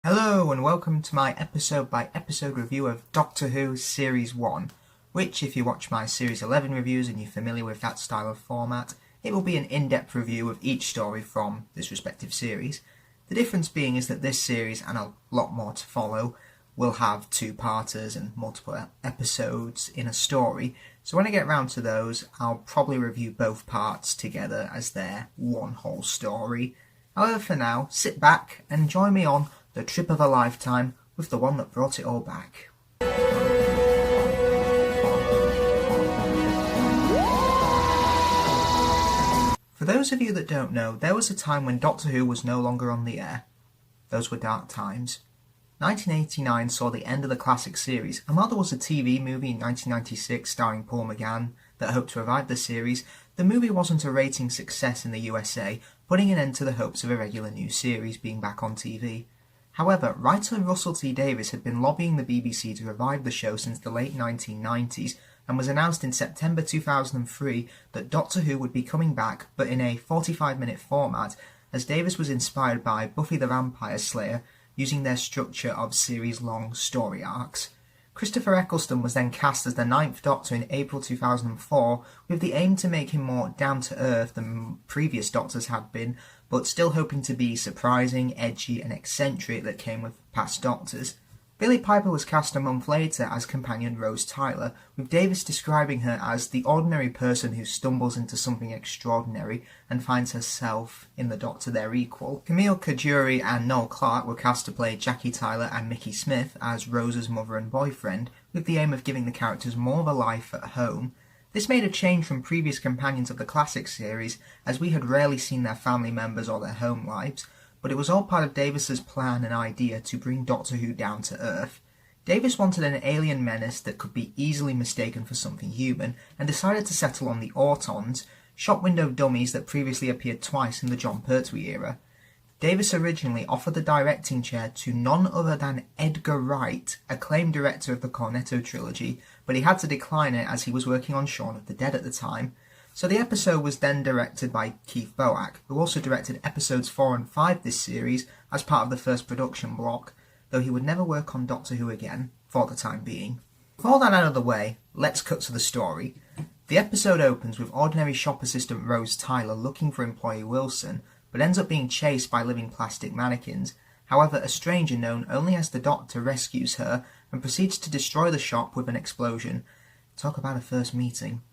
Hello and welcome to my episode by episode review of Doctor Who Series 1, which if you watch my Series 11 reviews and you're familiar with that style of format, it will be an in-depth review of each story from this respective series. The difference being is that this series, and a lot more to follow, will have two-parters and multiple episodes in a story, so when I get around to those, I'll probably review both parts together as their one whole story. However, for now, sit back and join me on the trip of a lifetime with the one that brought it all back. For those of you that don't know, there was a time when Doctor Who was no longer on the air. Those were dark times. 1989 saw the end of the classic series, and while there was a TV movie in 1996 starring Paul McGann that hoped to revive the series, the movie wasn't a rating success in the USA, putting an end to the hopes of a regular new series being back on TV. However, writer Russell T Davies had been lobbying the BBC to revive the show since the late 1990s, and was announced in September 2003 that Doctor Who would be coming back, but in a 45-minute format, as Davies was inspired by Buffy the Vampire Slayer, using their structure of series-long story arcs. Christopher Eccleston was then cast as the Ninth Doctor in April 2004, with the aim to make him more down-to-earth than previous Doctors had been, but still hoping to be surprising, edgy and eccentric that came with past Doctors. Billie Piper was cast a month later as companion Rose Tyler, with Davies describing her as the ordinary person who stumbles into something extraordinary and finds herself in the Doctor their equal. Camille Cajuri and Noel Clarke were cast to play Jackie Tyler and Mickey Smith as Rose's mother and boyfriend, with the aim of giving the characters more of a life at home. This made a change from previous companions of the classic series, as we had rarely seen their family members or their home lives, but it was all part of Davies's plan and idea to bring Doctor Who down to earth. Davies wanted an alien menace that could be easily mistaken for something human, and decided to settle on the Autons, shop window dummies that previously appeared twice in the Jon Pertwee era. Davies originally offered the directing chair to none other than Edgar Wright, acclaimed director of the Cornetto trilogy, but he had to decline it as he was working on Shaun of the Dead at the time. So the episode was then directed by Keith Boak, who also directed episodes 4 and 5 this series as part of the first production block, though he would never work on Doctor Who again, for the time being. With all that out of the way, let's cut to the story. The episode opens with ordinary shop assistant Rose Tyler looking for employee Wilson, but ends up being chased by living plastic mannequins. However, a stranger known only as the Doctor rescues her and proceeds to destroy the shop with an explosion. Talk about a first meeting.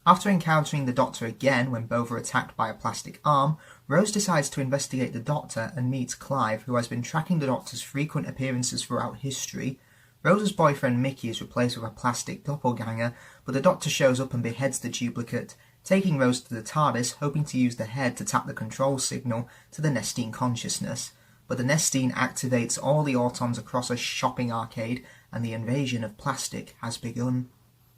After encountering the Doctor again when both are attacked by a plastic arm, Rose decides to investigate the Doctor and meets Clive, who has been tracking the Doctor's frequent appearances throughout history. Rose's boyfriend Mickey is replaced with a plastic doppelganger, but the Doctor shows up and beheads the duplicate, taking Rose to the TARDIS, hoping to use the head to tap the control signal to the Nestene consciousness. But the Nestene activates all the Autons across a shopping arcade, and the invasion of plastic has begun.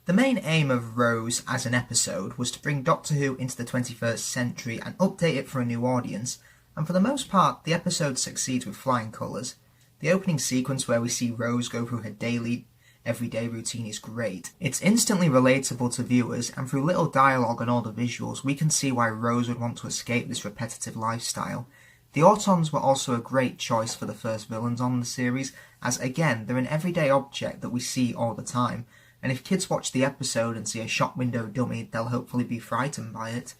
The main aim of Rose as an episode was to bring Doctor Who into the 21st century and update it for a new audience, and for the most part the episode succeeds with flying colours. The opening sequence where we see Rose go through her daily, everyday routine is great. It's instantly relatable to viewers, and through little dialogue and all the visuals we can see why Rose would want to escape this repetitive lifestyle. The Autons were also a great choice for the first villains on the series, as again they're an everyday object that we see all the time, and if kids watch the episode and see a shop window dummy, they'll hopefully be frightened by it.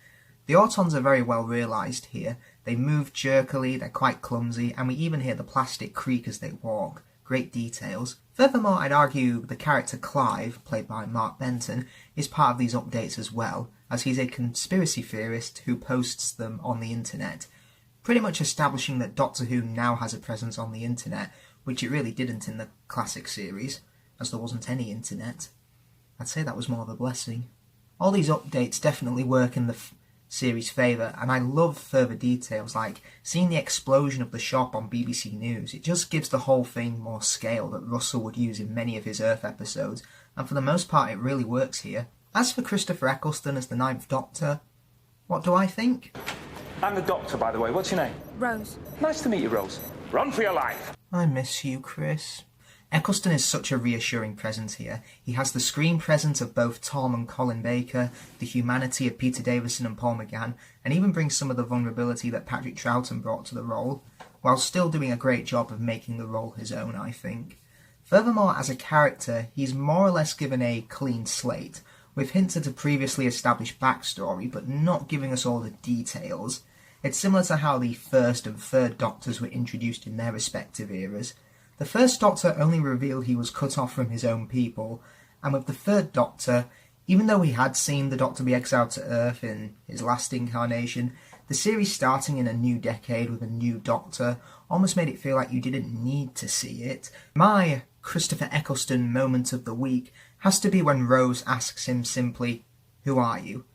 The Autons are very well realised here. They move jerkily, they're quite clumsy, and we even hear the plastic creak as they walk. Great details. Furthermore, I'd argue the character Clive, played by Mark Benton, is part of these updates as well, as he's a conspiracy theorist who posts them on the internet, pretty much establishing that Doctor Who now has a presence on the internet, which it really didn't in the classic series, as there wasn't any internet. I'd say that was more of a blessing. All these updates definitely work in the series' favour, and I love further details like seeing the explosion of the shop on BBC News. It just gives the whole thing more scale that Russell would use in many of his Earth episodes, and for the most part it really works here. As for Christopher Eccleston as the Ninth Doctor, what do I think? I'm the Doctor, by the way. What's your name? Rose. Nice to meet you, Rose. Run for your life! I miss you, Chris. Eccleston is such a reassuring presence here. He has the screen presence of both Tom and Colin Baker, the humanity of Peter Davison and Paul McGann, and even brings some of the vulnerability that Patrick Troughton brought to the role. while still doing a great job of making the role his own, I think. Furthermore, as a character, he's more or less given a clean slate, with hints at a previously established backstory, but not giving us all the details. It's similar to how the first and third Doctors were introduced in their respective eras. The first Doctor only revealed he was cut off from his own people, and with the third Doctor, even though he had seen the Doctor be exiled to Earth in his last incarnation, the series starting in a new decade with a new Doctor almost made it feel like you didn't need to see it. My Christopher Eccleston moment of the week has to be when Rose asks him simply, "Who are you?"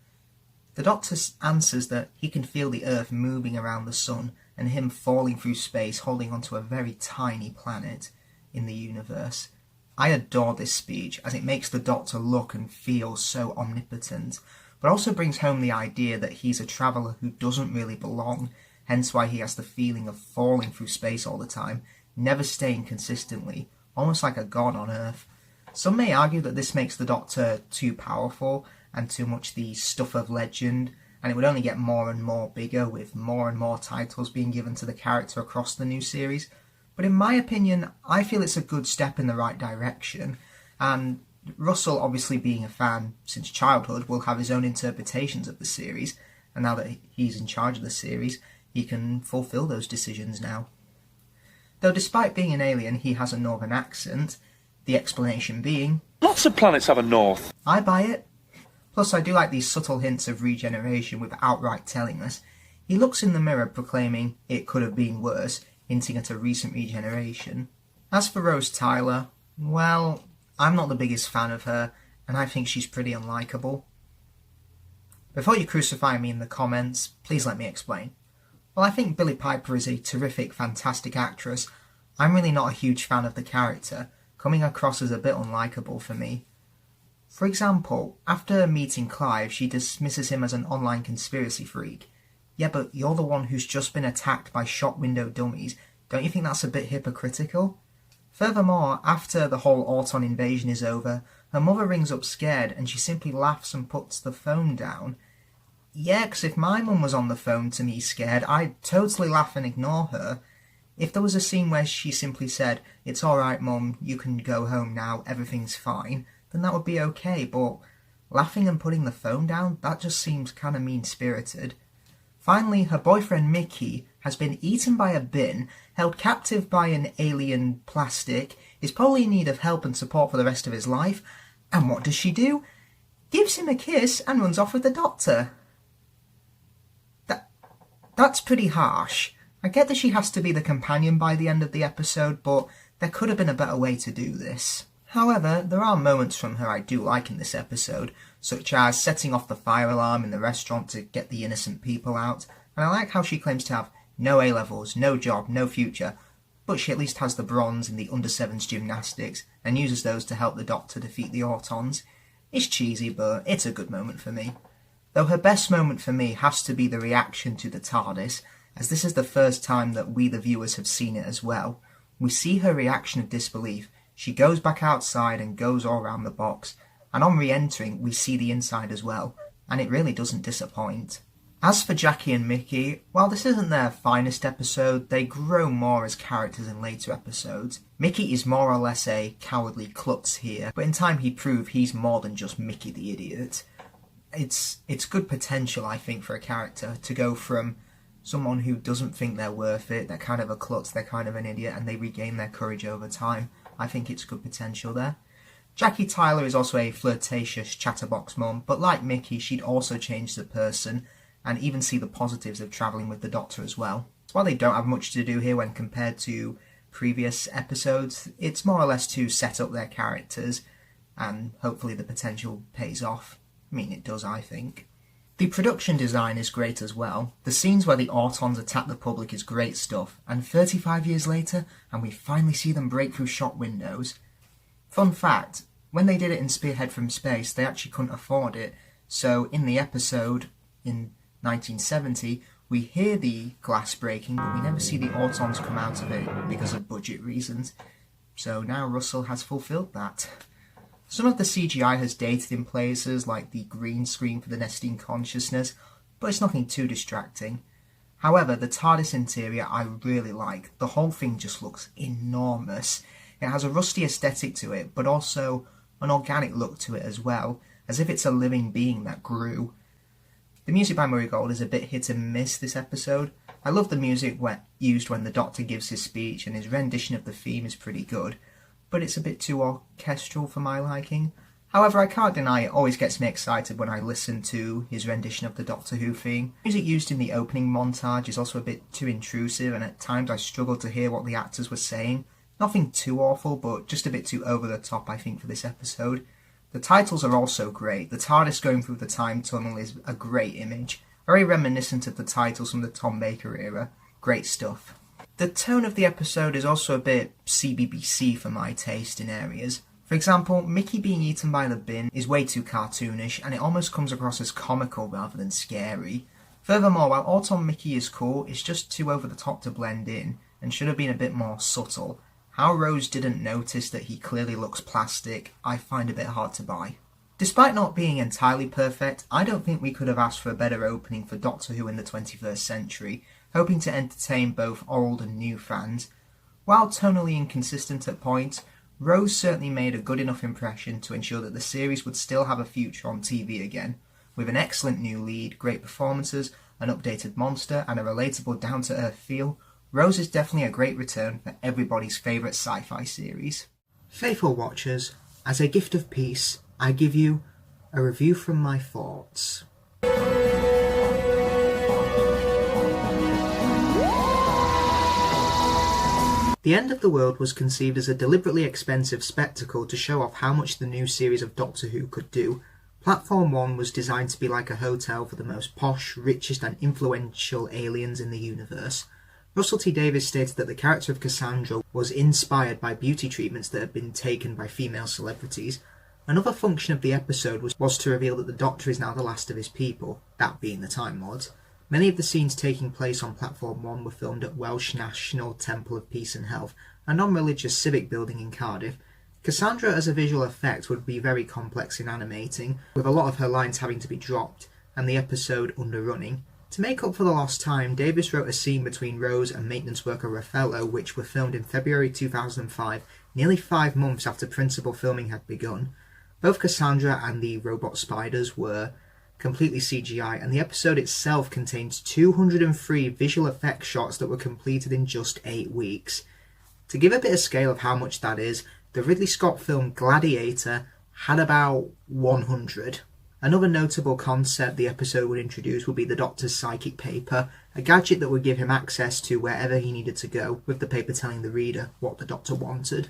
The Doctor answers that he can feel the Earth moving around the Sun and him falling through space holding onto a very tiny planet in the universe. I adore this speech as it makes the Doctor look and feel so omnipotent, but also brings home the idea that he's a traveller who doesn't really belong, hence why he has the feeling of falling through space all the time, never staying consistently, almost like a god on Earth. Some may argue that this makes the Doctor too powerful and too much the stuff of legend, and it would only get more and more bigger with more and more titles being given to the character across the new series. But in my opinion, I feel it's a good step in the right direction, and Russell, obviously being a fan since childhood, will have his own interpretations of the series, and now that he's in charge of the series, he can fulfill those decisions now. Though despite being an alien, he has a northern accent, the explanation being, Lots of planets have a north. I buy it. Plus, I do like these subtle hints of regeneration with outright telling us. He looks in the mirror proclaiming it could have been worse, hinting at a recent regeneration. As for Rose Tyler, well, I'm not the biggest fan of her, and I think she's pretty unlikable. Before you crucify me in the comments, please let me explain. While I think Billie Piper is a terrific, fantastic actress, I'm really not a huge fan of the character, coming across as a bit unlikable for me. For example, after meeting Clive, she dismisses him as an online conspiracy freak. Yeah, but you're the one who's just been attacked by shop window dummies. Don't you think that's a bit hypocritical? Furthermore, after the whole Auton invasion is over, her mother rings up scared and she simply laughs and puts the phone down. Yeah, 'cause if my mum was on the phone to me scared, I'd totally laugh and ignore her. If there was a scene where she simply said, "It's alright mum, you can go home now, everything's fine," then that would be okay, but laughing and putting the phone down, that just seems kinda mean-spirited. Finally, her boyfriend Mickey has been eaten by a bin, held captive by an alien plastic, is probably in need of help and support for the rest of his life, and what does she do? Gives him a kiss and runs off with the Doctor. That's pretty harsh. I get that she has to be the companion by the end of the episode, but there could have been a better way to do this. However, there are moments from her I do like in this episode, such as setting off the fire alarm in the restaurant to get the innocent people out, and I like how she claims to have no A-levels, no job, no future, but she at least has the bronze in the under-7s gymnastics, and uses those to help the Doctor defeat the Autons. It's cheesy, but it's a good moment for me. Though her best moment for me has to be the reaction to the TARDIS, as this is the first time that we the viewers have seen it as well. We see her reaction of disbelief. She goes back outside and goes all around the box, and on re-entering we see the inside as well, and it really doesn't disappoint. As for Jackie and Mickey, while this isn't their finest episode, they grow more as characters in later episodes. Mickey is more or less a cowardly klutz here, but in time he proves he's more than just Mickey the idiot. It's good potential, I think, for a character to go from someone who doesn't think they're worth it, they're kind of a klutz, they're kind of an idiot, and they regain their courage over time. I think it's good potential there. Jackie Tyler is also a flirtatious chatterbox mum, but like Mickey, she'd also change the person, and even see the positives of travelling with the Doctor as well. So while they don't have much to do here when compared to previous episodes, it's more or less to set up their characters, and hopefully the potential pays off. I mean, it does, I think. The production design is great as well. The scenes where the Autons attack the public is great stuff, and 35 years later, and we finally see them break through shop windows. Fun fact, when they did it in Spearhead from Space, they actually couldn't afford it, so in the episode, in 1970, we hear the glass breaking, but we never see the Autons come out of it because of budget reasons. So now Russell has fulfilled that. Some of the CGI has dated in places, like the green screen for the Nestine Consciousness, but it's nothing too distracting. However, the TARDIS interior I really like. The whole thing just looks enormous. It has a rusty aesthetic to it, but also an organic look to it as well, as if it's a living being that grew. The music by Murray Gold is a bit hit and miss this episode. I love the music used when the Doctor gives his speech, and his rendition of the theme is pretty good, but it's a bit too orchestral for my liking. However, I can't deny it always gets me excited when I listen to his rendition of the Doctor Who theme. Music used in the opening montage is also a bit too intrusive, and at times I struggled to hear what the actors were saying. Nothing too awful, but just a bit too over the top, I think, for this episode. The titles are also great. The TARDIS going through the time tunnel is a great image, very reminiscent of the titles from the Tom Baker era. Great stuff. The tone of the episode is also a bit CBBC for my taste in areas. For example, Mickey being eaten by the bin is way too cartoonish, and it almost comes across as comical rather than scary. Furthermore, while Autumn Mickey is cool, it's just too over the top to blend in, and should have been a bit more subtle. How Rose didn't notice that he clearly looks plastic, I find a bit hard to buy. Despite not being entirely perfect, I don't think we could have asked for a better opening for Doctor Who in the 21st century, hoping to entertain both old and new fans. While tonally inconsistent at points, Rose certainly made a good enough impression to ensure that the series would still have a future on TV again. With an excellent new lead, great performances, an updated monster, and a relatable down-to-earth feel, Rose is definitely a great return for everybody's favourite sci-fi series. Faithful watchers, as a gift of peace, I give you a review from my thoughts. The End of the World was conceived as a deliberately expensive spectacle to show off how much the new series of Doctor Who could do. Platform 1 was designed to be like a hotel for the most posh, richest and influential aliens in the universe. Russell T Davies stated that the character of Cassandra was inspired by beauty treatments that had been taken by female celebrities. Another function of the episode was to reveal that the Doctor is now the last of his people, that being the Time Lords. Many of the scenes taking place on Platform 1 were filmed at Welsh National Temple of Peace and Health, a non-religious civic building in Cardiff. Cassandra as a visual effect would be very complex in animating, with a lot of her lines having to be dropped, and the episode underrunning. To make up for the lost time, Davis wrote a scene between Rose and maintenance worker Raffaello, which were filmed in February 2005, nearly 5 months after principal filming had begun. Both Cassandra and the robot spiders were completely CGI, and the episode itself contains 203 visual effects shots that were completed in just 8 weeks. To give a bit of scale of how much that is, the Ridley Scott film Gladiator had about 100. Another notable concept the episode would introduce would be the Doctor's psychic paper, a gadget that would give him access to wherever he needed to go, with the paper telling the reader what the Doctor wanted.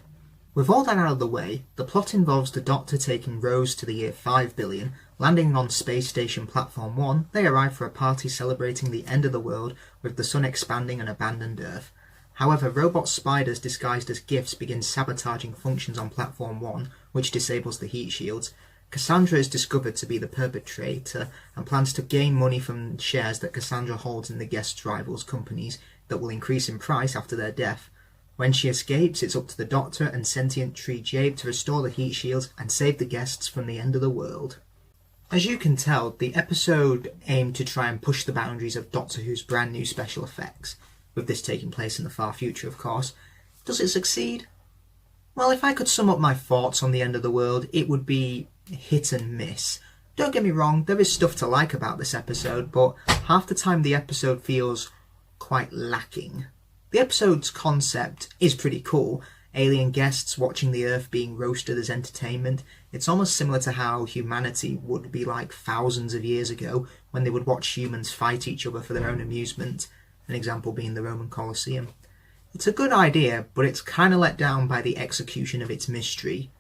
With all that out of the way, the plot involves the Doctor taking Rose to the year 5 billion. Landing on Space Station Platform 1, they arrive for a party celebrating the end of the world with the sun expanding an abandoned Earth. However, robot spiders disguised as gifts begin sabotaging functions on Platform 1, which disables the heat shields. Cassandra is discovered to be the perpetrator and plans to gain money from shares that Cassandra holds in the guests' rivals' companies that will increase in price after their death. When she escapes, it's up to the Doctor and sentient tree Jabe to restore the heat shields and save the guests from the end of the world. As you can tell, the episode aimed to try and push the boundaries of Doctor Who's brand new special effects, with this taking place in the far future, of course. Does it succeed? Well, if I could sum up my thoughts on the End of the World, it would be hit and miss. Don't get me wrong, there is stuff to like about this episode, but half the time the episode feels quite lacking. The episode's concept is pretty cool. Alien guests watching the Earth being roasted as entertainment. It's almost similar to how humanity would be like thousands of years ago when they would watch humans fight each other for their own amusement, an example being the Roman Colosseum. It's a good idea, but it's kind of let down by the execution of its mystery.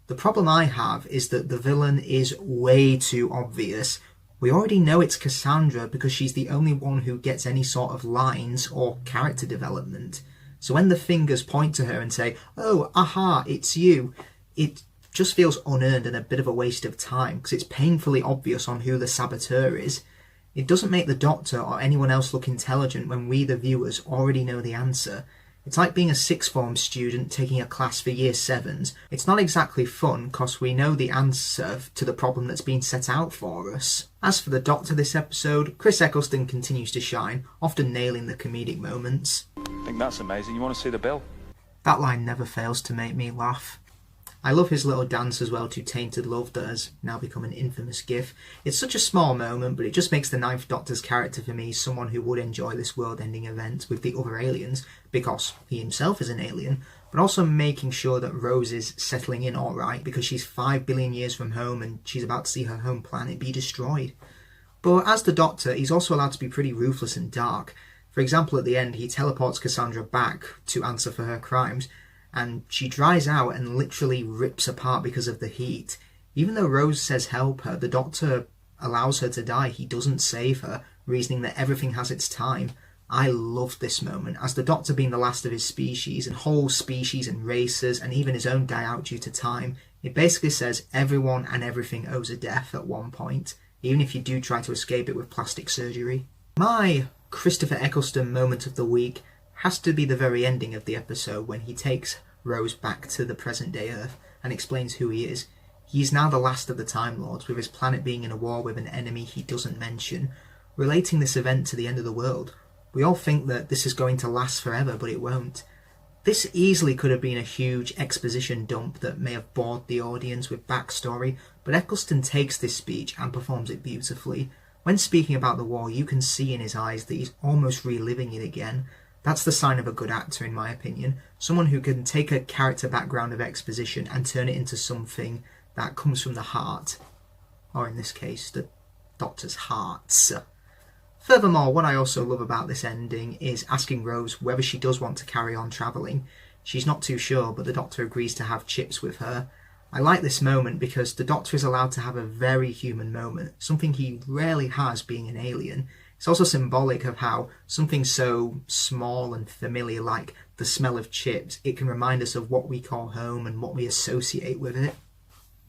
The problem I have is that the villain is way too obvious. We already know it's Cassandra because she's the only one who gets any sort of lines or character development. So when the fingers point to her and say, "Oh, aha, it's you," it just feels unearned and a bit of a waste of time because it's painfully obvious on who the saboteur is. It doesn't make the Doctor or anyone else look intelligent when we, the viewers, already know the answer. It's like being a sixth form student taking a class for year 7s. It's not exactly fun because we know the answer to the problem that's been set out for us. As for the Doctor this episode, Chris Eccleston continues to shine, often nailing the comedic moments. I think that's amazing. You want to see the bill? That line never fails to make me laugh. I love his little dance as well to Tainted Love that has now become an infamous gif. It's such a small moment, but it just makes the Ninth Doctor's character for me someone who would enjoy this world-ending event with the other aliens, because he himself is an alien, but also making sure that Rose is settling in alright because she's 5 billion years from home and she's about to see her home planet be destroyed. But as the Doctor, he's also allowed to be pretty ruthless and dark. For example, at the end, he teleports Cassandra back to answer for her crimes, and she dries out and literally rips apart because of the heat. Even though Rose says help her, the Doctor allows her to die. He doesn't save her, reasoning that everything has its time. I loved this moment, as the Doctor being the last of his species, and whole species and races, and even his own die out due to time. It basically says everyone and everything owes a death at one point, even if you do try to escape it with plastic surgery. My Christopher Eccleston moment of the week has to be the very ending of the episode when he takes Rose back to the present day Earth and explains who he is. He is now the last of the Time Lords, with his planet being in a war with an enemy he doesn't mention, relating this event to the end of the world. We all think that this is going to last forever, but it won't. This easily could have been a huge exposition dump that may have bored the audience with backstory, but Eccleston takes this speech and performs it beautifully. When speaking about the war, you can see in his eyes that he's almost reliving it again. That's the sign of a good actor, in my opinion. Someone who can take a character background of exposition and turn it into something that comes from the heart. Or in this case, the Doctor's hearts. Furthermore, what I also love about this ending is asking Rose whether she does want to carry on travelling. She's not too sure, but the Doctor agrees to have Chips with her. I like this moment because the Doctor is allowed to have a very human moment, something he rarely has being an alien. It's also symbolic of how something so small and familiar like the smell of chips, it can remind us of what we call home and what we associate with it.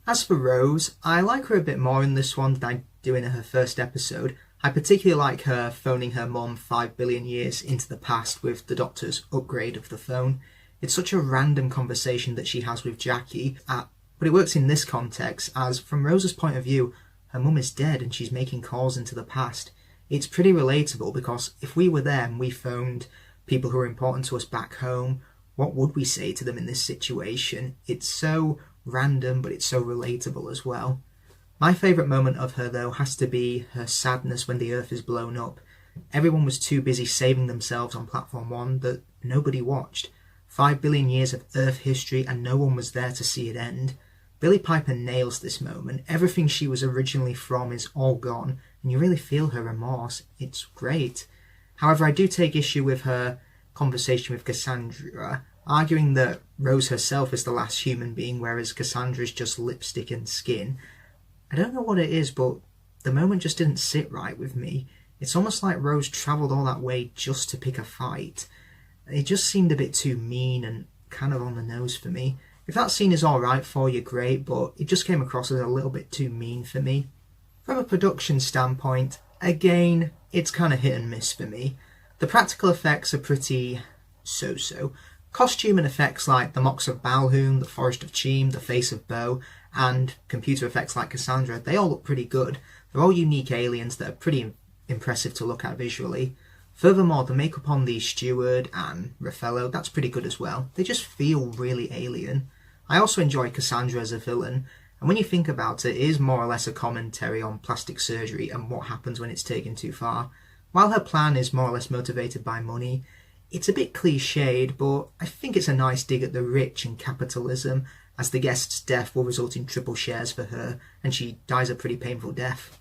As for Rose, I like her a bit more in this one than I do in her first episode. I particularly like her phoning her mum 5 billion years into the past with the Doctor's upgrade of the phone. It's such a random conversation that she has with Jackie, but it works in this context as, from Rose's point of view, her mum is dead and she's making calls into the past. It's pretty relatable because if we were there and we phoned people who are important to us back home, what would we say to them in this situation? It's so random, but it's so relatable as well. My favourite moment of her, though, has to be her sadness when the Earth is blown up. Everyone was too busy saving themselves on Platform 1 that nobody watched. 5 billion years of Earth history and no one was there to see it end. Billie Piper nails this moment. Everything she was originally from is all gone, and you really feel her remorse. It's great. However, I do take issue with her conversation with Cassandra, arguing that Rose herself is the last human being, whereas Cassandra is just lipstick and skin. I don't know what it is, but the moment just didn't sit right with me. It's almost like Rose travelled all that way just to pick a fight. It just seemed a bit too mean and kind of on the nose for me. If that scene is alright for you, great, but it just came across as a little bit too mean for me. From a production standpoint, again, it's kind of hit and miss for me. The practical effects are pretty so-so. Costume and effects like the Mox of Balhoun, the Forest of Cheam, the Face of Bo, and computer effects like Cassandra, they all look pretty good. They're all unique aliens that are pretty impressive to look at visually. Furthermore, the makeup on the Steward and Raffaello, that's pretty good as well. They just feel really alien. I also enjoy Cassandra as a villain, and when you think about it, it is more or less a commentary on plastic surgery and what happens when it's taken too far. While her plan is more or less motivated by money, it's a bit cliched, but I think it's a nice dig at the rich and capitalism, as the guest's death will result in triple shares for her, and she dies a pretty painful death.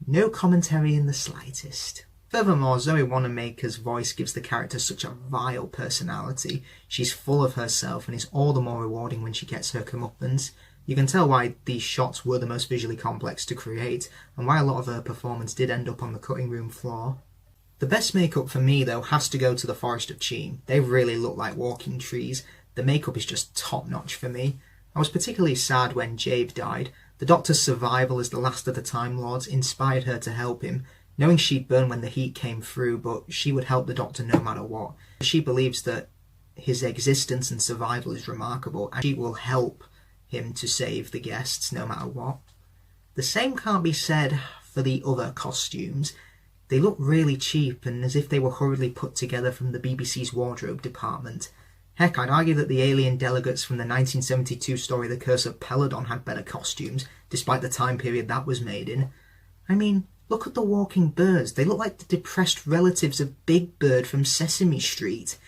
No commentary in the slightest. Furthermore, Zoe Wanamaker's voice gives the character such a vile personality. She's full of herself and is all the more rewarding when she gets her comeuppance. You can tell why these shots were the most visually complex to create, and why a lot of her performance did end up on the cutting room floor. The best makeup for me, though, has to go to the Forest of Cheam. They really look like walking trees. The makeup is just top-notch for me. I was particularly sad when Jabe died. The Doctor's survival as the last of the Time Lords inspired her to help him, knowing she'd burn when the heat came through, but she would help the Doctor no matter what. She believes that his existence and survival is remarkable, and she will help him to save the guests no matter what. The same can't be said for the other costumes. They look really cheap and as if they were hurriedly put together from the BBC's wardrobe department. Heck, I'd argue that the alien delegates from the 1972 story The Curse of Peladon had better costumes, despite the time period that was made in. I mean, look at the walking birds. They look like the depressed relatives of Big Bird from Sesame Street.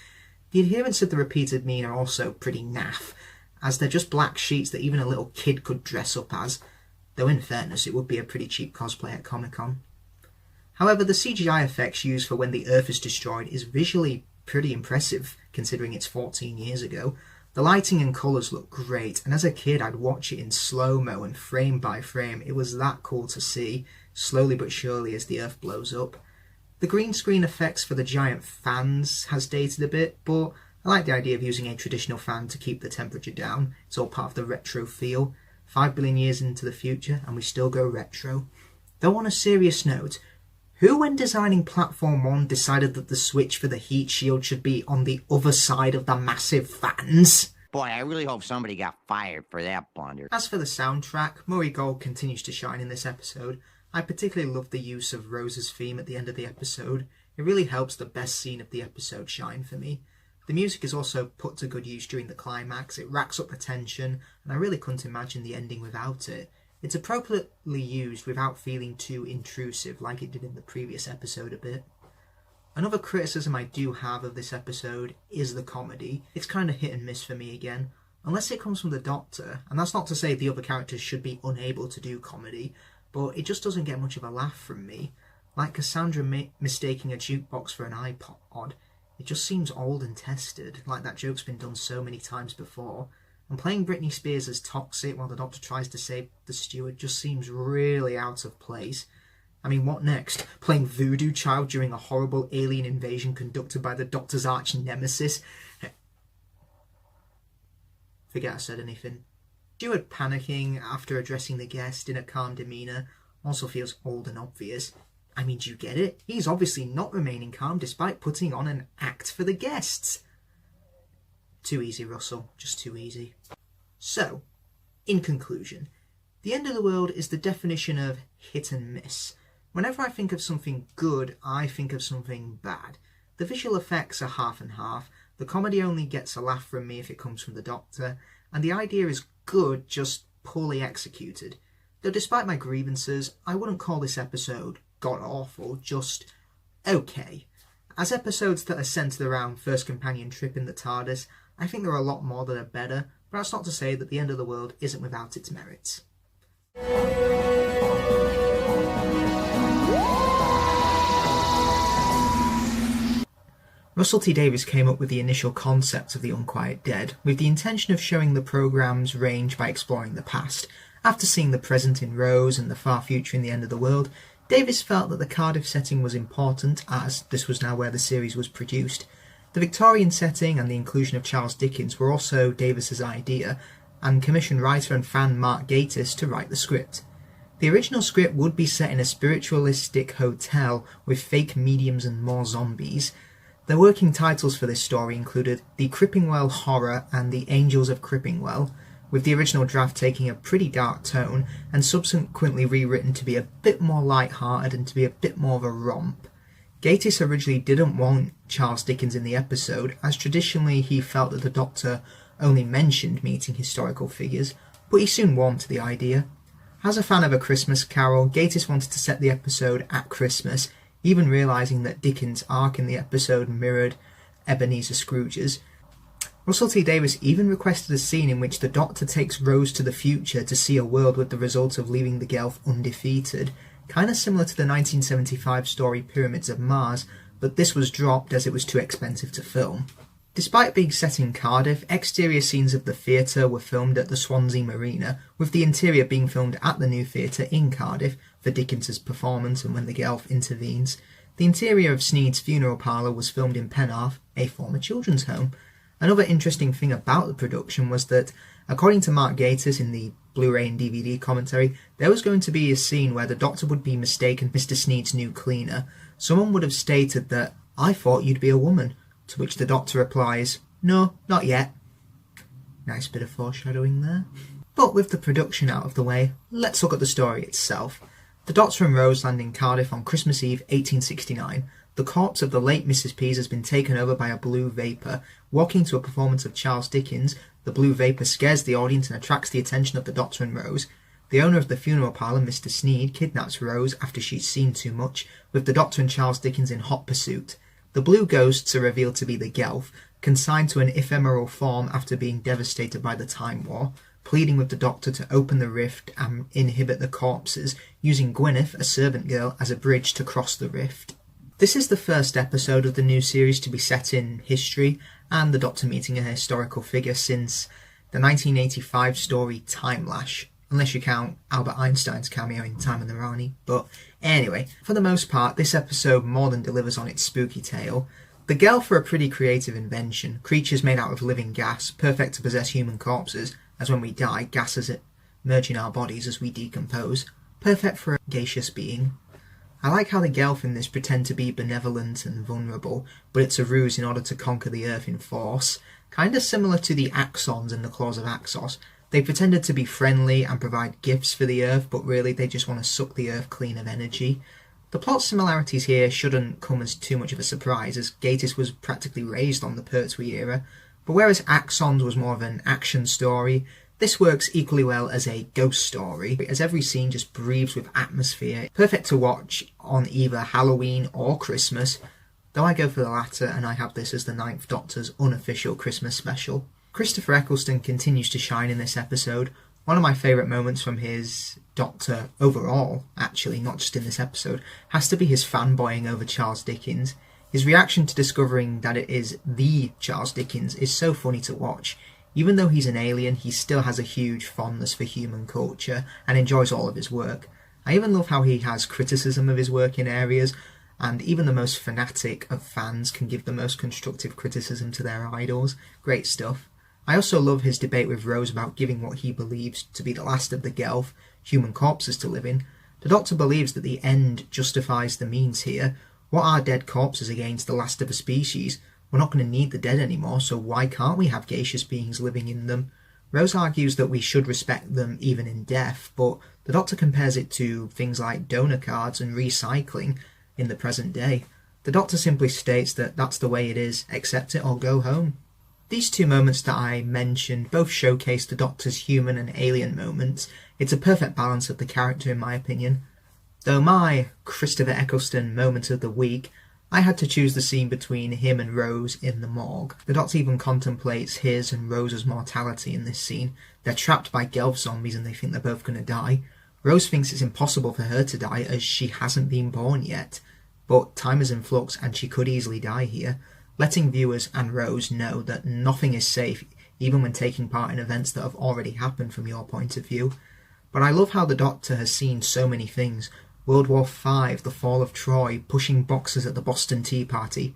The adherents of the repeated meme are also pretty naff, as they're just black sheets that even a little kid could dress up as, though in fairness it would be a pretty cheap cosplay at Comic-Con. However, the CGI effects used for when the Earth is destroyed is visually pretty impressive, considering it's 14 years ago. The lighting and colours look great, and as a kid I'd watch it in slow-mo and frame by frame. It was that cool to see, slowly but surely as the Earth blows up. The green screen effects for the giant fans has dated a bit, but I like the idea of using a traditional fan to keep the temperature down. It's all part of the retro feel. 5 billion years into the future, and we still go retro. Though on a serious note, who when designing Platform 1 decided that the switch for the heat shield should be on the other side of the massive fans? Boy, I really hope somebody got fired for that blunder. As for the soundtrack, Murray Gold continues to shine in this episode. I particularly love the use of Rose's theme at the end of the episode. It really helps the best scene of the episode shine for me. The music is also put to good use during the climax. It racks up the tension, and I really couldn't imagine the ending without it. It's appropriately used without feeling too intrusive like it did in the previous episode a bit. Another criticism I do have of this episode is the comedy. It's kind of hit and miss for me again, unless it comes from the Doctor, and that's not to say the other characters should be unable to do comedy, but it just doesn't get much of a laugh from me. Like Cassandra mistaking a jukebox for an iPod, it just seems old and tested, like that joke's been done so many times before. And playing Britney Spears as toxic while the Doctor tries to save the steward just seems really out of place. I mean, what next? Playing Voodoo Child during a horrible alien invasion conducted by the Doctor's arch nemesis? Forget I said anything. Steward panicking after addressing the guest in a calm demeanour also feels old and obvious. I mean, do you get it? He's obviously not remaining calm despite putting on an act for the guests. Too easy, Russell. Just too easy. So, in conclusion, the end of the world is the definition of hit and miss. Whenever I think of something good, I think of something bad. The visual effects are half and half. The comedy only gets a laugh from me if it comes from the Doctor. And the idea is good, just poorly executed. Though despite my grievances, I wouldn't call this episode god-awful, just okay. As episodes that are centred around First Companion trip in the TARDIS, I think there are a lot more that are better, but that's not to say that the end of the world isn't without its merits. Russell T Davies came up with the initial concept of the Unquiet Dead, with the intention of showing the programme's range by exploring the past. After seeing the present in Rose and the far future in the end of the world, Davies felt that the Cardiff setting was important, as this was now where the series was produced. The Victorian setting and the inclusion of Charles Dickens were also Davies's idea, and commissioned writer and fan Mark Gatiss to write the script. The original script would be set in a spiritualistic hotel with fake mediums and more zombies. The working titles for this story included The Crippingwell Horror and The Angels of Crippingwell, with the original draft taking a pretty dark tone and subsequently rewritten to be a bit more light-hearted and to be a bit more of a romp. Gatiss originally didn't want Charles Dickens in the episode, as traditionally he felt that the Doctor only mentioned meeting historical figures, but he soon warmed to the idea. As a fan of A Christmas Carol, Gatiss wanted to set the episode at Christmas, even realising that Dickens' arc in the episode mirrored Ebenezer Scrooge's. Russell T Davies even requested a scene in which the Doctor takes Rose to the future to see a world with the result of leaving the Gelf undefeated, kinda similar to the 1975 story Pyramids of Mars, but this was dropped as it was too expensive to film. Despite being set in Cardiff, exterior scenes of the theatre were filmed at the Swansea Marina, with the interior being filmed at the new theatre in Cardiff for Dickens's performance and when the Gelf intervenes. The interior of Sneed's funeral parlour was filmed in Penarth, a former children's home. Another interesting thing about the production was that, according to Mark Gatiss in the Blu-ray and DVD commentary, there was going to be a scene where the Doctor would be mistaken Mr. Sneed's new cleaner. Someone would have stated that, "I thought you'd be a woman," to which the Doctor replies, No, not yet. Nice bit of foreshadowing there. But with the production out of the way, let's look at the story itself. The Doctor and Rose land in Cardiff on Christmas Eve 1869. The corpse of the late Mrs. Pease has been taken over by a blue vapour. Walking to a performance of Charles Dickens, the blue vapour scares the audience and attracts the attention of the Doctor and Rose. The owner of the funeral parlour, Mr. Sneed, kidnaps Rose after she's seen too much, with the Doctor and Charles Dickens in hot pursuit. The blue ghosts are revealed to be the Gelf, consigned to an ephemeral form after being devastated by the Time War, pleading with the Doctor to open the rift and inhibit the corpses, using Gwyneth, a servant girl, as a bridge to cross the rift. This is the first episode of the new series to be set in history, and the Doctor meeting a historical figure since the 1985 story Time Lash, unless you count Albert Einstein's cameo in Time and the Rani. But anyway, for the most part, this episode more than delivers on its spooky tale. The Gelf are a pretty creative invention, creatures made out of living gas, perfect to possess human corpses, as when we die, gases merge in our bodies as we decompose, perfect for a gaseous being. I like how the Gelf in this pretend to be benevolent and vulnerable, but it's a ruse in order to conquer the Earth in force. Kinda similar to the Axons in the Claws of Axos. They pretended to be friendly and provide gifts for the Earth, but really they just want to suck the Earth clean of energy. The plot similarities here shouldn't come as too much of a surprise, as Gatiss was practically raised on the Pertwee era, but whereas Axons was more of an action story, this works equally well as a ghost story, as every scene just breathes with atmosphere, perfect to watch on either Halloween or Christmas, though I go for the latter and I have this as the Ninth Doctor's unofficial Christmas special. Christopher Eccleston continues to shine in this episode. One of my favourite moments from his Doctor overall, actually, not just in this episode, has to be his fanboying over Charles Dickens. His reaction to discovering that it is the Charles Dickens is so funny to watch. Even though he's an alien, he still has a huge fondness for human culture and enjoys all of his work. I even love how he has criticism of his work in areas, and even the most fanatic of fans can give the most constructive criticism to their idols. Great stuff. I also love his debate with Rose about giving what he believes to be the last of the Gelf, human corpses, to live in. The Doctor believes that the end justifies the means here. What are dead corpses against the last of a species? We're not going to need the dead anymore, so why can't we have gaseous beings living in them? Rose argues that we should respect them even in death, but the Doctor compares it to things like donor cards and recycling in the present day. The Doctor simply states that that's the way it is, accept it or go home. These two moments that I mentioned both showcase the Doctor's human and alien moments. It's a perfect balance of the character in my opinion. Though my Christopher Eccleston moment of the week, I had to choose the scene between him and Rose in the morgue. The Doctor even contemplates his and Rose's mortality in this scene. They're trapped by Gelf zombies and they think they're both going to die. Rose thinks it's impossible for her to die as she hasn't been born yet, but time is in flux and she could easily die here, letting viewers and Rose know that nothing is safe even when taking part in events that have already happened from your point of view. But I love how the Doctor has seen so many things. World War V, the fall of Troy, pushing boxers at the Boston Tea Party.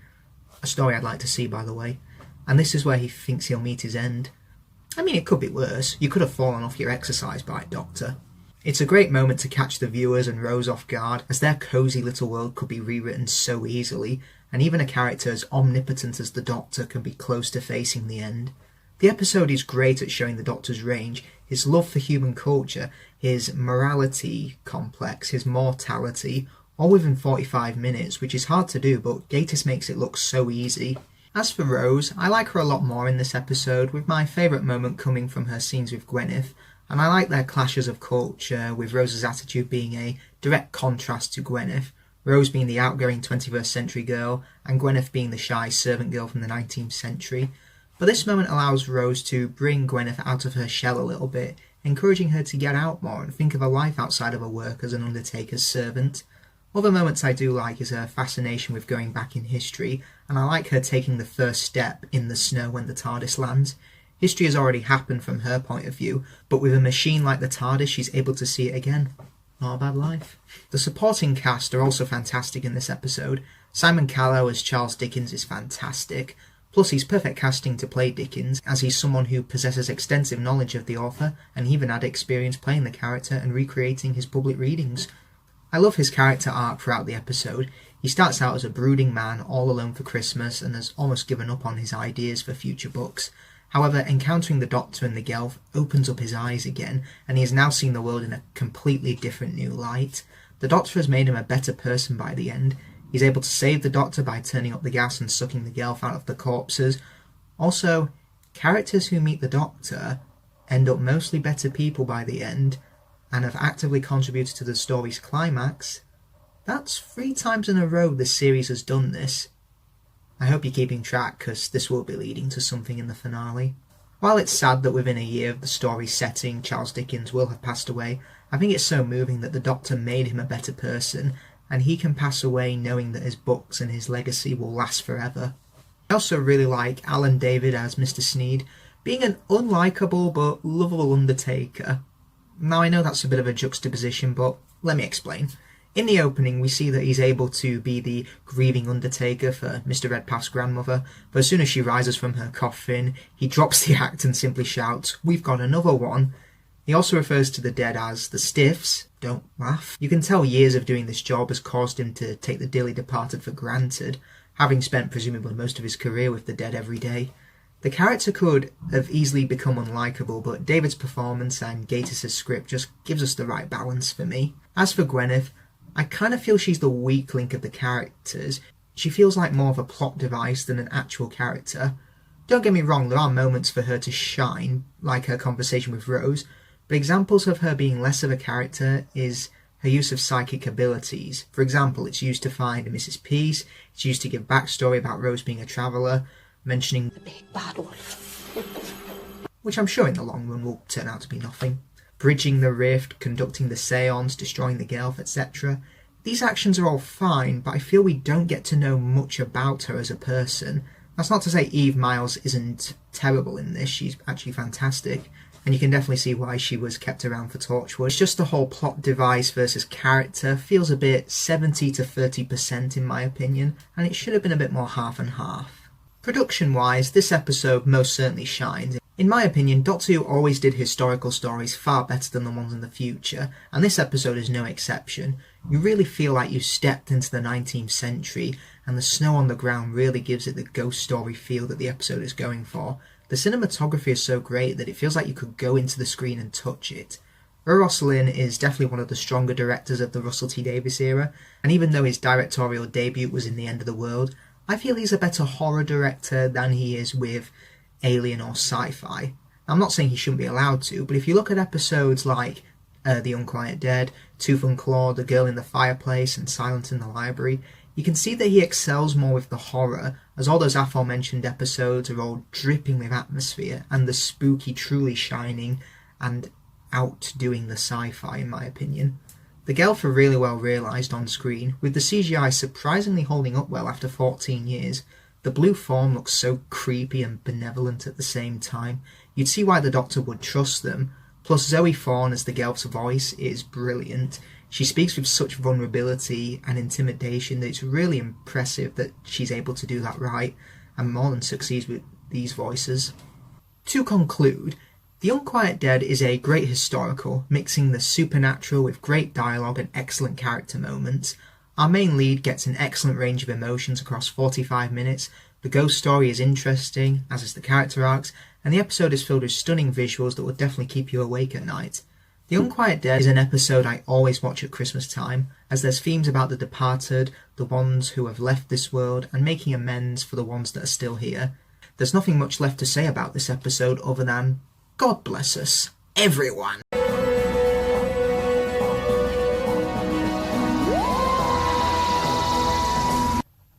A story I'd like to see, by the way. And this is where he thinks he'll meet his end. I mean, it could be worse. You could have fallen off your exercise bike, Doctor. It's a great moment to catch the viewers and Rose off guard, as their cosy little world could be rewritten so easily, and even a character as omnipotent as the Doctor can be close to facing the end. The episode is great at showing the Doctor's range, his love for human culture, his morality complex, his mortality, all within 45 minutes, which is hard to do, but Gatiss makes it look so easy. As for Rose, I like her a lot more in this episode, with my favourite moment coming from her scenes with Gwyneth, and I like their clashes of culture, with Rose's attitude being a direct contrast to Gwyneth, Rose being the outgoing 21st century girl, and Gwyneth being the shy servant girl from the 19th century. But this moment allows Rose to bring Gwyneth out of her shell a little bit, encouraging her to get out more and think of a life outside of her work as an undertaker's servant. Other moments I do like is her fascination with going back in history, and I like her taking the first step in the snow when the TARDIS lands. History has already happened from her point of view, but with a machine like the TARDIS she's able to see it again. Not a bad life. The supporting cast are also fantastic in this episode. Simon Callow as Charles Dickens is fantastic. Plus he's perfect casting to play Dickens, as he's someone who possesses extensive knowledge of the author and even had experience playing the character and recreating his public readings. I love his character arc throughout the episode. He starts out as a brooding man all alone for Christmas and has almost given up on his ideas for future books. However, encountering the Doctor and the Gelf opens up his eyes again, and he has now seen the world in a completely different new light. The Doctor has made him a better person by the end. He's able to save the Doctor by turning up the gas and sucking the Gelf out of the corpses. Also, characters who meet the Doctor end up mostly better people by the end, and have actively contributed to the story's climax. That's 3 times in a row this series has done this. I hope you're keeping track, because this will be leading to something in the finale. While it's sad that within a year of the story's setting, Charles Dickens will have passed away, I think it's so moving that the Doctor made him a better person, and he can pass away knowing that his books and his legacy will last forever. I also really like Alan David as Mr. Sneed, being an unlikable but lovable Undertaker. Now I know that's a bit of a juxtaposition, but let me explain. In the opening, we see that he's able to be the grieving Undertaker for Mr. Redpath's grandmother, but as soon as she rises from her coffin, he drops the act and simply shouts, "We've got another one." He also refers to the dead as the Stiffs. Don't laugh. You can tell years of doing this job has caused him to take the dearly departed for granted, having spent presumably most of his career with the dead every day. The character could have easily become unlikable, but David's performance and Gatiss' script just gives us the right balance for me. As for Gwyneth, I kind of feel she's the weak link of the characters. She feels like more of a plot device than an actual character. Don't get me wrong, there are moments for her to shine, like her conversation with Rose, but examples of her being less of a character is her use of psychic abilities. For example, it's used to find Mrs. Peace, it's used to give backstory about Rose being a traveller, mentioning the big bad wolf, which I'm sure in the long run will turn out to be nothing. Bridging the rift, conducting the seance, destroying the Gelf, etc. These actions are all fine, but I feel we don't get to know much about her as a person. That's not to say Eve Miles isn't terrible in this, she's actually fantastic, and you can definitely see why she was kept around for Torchwood. It's just the whole plot device versus character feels a bit 70 to 30% in my opinion, and it should have been a bit more half and half. Production-wise, this episode most certainly shines. In my opinion, Doctor Who always did historical stories far better than the ones in the future, and this episode is no exception. You really feel like you stepped into the 19th century, and the snow on the ground really gives it the ghost story feel that the episode is going for. The cinematography is so great that it feels like you could go into the screen and touch it. Ross Lynn is definitely one of the stronger directors of the Russell T Davies era, and even though his directorial debut was in The End of the World, I feel he's a better horror director than he is with alien or sci-fi. I'm not saying he shouldn't be allowed to, but if you look at episodes like The Unquiet Dead, Tooth and Claw, The Girl in the Fireplace, and Silent in the Library, you can see that he excels more with the horror, as all those aforementioned episodes are all dripping with atmosphere, and the spooky truly shining and outdoing the sci-fi in my opinion. The Gelf are really well realised on screen, with the CGI surprisingly holding up well after 14 years. The blue form looks so creepy and benevolent at the same time. You'd see why the Doctor would trust them. Plus Zoe Fawn as the Gelf's voice is brilliant. She speaks with such vulnerability and intimidation that it's really impressive that she's able to do that right, and more than succeeds with these voices. To conclude, The Unquiet Dead is a great historical, mixing the supernatural with great dialogue and excellent character moments. Our main lead gets an excellent range of emotions across 45 minutes, the ghost story is interesting, as is the character arcs, and the episode is filled with stunning visuals that will definitely keep you awake at night. The Unquiet Dead is an episode I always watch at Christmas time, as there's themes about the departed, the ones who have left this world, and making amends for the ones that are still here. There's nothing much left to say about this episode other than, God bless us, everyone!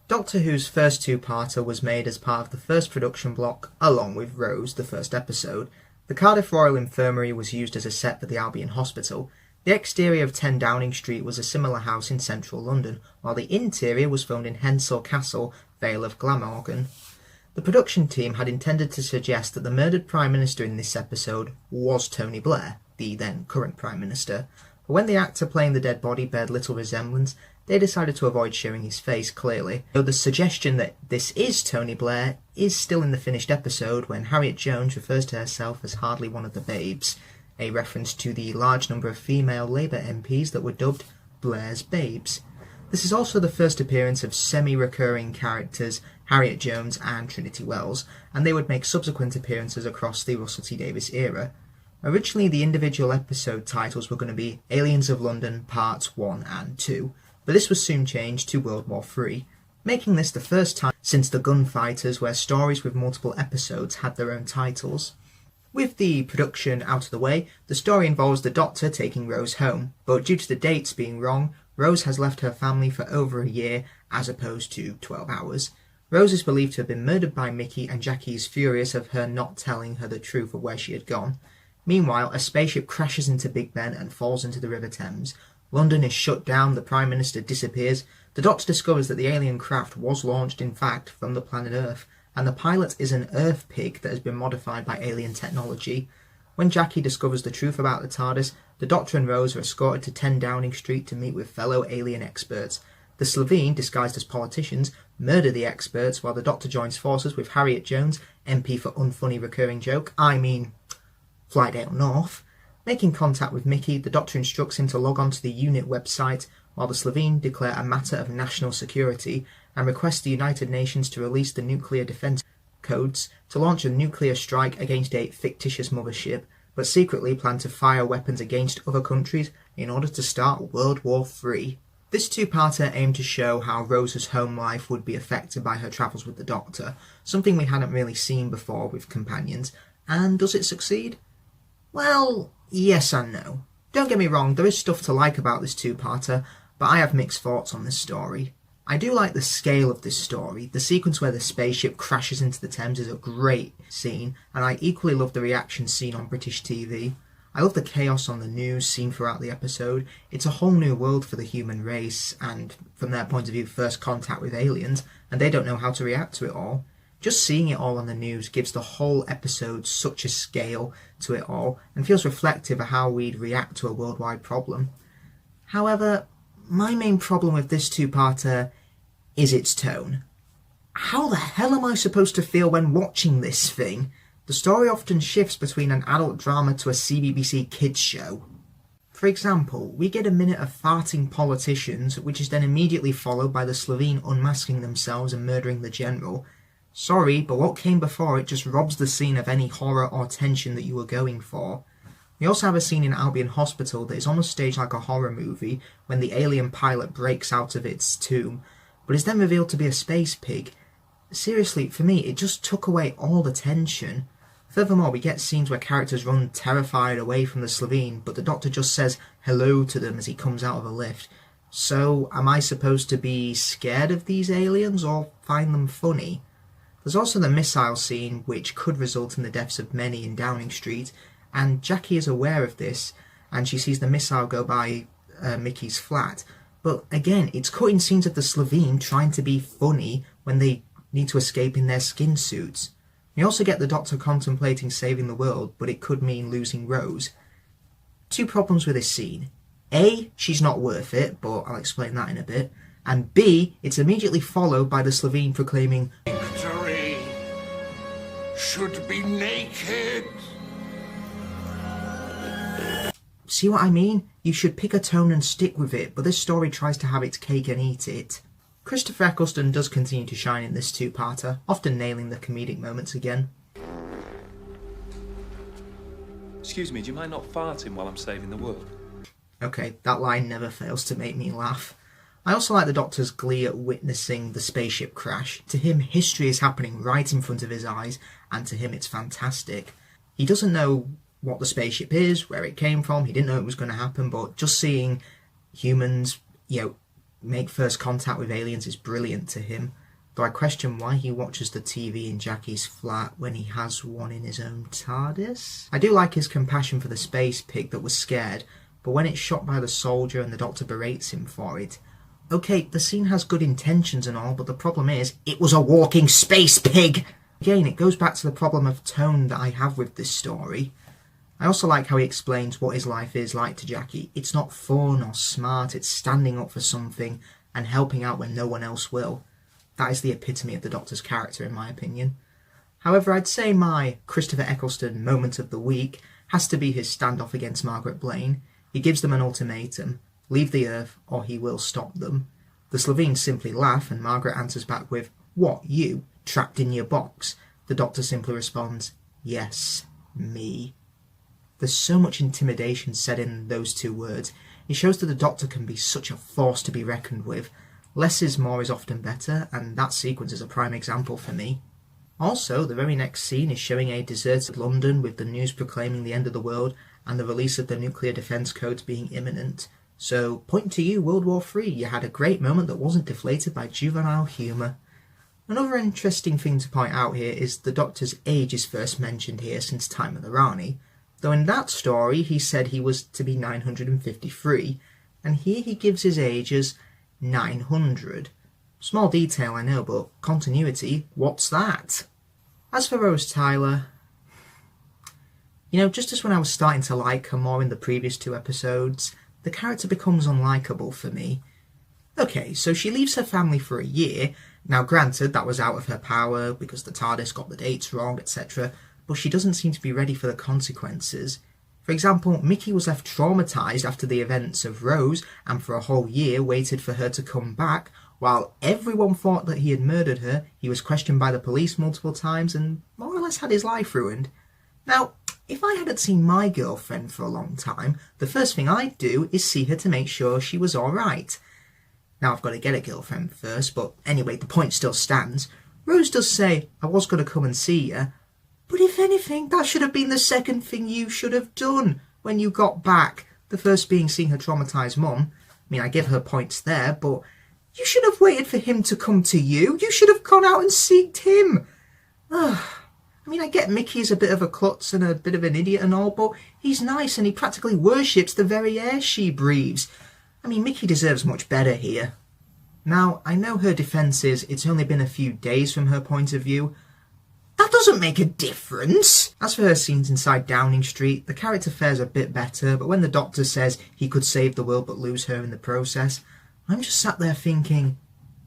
Doctor Who's first two-parter was made as part of the first production block, along with Rose, the first episode. The Cardiff Royal Infirmary was used as a set for the Albion Hospital. The exterior of 10 Downing Street was a similar house in central London, while the interior was filmed in Hensall Castle, Vale of Glamorgan. The production team had intended to suggest that the murdered Prime Minister in this episode was Tony Blair, the then current Prime Minister, but when the actor playing the dead body bared little resemblance, they decided to avoid showing his face clearly, though the suggestion that this is Tony Blair is still in the finished episode when Harriet Jones refers to herself as hardly one of the babes, a reference to the large number of female Labour MPs that were dubbed Blair's Babes. This is also the first appearance of semi-recurring characters Harriet Jones and Trinity Wells, and they would make subsequent appearances across the Russell T Davies era. Originally, the individual episode titles were going to be Aliens of London Parts 1 and 2, but this was soon changed to World War III, making this the first time since The Gunfighters where stories with multiple episodes had their own titles. With the production out of the way, the story involves the Doctor taking Rose home, but due to the dates being wrong, Rose has left her family for over a year as opposed to 12 hours. Rose is believed to have been murdered by Mickey, and Jackie is furious of her not telling her the truth of where she had gone. Meanwhile, a spaceship crashes into Big Ben and falls into the River Thames. London is shut down, the Prime Minister disappears. The Doctor discovers that the alien craft was launched, in fact, from the planet Earth, and the pilot is an Earth pig that has been modified by alien technology. When Jackie discovers the truth about the TARDIS, the Doctor and Rose are escorted to 10 Downing Street to meet with fellow alien experts. The Slovene, disguised as politicians, murder the experts while the Doctor joins forces with Harriet Jones, MP for Unfunny Recurring Joke, Flydale North. Making contact with Mickey, the Doctor instructs him to log on to the unit website, while the Slovene declare a matter of national security and request the United Nations to release the nuclear defence codes to launch a nuclear strike against a fictitious mothership, but secretly plan to fire weapons against other countries in order to start World War III. This two-parter aimed to show how Rose's home life would be affected by her travels with the Doctor, something we hadn't really seen before with companions, and does it succeed? Well, yes and no. Don't get me wrong, there is stuff to like about this two-parter, but I have mixed thoughts on this story. I do like the scale of this story. The sequence where the spaceship crashes into the Thames is a great scene, and I equally love the reaction scene on British TV. I love the chaos on the news seen throughout the episode. It's a whole new world for the human race, and from their point of view, first contact with aliens, and they don't know how to react to it all. Just seeing it all on the news gives the whole episode such a scale to it all, and feels reflective of how we'd react to a worldwide problem. However, my main problem with this two-parter is its tone. How the hell am I supposed to feel when watching this thing? The story often shifts between an adult drama to a CBBC kids show. For example, we get a minute of farting politicians, which is then immediately followed by the Slovene unmasking themselves and murdering the general. Sorry, but what came before it just robs the scene of any horror or tension that you were going for. We also have a scene in Albion Hospital that is almost staged like a horror movie when the alien pilot breaks out of its tomb, but is then revealed to be a space pig. Seriously, for me, it just took away all the tension. Furthermore, we get scenes where characters run terrified away from the Slovene, but the Doctor just says hello to them as he comes out of a lift. So, am I supposed to be scared of these aliens or find them funny? There's also the missile scene, which could result in the deaths of many in Downing Street, and Jackie is aware of this, and she sees the missile go by Mickey's flat. But again, it's cutting scenes of the Slovene trying to be funny when they need to escape in their skin suits. We also get the Doctor contemplating saving the world, but it could mean losing Rose. Two problems with this scene. A, she's not worth it, but I'll explain that in a bit. And B, it's immediately followed by the Slovene proclaiming, "Victory should be naked." See what I mean? You should pick a tone and stick with it, but this story tries to have its cake and eat it. Christopher Eccleston does continue to shine in this two-parter, often nailing the comedic moments again. Excuse me, do you mind not farting while I'm saving the world? Okay, that line never fails to make me laugh. I also like the Doctor's glee at witnessing the spaceship crash. To him, history is happening right in front of his eyes, and to him it's fantastic. He doesn't know what the spaceship is, where it came from, he didn't know it was going to happen, but just seeing humans, make first contact with aliens is brilliant to him. Though I question why he watches the TV in Jackie's flat when he has one in his own TARDIS. I do like his compassion for the space pig that was scared, but when it's shot by the soldier and the Doctor berates him for it. Okay, the scene has good intentions and all, but the problem is, it was a walking space pig! Again, it goes back to the problem of tone that I have with this story. I also like how he explains what his life is like to Jackie. It's not fun or smart, it's standing up for something and helping out when no one else will. That is the epitome of the Doctor's character, in my opinion. However, I'd say my Christopher Eccleston moment of the week has to be his standoff against Margaret Blaine. He gives them an ultimatum: leave the Earth or he will stop them. The Slovenes simply laugh and Margaret answers back with, "What, you? Trapped in your box?" The Doctor simply responds, "Yes, me." There's so much intimidation said in those two words. It shows that the Doctor can be such a force to be reckoned with. Less is more is often better, and that sequence is a prime example for me. Also, the very next scene is showing a deserted London with the news proclaiming the end of the world and the release of the nuclear defence codes being imminent. So, pointing to you, World War III, you had a great moment that wasn't deflated by juvenile humour. Another interesting thing to point out here is the Doctor's age is first mentioned here since Time of the Rani, though in that story he said he was to be 953, and here he gives his age as 900. Small detail, I know, but continuity, what's that? As for Rose Tyler, just as when I was starting to like her more in the previous two episodes, the character becomes unlikable for me. Okay, so she leaves her family for a year. Now granted, that was out of her power because the TARDIS got the dates wrong, etc., but she doesn't seem to be ready for the consequences. For example, Mickey was left traumatised after the events of Rose, and for a whole year waited for her to come back. While everyone thought that he had murdered her, he was questioned by the police multiple times and more or less had his life ruined. Now, if I hadn't seen my girlfriend for a long time, the first thing I'd do is see her to make sure she was alright. Now I've got to get a girlfriend first, but anyway, the point still stands. Rose does say, "I was going to come and see you," but if anything, that should have been the second thing you should have done when you got back. The first being seeing her traumatised mum. I give her points there, but you should have waited for him to come to you. You should have gone out and seeked him. I get Mickey is a bit of a klutz and a bit of an idiot and all, but he's nice and he practically worships the very air she breathes. Mickey deserves much better here. Now, I know her defence is it's only been a few days from her point of view. That doesn't make a difference. As for her scenes inside Downing Street, the character fares a bit better, but when the Doctor says he could save the world but lose her in the process, I'm just sat there thinking,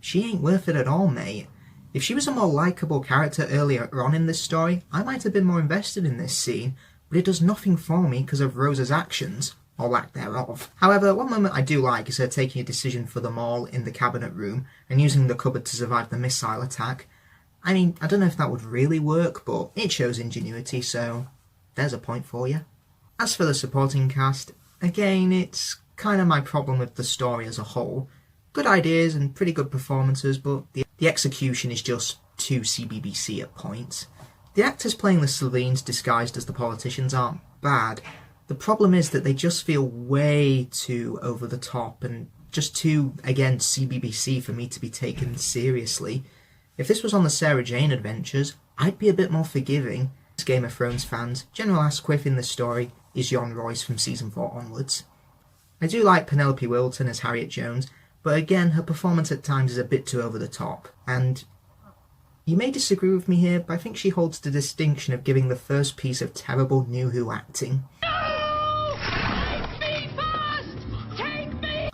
she ain't worth it at all, mate. If she was a more likeable character earlier on in this story, I might have been more invested in this scene, but it does nothing for me because of Rosa's actions, or lack thereof. However, one moment I do like is her taking a decision for them all in the cabinet room and using the cupboard to survive the missile attack. I don't know if that would really work, but it shows ingenuity, so there's a point for you. As for the supporting cast, again, it's kind of my problem with the story as a whole. Good ideas and pretty good performances, but the execution is just too CBBC at points. The actors playing the Slovenes disguised as the politicians aren't bad. The problem is that they just feel way too over the top and just too, again, CBBC for me to be taken seriously. If this was on the Sarah Jane Adventures, I'd be a bit more forgiving. As Game of Thrones fans, General Asquith in this story is Jon Royce from Season 4 onwards. I do like Penelope Wilton as Harriet Jones, but again, her performance at times is a bit too over the top, and you may disagree with me here, but I think she holds the distinction of giving the first piece of terrible New Who acting.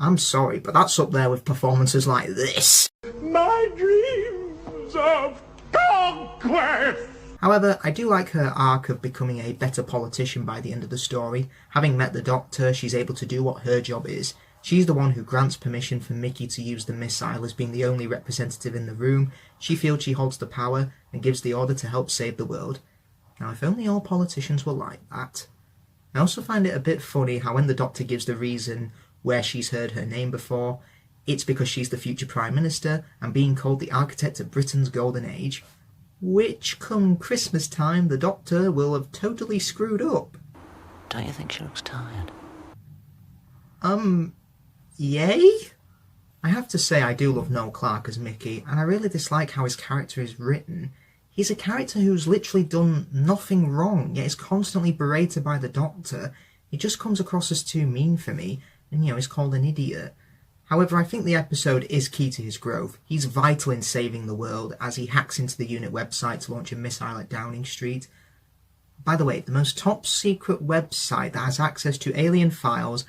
I'm sorry, but that's up there with performances like this. My dreams of conquest! However, I do like her arc of becoming a better politician by the end of the story. Having met the Doctor, she's able to do what her job is. She's the one who grants permission for Mickey to use the missile as being the only representative in the room. She feels she holds the power and gives the order to help save the world. Now, if only all politicians were like that. I also find it a bit funny how when the Doctor gives the reason where she's heard her name before, it's because she's the future Prime Minister and being called the architect of Britain's Golden Age. Which, come Christmas time, the Doctor will have totally screwed up. Don't you think she looks tired? Yay? I have to say I do love Noel Clarke as Mickey, and I really dislike how his character is written. He's a character who's literally done nothing wrong, yet is constantly berated by the Doctor. He just comes across as too mean for me, and is called an idiot. However, I think the episode is key to his growth. He's vital in saving the world, as he hacks into the unit website to launch a missile at Downing Street. By the way, the most top-secret website that has access to alien files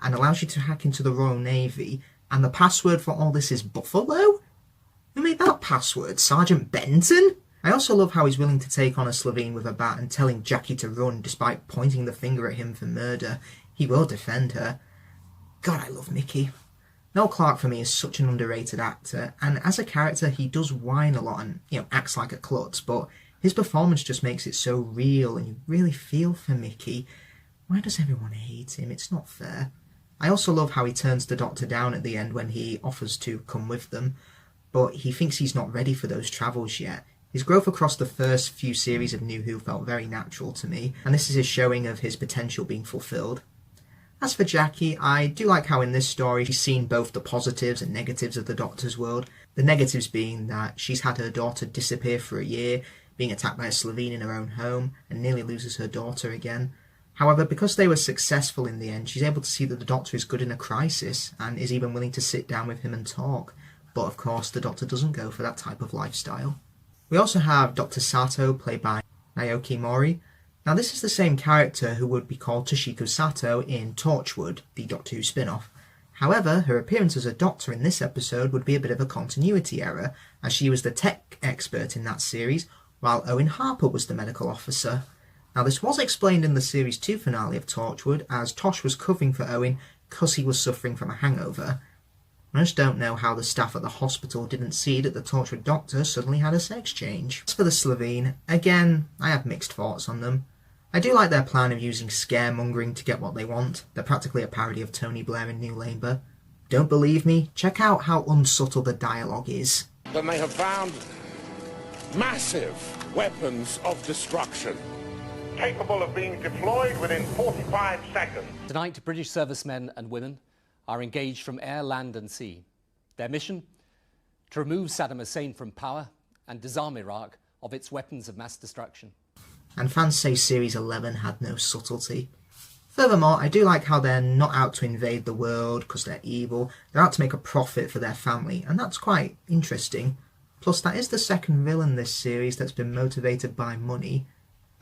and allows you to hack into the Royal Navy, and the password for all this is Buffalo? Who made that password? Sergeant Benton? I also love how he's willing to take on a Slovene with a bat and telling Jackie to run despite pointing the finger at him for murder. He will defend her. God, I love Mickey. Noel Clarke for me is such an underrated actor, and as a character he does whine a lot and, acts like a klutz, but his performance just makes it so real and you really feel for Mickey. Why does everyone hate him? It's not fair. I also love how he turns the Doctor down at the end when he offers to come with them, but he thinks he's not ready for those travels yet. His growth across the first few series of New Who felt very natural to me, and this is his showing of his potential being fulfilled. As for Jackie, I do like how in this story she's seen both the positives and negatives of the Doctor's world. The negatives being that she's had her daughter disappear for a year, being attacked by a Slovene in her own home, and nearly loses her daughter again. However, because they were successful in the end, she's able to see that the Doctor is good in a crisis, and is even willing to sit down with him and talk. But of course, the Doctor doesn't go for that type of lifestyle. We also have Dr. Sato, played by Naoki Mori. Now this is the same character who would be called Toshiko Sato in Torchwood, the Doctor Who spin-off. However, her appearance as a doctor in this episode would be a bit of a continuity error, as she was the tech expert in that series, while Owen Harper was the medical officer. Now this was explained in the Series 2 finale of Torchwood, as Tosh was covering for Owen because he was suffering from a hangover. I just don't know how the staff at the hospital didn't see that the Torchwood Doctor suddenly had a sex change. As for the Slovene, again, I have mixed thoughts on them. I do like their plan of using scaremongering to get what they want. They're practically a parody of Tony Blair and New Labour. Don't believe me? Check out how unsubtle the dialogue is. Then they have found massive weapons of destruction, capable of being deployed within 45 seconds. Tonight, British servicemen and women are engaged from air, land and sea. Their mission? To remove Saddam Hussein from power and disarm Iraq of its weapons of mass destruction. And fans say Series 11 had no subtlety. Furthermore, I do like how they're not out to invade the world because they're evil. They're out to make a profit for their family, and that's quite interesting. Plus, that is the second villain this series that's been motivated by money,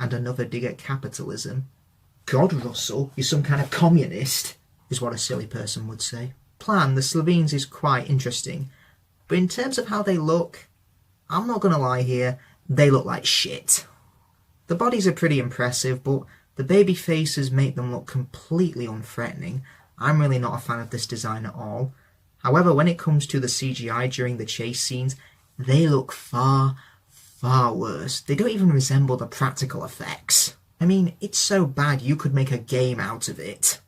and another dig at capitalism. God, Russell, you're some kind of communist, is what a silly person would say. Plan, the Slovenes, is quite interesting, but in terms of how they look, I'm not gonna lie here, they look like shit. The bodies are pretty impressive, but the baby faces make them look completely unthreatening. I'm really not a fan of this design at all. However, when it comes to the CGI during the chase scenes, they look far, far worse. They don't even resemble the practical effects. I mean, it's so bad you could make a game out of it.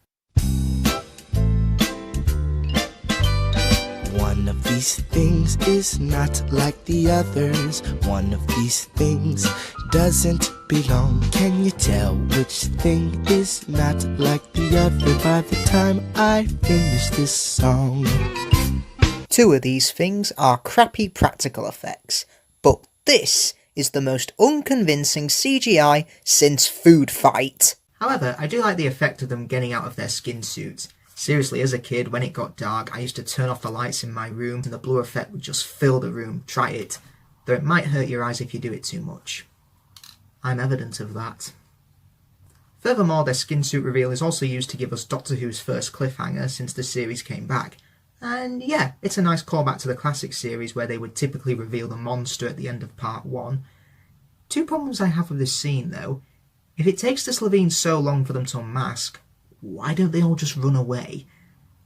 One of these things is not like the others. One of these things doesn't belong. Can you tell which thing is not like the other by the time I finish this song? Two of these things are crappy practical effects, but this is the most unconvincing CGI since Food Fight. However, I do like the effect of them getting out of their skin suits. Seriously, as a kid, when it got dark, I used to turn off the lights in my room and the blue effect would just fill the room. Try it. Though it might hurt your eyes if you do it too much. I'm evidence of that. Furthermore, their skin suit reveal is also used to give us Doctor Who's first cliffhanger since the series came back. And yeah, it's a nice callback to the classic series where they would typically reveal the monster at the end of part 1. Two problems I have with this scene though. If it takes the Slovenes so long for them to unmask, why don't they all just run away?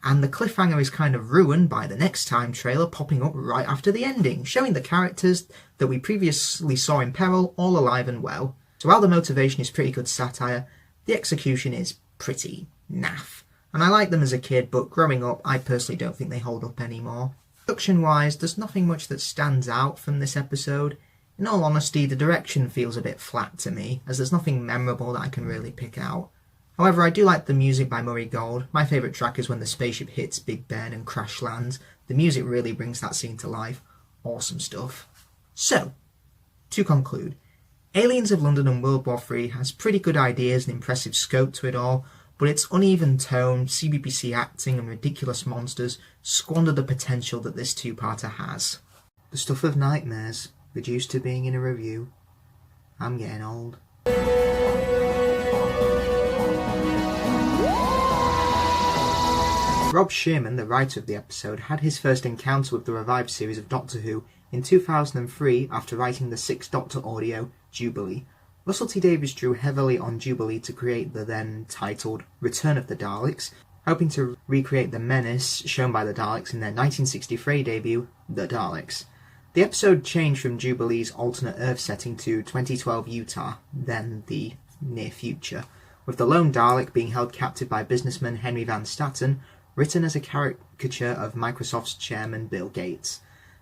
And the cliffhanger is kind of ruined by the next time trailer popping up right after the ending, showing the characters that we previously saw in peril all alive and well. So while the motivation is pretty good satire, the execution is pretty naff. And I liked them as a kid, but growing up, I personally don't think they hold up anymore. Production-wise, there's nothing much that stands out from this episode. In all honesty, the direction feels a bit flat to me, as there's nothing memorable that I can really pick out. However, I do like the music by Murray Gold. My favourite track is when the spaceship hits Big Ben and crash lands. The music really brings that scene to life. Awesome stuff. So, to conclude, Aliens of London and World War III has pretty good ideas and impressive scope to it all, but its uneven tone, CBBC acting and ridiculous monsters squander the potential that this two-parter has. The stuff of nightmares, reduced to being in a review. I'm getting old. Rob Shearman, the writer of the episode, had his first encounter with the revived series of Doctor Who in 2003 after writing the Sixth Doctor audio, Jubilee. Russell T Davies drew heavily on Jubilee to create the then titled Return of the Daleks, hoping to recreate the menace shown by the Daleks in their 1963 debut, The Daleks. The episode changed from Jubilee's alternate Earth setting to 2012 Utah, then the near future, with the lone Dalek being held captive by businessman Henry Van Statten, written as a caricature of Microsoft's chairman Bill Gates.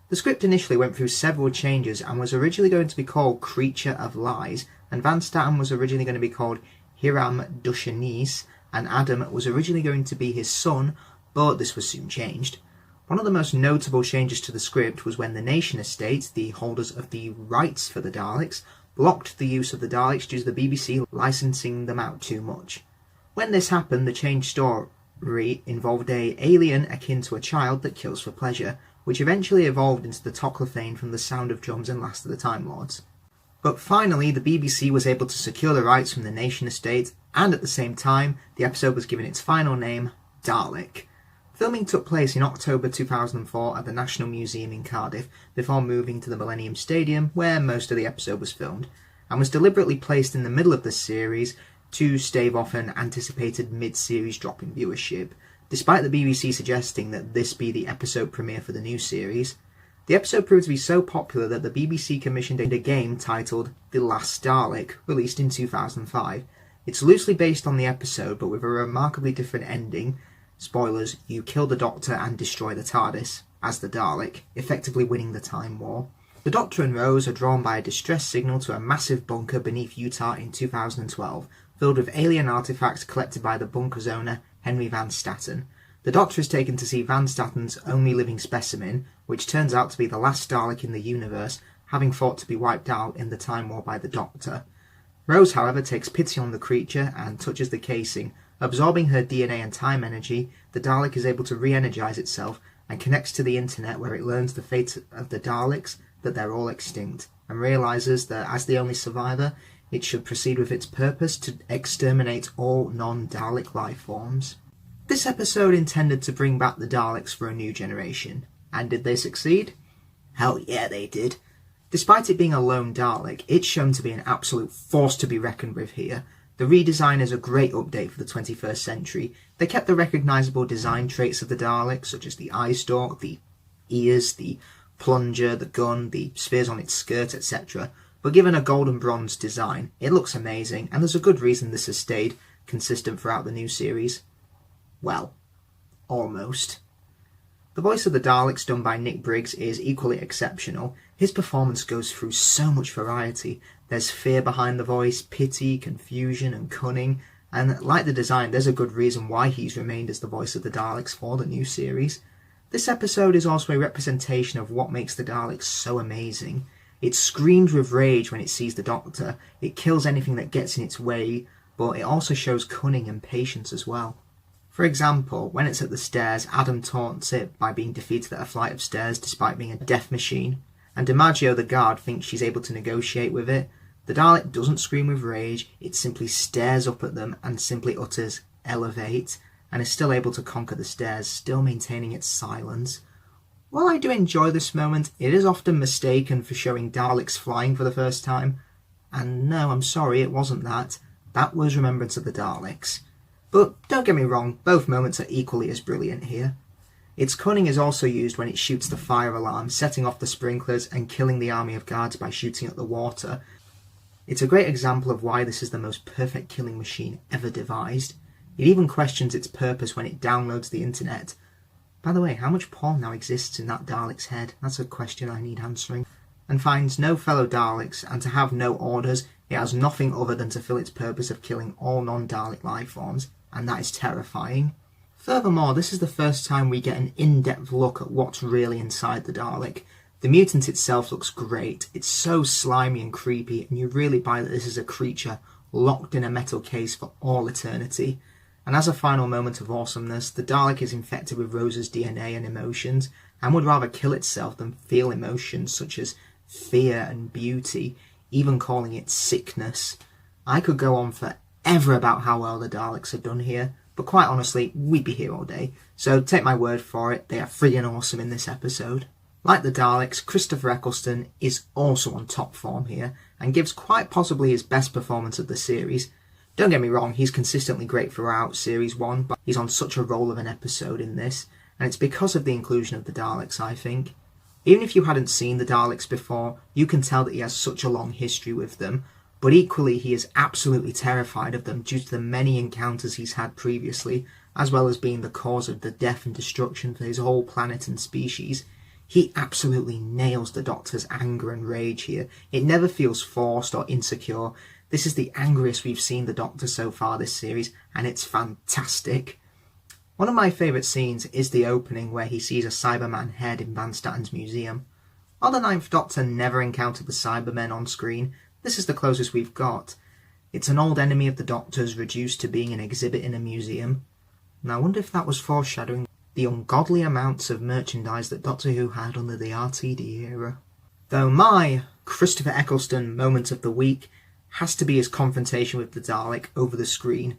The script initially went through several changes and was originally going to be called Creature of Lies, and Van Statten was originally going to be called Hiram Dushanis, and Adam was originally going to be his son, but this was soon changed. One of the most notable changes to the script was when the Nation Estate, the holders of the rights for the Daleks, blocked the use of the Daleks due to the BBC licensing them out too much. When this happened, the changed story involved an alien akin to a child that kills for pleasure, which eventually evolved into the Toclafane from The Sound of Drums and Last of the Time Lords. But finally, the BBC was able to secure the rights from the Nation Estate, and at the same time, the episode was given its final name, Dalek. Filming took place in October 2004 at the National Museum in Cardiff, before moving to the Millennium Stadium, where most of the episode was filmed, and was deliberately placed in the middle of the series to stave off an anticipated mid-series drop in viewership, despite the BBC suggesting that this be the episode premiere for the new series. The episode proved to be so popular that the BBC commissioned a game titled The Last Dalek, released in 2005. It's loosely based on the episode, but with a remarkably different ending. Spoilers, you kill the Doctor and destroy the TARDIS, as the Dalek, effectively winning the Time War. The Doctor and Rose are drawn by a distress signal to a massive bunker beneath Utah in 2012, filled with alien artifacts collected by the bunker's owner, Henry Van Statten. The Doctor is taken to see Van Statten's only living specimen, which turns out to be the last Dalek in the universe, having fought to be wiped out in the Time War by the Doctor. Rose, however, takes pity on the creature and touches the casing. Absorbing her DNA and time energy, the Dalek is able to re-energize itself and connects to the internet, where it learns the fate of the Daleks, that they're all extinct, and realizes that as the only survivor, it should proceed with its purpose to exterminate all non-Dalek life forms. This episode intended to bring back the Daleks for a new generation, and did they succeed? Hell yeah, they did. Despite it being a lone Dalek, it's shown to be an absolute force to be reckoned with here. The redesign is a great update for the 21st century. They kept the recognisable design traits of the Daleks, such as the eye stalk, the ears, the plunger, the gun, the spheres on its skirt, etc. But given a gold and bronze design, it looks amazing, and there's a good reason this has stayed consistent throughout the new series. Well, almost. The voice of the Daleks, done by Nick Briggs, is equally exceptional. His performance goes through so much variety. There's fear behind the voice, pity, confusion and cunning, and like the design, there's a good reason why he's remained as the voice of the Daleks for the new series. This episode is also a representation of what makes the Daleks so amazing. It screams with rage when it sees the Doctor, it kills anything that gets in its way, but it also shows cunning and patience as well. For example, when it's at the stairs, Adam taunts it by being defeated at a flight of stairs despite being a death machine, and DiMaggio the guard thinks she's able to negotiate with it. The Dalek doesn't scream with rage, it simply stares up at them and simply utters, "Elevate," and is still able to conquer the stairs, still maintaining its silence. While I do enjoy this moment, it is often mistaken for showing Daleks flying for the first time. And no, I'm sorry, it wasn't that. That was Remembrance of the Daleks. But don't get me wrong, both moments are equally as brilliant here. Its cunning is also used when it shoots the fire alarm, setting off the sprinklers and killing the army of guards by shooting at the water. It's a great example of why this is the most perfect killing machine ever devised. It even questions its purpose when it downloads the internet. By the way, how much porn now exists in that Dalek's head? That's a question I need answering. And finds no fellow Daleks, and to have no orders, it has nothing other than to fill its purpose of killing all non-Dalek life forms, and that is terrifying. Furthermore, this is the first time we get an in-depth look at what's really inside the Dalek. The mutant itself looks great. It's so slimy and creepy, and you really buy that this is a creature locked in a metal case for all eternity. And as a final moment of awesomeness, the Dalek is infected with Rose's DNA and emotions, and would rather kill itself than feel emotions such as fear and beauty, even calling it sickness. I could go on forever about how well the Daleks are done here, but quite honestly, we'd be here all day, so take my word for it, they are friggin' awesome in this episode. Like the Daleks, Christopher Eccleston is also on top form here, and gives quite possibly his best performance of the series. Don't get me wrong, he's consistently great throughout Series 1, but he's on such a roll of an episode in this, and it's because of the inclusion of the Daleks, I think. Even if you hadn't seen the Daleks before, you can tell that he has such a long history with them, but equally he is absolutely terrified of them due to the many encounters he's had previously, as well as being the cause of the death and destruction for his whole planet and species. He absolutely nails the Doctor's anger and rage here. It never feels forced or insecure. This is the angriest we've seen the Doctor so far this series, and it's fantastic. One of my favourite scenes is the opening where he sees a Cyberman head in Van Statten's museum. While the Ninth Doctor never encountered the Cybermen on screen, this is the closest we've got. It's an old enemy of the Doctor's reduced to being an exhibit in a museum. And I wonder if that was foreshadowing the ungodly amounts of merchandise that Doctor Who had under the RTD era. Though my Christopher Eccleston moment of the week has to be his confrontation with the Dalek over the screen.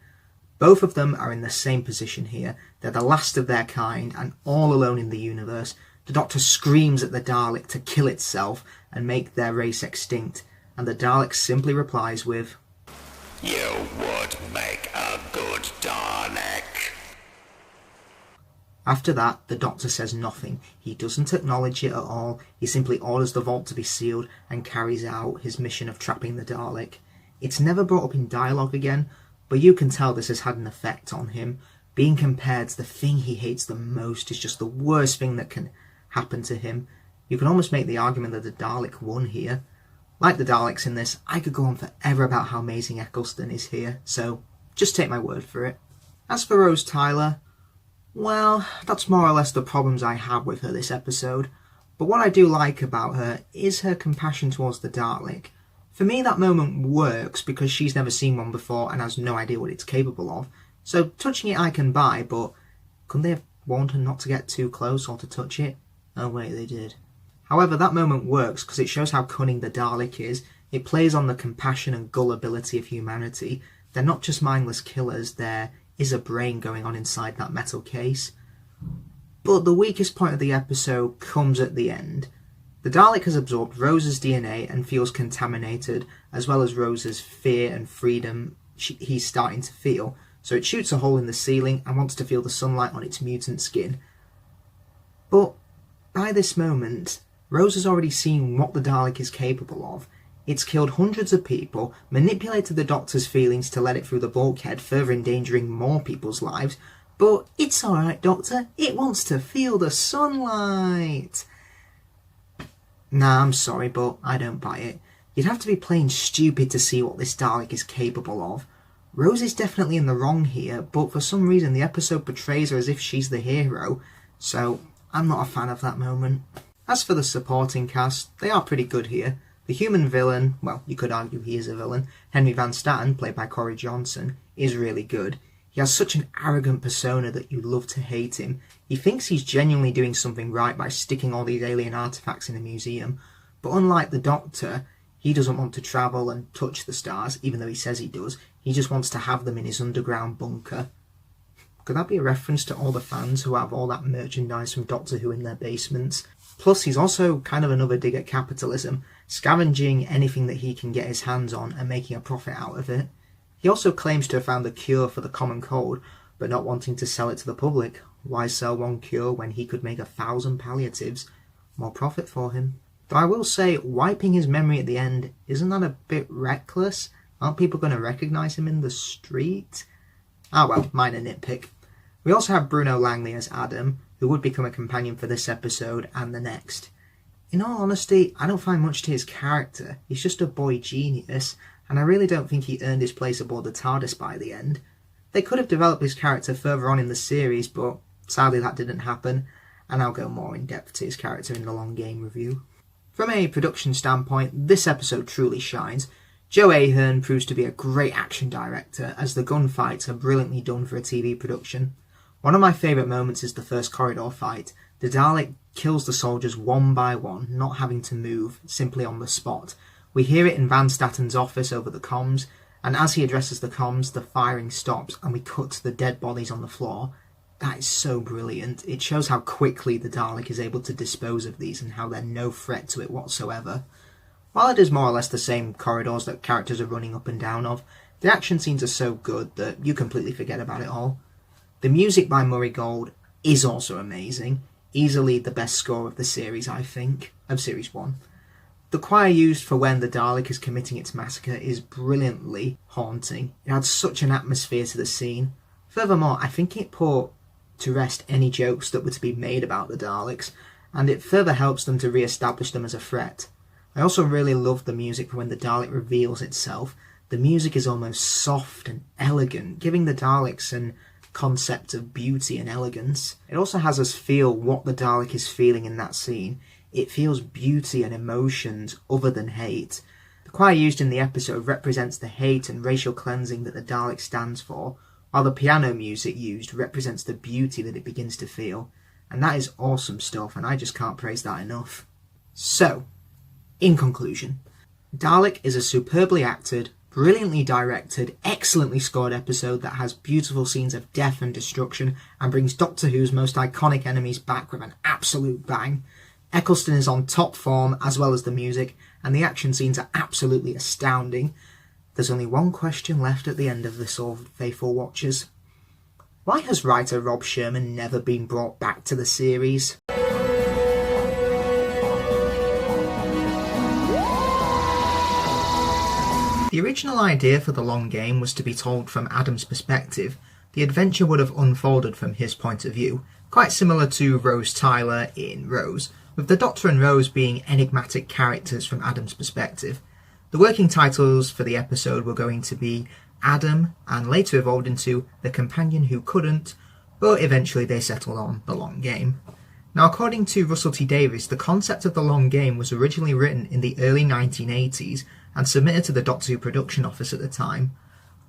Both of them are in the same position here. They're the last of their kind and all alone in the universe. The Doctor screams at the Dalek to kill itself and make their race extinct, and the Dalek simply replies with, "You would make a good Dalek." After that, the Doctor says nothing. He doesn't acknowledge it at all. He simply orders the vault to be sealed and carries out his mission of trapping the Dalek. It's never brought up in dialogue again, but you can tell this has had an effect on him. Being compared to the thing he hates the most is just the worst thing that can happen to him. You can almost make the argument that the Dalek won here. Like the Daleks in this, I could go on forever about how amazing Eccleston is here, so just take my word for it. As for Rose Tyler, well, that's more or less the problems I have with her this episode, but what I do like about her is her compassion towards the Dalek. For me, that moment works because she's never seen one before and has no idea what it's capable of, so touching it I can buy, but couldn't they have warned her not to get too close or to touch it? Oh wait, they did. However, that moment works because it shows how cunning the Dalek is. It plays on the compassion and gullibility of humanity. They're not just mindless killers, there is a brain going on inside that metal case. But the weakest point of the episode comes at the end. The Dalek has absorbed Rose's DNA and feels contaminated, as well as Rose's fear and freedom he's starting to feel, so it shoots a hole in the ceiling and wants to feel the sunlight on its mutant skin. But by this moment, Rose has already seen what the Dalek is capable of. It's killed hundreds of people, manipulated the Doctor's feelings to let it through the bulkhead, further endangering more people's lives. But it's alright, Doctor, it wants to feel the sunlight. Nah, I'm sorry, but I don't buy it. You'd have to be plain stupid to see what this Dalek is capable of. Rose is definitely in the wrong here, but for some reason the episode portrays her as if she's the hero, so I'm not a fan of that moment. As for the supporting cast, they are pretty good here. The human villain, well, you could argue he is a villain, Henry Van Statten, played by Corey Johnson, is really good. He has such an arrogant persona that you love to hate him. He thinks he's genuinely doing something right by sticking all these alien artifacts in a museum, but unlike the Doctor, he doesn't want to travel and touch the stars, even though he says he does. He just wants to have them in his underground bunker. Could that be a reference to all the fans who have all that merchandise from Doctor Who in their basements? Plus, he's also kind of another dig at capitalism, scavenging anything that he can get his hands on and making a profit out of it. He also claims to have found the cure for the common cold, but not wanting to sell it to the public. Why sell one cure when he could make 1,000 palliatives? More profit for him. Though I will say, wiping his memory at the end, isn't that a bit reckless? Aren't people going to recognise him in the street? Ah well, minor nitpick. We also have Bruno Langley as Adam, who would become a companion for this episode and the next. In all honesty, I don't find much to his character. He's just a boy genius, and I really don't think he earned his place aboard the TARDIS by the end. They could have developed his character further on in the series, but sadly that didn't happen, and I'll go more in depth to his character in the long game review. From a production standpoint, this episode truly shines. Joe Ahern proves to be a great action director, as the gunfights are brilliantly done for a TV production. One of my favourite moments is the first corridor fight. The Dalek kills the soldiers one by one, not having to move, simply on the spot. We hear it in Van Statten's office over the comms, and as he addresses the comms, the firing stops and we cut to the dead bodies on the floor. That is so brilliant. It shows how quickly the Dalek is able to dispose of these and how they're no threat to it whatsoever. While it is more or less the same corridors that characters are running up and down of, The action scenes are so good that you completely forget about it all. The music by Murray Gold is also amazing, easily the best score of the series, I think, of Series 1. The choir used for when the Dalek is committing its massacre is brilliantly haunting. It adds such an atmosphere to the scene. Furthermore, I think it put to rest any jokes that were to be made about the Daleks, and it further helps them to re-establish them as a threat. I also really love the music for when the Dalek reveals itself. The music is almost soft and elegant, giving the Daleks an concept of beauty and elegance. It also has us feel what the Dalek is feeling in that scene. It feels beauty and emotions other than hate. The choir used in the episode represents the hate and racial cleansing that the Dalek stands for, while the piano music used represents the beauty that it begins to feel. And that is awesome stuff, and I just can't praise that enough. So, in conclusion, Dalek is a superbly acted, brilliantly directed, excellently scored episode that has beautiful scenes of death and destruction and brings Doctor Who's most iconic enemies back with an absolute bang. Eccleston is on top form, as well as the music, and the action scenes are absolutely astounding. There's only one question left at the end of this, all faithful watchers. Why has writer Rob Sherman never been brought back to the series? The original idea for the long game was to be told from Adam's perspective. The adventure would have unfolded from his point of view, quite similar to Rose Tyler in Rose, with the Doctor and Rose being enigmatic characters from Adam's perspective. The working titles for the episode were going to be Adam, and later evolved into The Companion Who Couldn't, but eventually they settled on The Long Game. Now, according to Russell T Davies, the concept of The Long Game was originally written in the early 1980s and submitted to the Doctor Who production office at the time.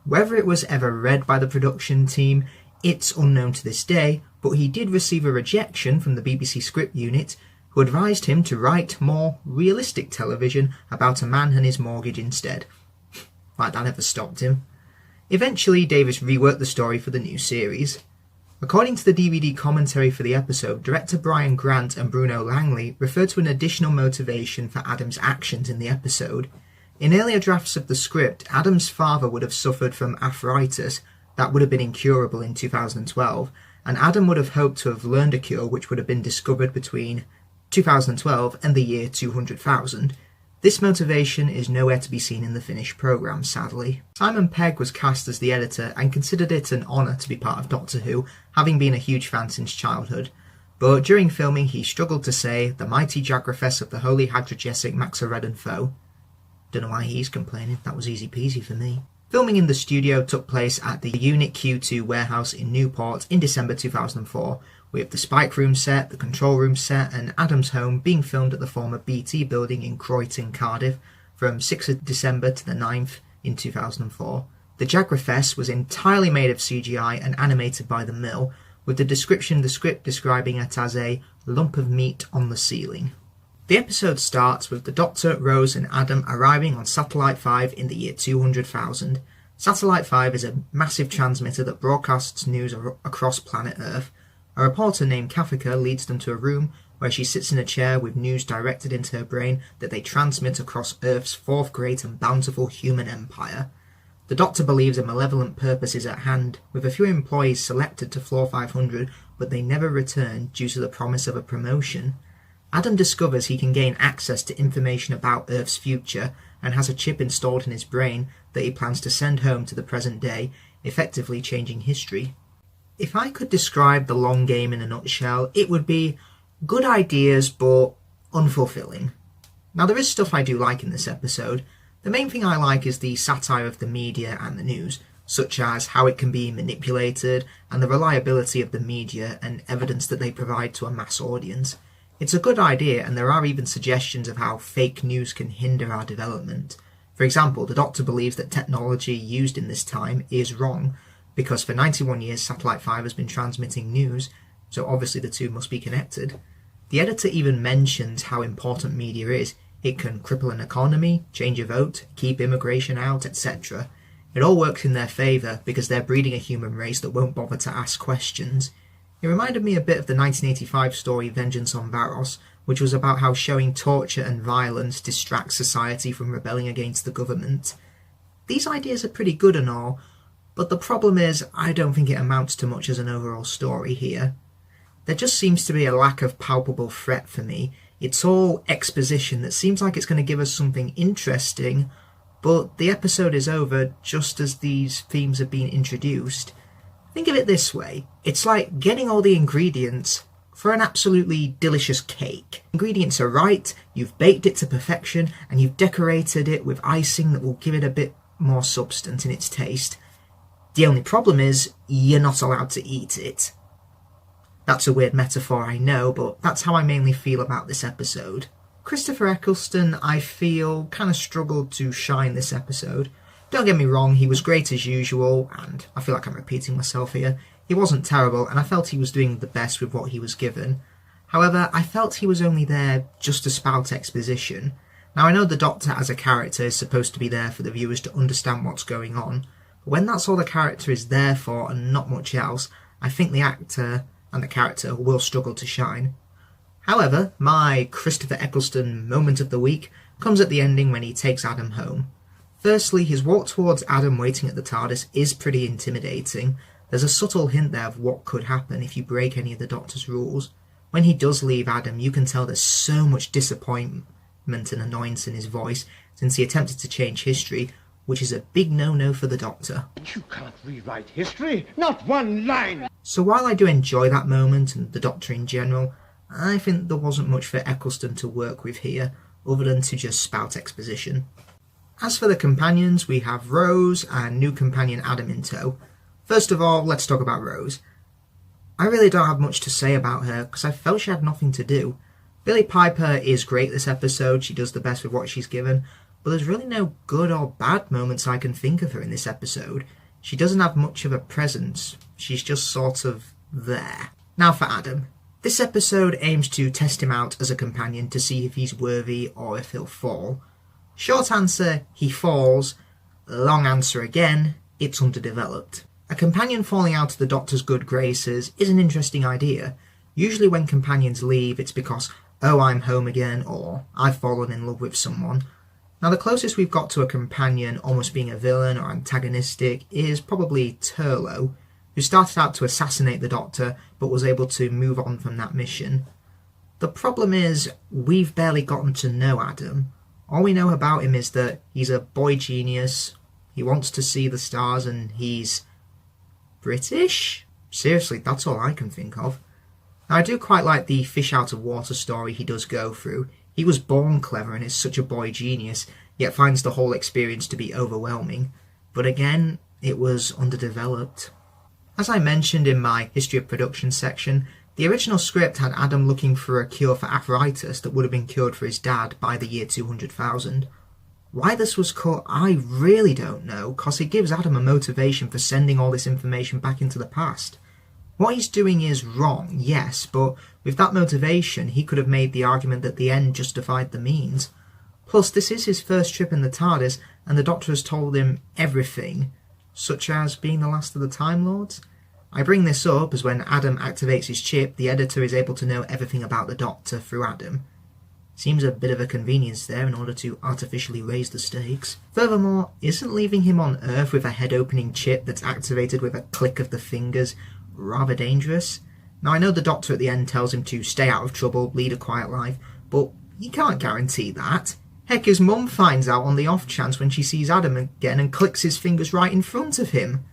Whether it was ever read by the production team, it's unknown to this day, but he did receive a rejection from the BBC script unit, who advised him to write more realistic television about a man and his mortgage instead. Like that never stopped him. Eventually, Davis reworked the story for the new series. According to the DVD commentary for the episode, director Brian Grant and Bruno Langley referred to an additional motivation for Adam's actions in the episode. In earlier drafts of the script, Adam's father would have suffered from arthritis that would have been incurable in 2012, and Adam would have hoped to have learned a cure which would have been discovered between 2012 and the year 200,000. This motivation is nowhere to be seen in the finished programme, sadly. Simon Pegg was cast as the editor and considered it an honour to be part of Doctor Who, having been a huge fan since childhood. But during filming he struggled to say the mighty Jagrafess of the Holy Hadragesic Maxaredan foe. Don't know why he's complaining, that was easy peasy for me. Filming in the studio took place at the Unit Q2 warehouse in Newport in December 2004, with the Spike Room set, the Control Room set and Adam's home being filmed at the former BT building in Croydon, Cardiff, from 6th of December to the 9th in 2004. The Jagrafess was entirely made of CGI and animated by the mill, with the description of the script describing it as a lump of meat on the ceiling. The episode starts with the Doctor, Rose and Adam arriving on Satellite 5 in the year 200,000. Satellite 5 is a massive transmitter that broadcasts news across planet Earth. A reporter named Kafika leads them to a room where she sits in a chair with news directed into her brain that they transmit across Earth's fourth great and bountiful human empire. The Doctor believes a malevolent purpose is at hand, with a few employees selected to Floor 500, but they never return due to the promise of a promotion. Adam discovers he can gain access to information about Earth's future and has a chip installed in his brain that he plans to send home to the present day, effectively changing history. If I could describe The Long Game in a nutshell, it would be good ideas but unfulfilling. Now there is stuff I do like in this episode. The main thing I like is the satire of the media and the news, such as how it can be manipulated and the reliability of the media and evidence that they provide to a mass audience. It's a good idea, and there are even suggestions of how fake news can hinder our development. For example, the Doctor believes that technology used in this time is wrong, because for 91 years Satellite 5 has been transmitting news, so obviously the two must be connected. The editor even mentions how important media is. It can cripple an economy, change a vote, keep immigration out, etc. It all works in their favour because they're breeding a human race that won't bother to ask questions. It reminded me a bit of the 1985 story Vengeance on Varos, which was about how showing torture and violence distracts society from rebelling against the government. these ideas are pretty good and all, but the problem is I don't think it amounts to much as an overall story here. There just seems to be a lack of palpable threat for me. It's all exposition that seems like it's going to give us something interesting, but the episode is over just as these themes are being introduced. Think of it this way, it's like getting all the ingredients for an absolutely delicious cake. Ingredients are right, you've baked it to perfection, and you've decorated it with icing that will give it a bit more substance in its taste. The only problem is, you're not allowed to eat it. That's a weird metaphor, I know, but that's how I mainly feel about this episode. Christopher Eccleston, I feel, kind of struggled to shine this episode. Don't get me wrong, he was great as usual, and I feel like I'm repeating myself here. He wasn't terrible, and I felt he was doing the best with what he was given. However, I felt he was only there just to spout exposition. Now, I know the Doctor as a character is supposed to be there for the viewers to understand what's going on, but when that's all the character is there for and not much else, I think the actor and the character will struggle to shine. However, my Christopher Eccleston moment of the week comes at the ending when he takes Adam home. Firstly, his walk towards Adam waiting at the TARDIS is pretty intimidating. There's a subtle hint there of what could happen if you break any of the Doctor's rules. When he does leave Adam, you can tell there's so much disappointment and annoyance in his voice since he attempted to change history, which is a big no-no for the Doctor. You can't rewrite history, not one line! So while I do enjoy that moment and the Doctor in general, I think there wasn't much for Eccleston to work with here, other than to just spout exposition. As for the companions, we have Rose and new companion Adam in tow. First of all, let's talk about Rose. I really don't have much to say about her, because I felt she had nothing to do. Billie Piper is great this episode, she does the best with what she's given, but there's really no good or bad moments I can think of her in this episode. She doesn't have much of a presence, she's just sort of there. Now for Adam. This episode aims to test him out as a companion to see if he's worthy or if he'll fall. Short answer, he falls. Long answer again, it's underdeveloped. A companion falling out of the Doctor's good graces is an interesting idea. Usually when companions leave, it's because, oh, I'm home again, or I've fallen in love with someone. Now the closest we've got to a companion almost being a villain or antagonistic is probably Turlough, who started out to assassinate the Doctor, but was able to move on from that mission. The problem is, we've barely gotten to know Adam. All we know about him is that he's a boy genius, he wants to see the stars, and he's British? Seriously, that's all I can think of. Now, I do quite like the fish out of water story he does go through. He was born clever and is such a boy genius, yet finds the whole experience to be overwhelming. But again, it was underdeveloped. As I mentioned in my History of Production section, the original script had Adam looking for a cure for arthritis that would have been cured for his dad by the year 200,000. Why this was cut, I really don't know, cause it gives Adam a motivation for sending all this information back into the past. What he's doing is wrong, yes, but with that motivation he could have made the argument that the end justified the means. Plus, this is his first trip in the TARDIS, and the Doctor has told him everything, such as being the last of the Time Lords. I bring this up as when Adam activates his chip, the editor is able to know everything about the Doctor through Adam. Seems a bit of a convenience there in order to artificially raise the stakes. Furthermore, isn't leaving him on Earth with a head-opening chip that's activated with a click of the fingers rather dangerous? Now, I know the Doctor at the end tells him to stay out of trouble, lead a quiet life, but he can't guarantee that. Heck, his mum finds out on the off chance when she sees Adam again and clicks his fingers right in front of him.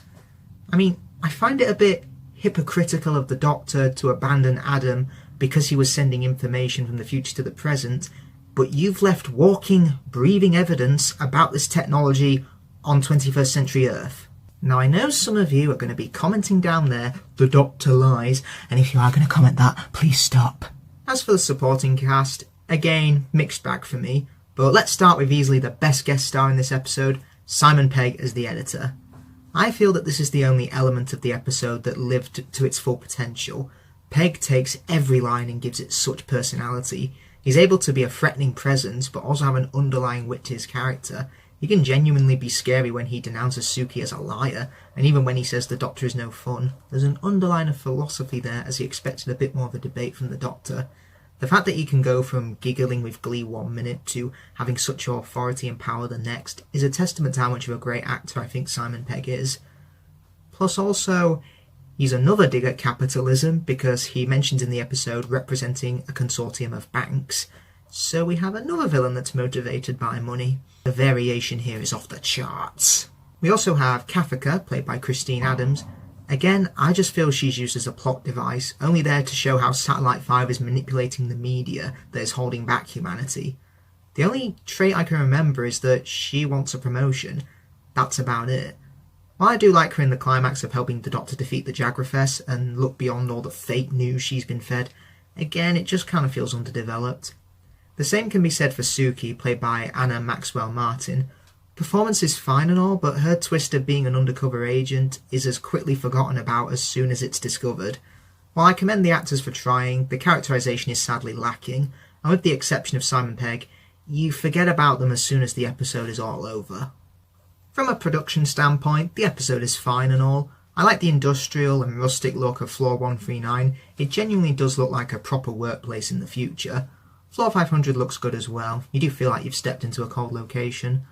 I mean, I find it a bit hypocritical of the Doctor to abandon Adam because he was sending information from the future to the present, but you've left walking, breathing evidence about this technology on 21st century Earth. Now, I know some of you are going to be commenting down there, the Doctor lies, and if you are going to comment that, please stop. As for the supporting cast, again, mixed bag for me, but let's start with easily the best guest star in this episode, Simon Pegg as the editor. I feel that this is the only element of the episode that lived to its full potential. Pegg takes every line and gives it such personality. He's able to be a threatening presence, but also have an underlying wit to his character. He can genuinely be scary when he denounces Suki as a liar, and even when he says the Doctor is no fun. There's an underline of philosophy there, as he expected a bit more of a debate from the Doctor. The fact that he can go from giggling with glee one minute to having such authority and power the next is a testament to how much of a great actor I think Simon Pegg is. Plus also, he's another dig at capitalism because he mentions in the episode representing a consortium of banks. So we have another villain that's motivated by money. The variation here is off the charts. We also have Kafka, played by Christine Adams. Again, I just feel she's used as a plot device, only there to show how Satellite 5 is manipulating the media that is holding back humanity. The only trait I can remember is that she wants a promotion. That's about it. While I do like her in the climax of helping the Doctor defeat the Jagrafess and look beyond all the fake news she's been fed, again, it just kind of feels underdeveloped. The same can be said for Suki, played by Anna Maxwell Martin. Performance is fine and all, but her twist of being an undercover agent is as quickly forgotten about as soon as it's discovered. While I commend the actors for trying, the characterisation is sadly lacking, and with the exception of Simon Pegg, you forget about them as soon as the episode is all over. From a production standpoint, the episode is fine and all. I like the industrial and rustic look of Floor 139, it genuinely does look like a proper workplace in the future. Floor 500 looks good as well, you do feel like you've stepped into a cold location.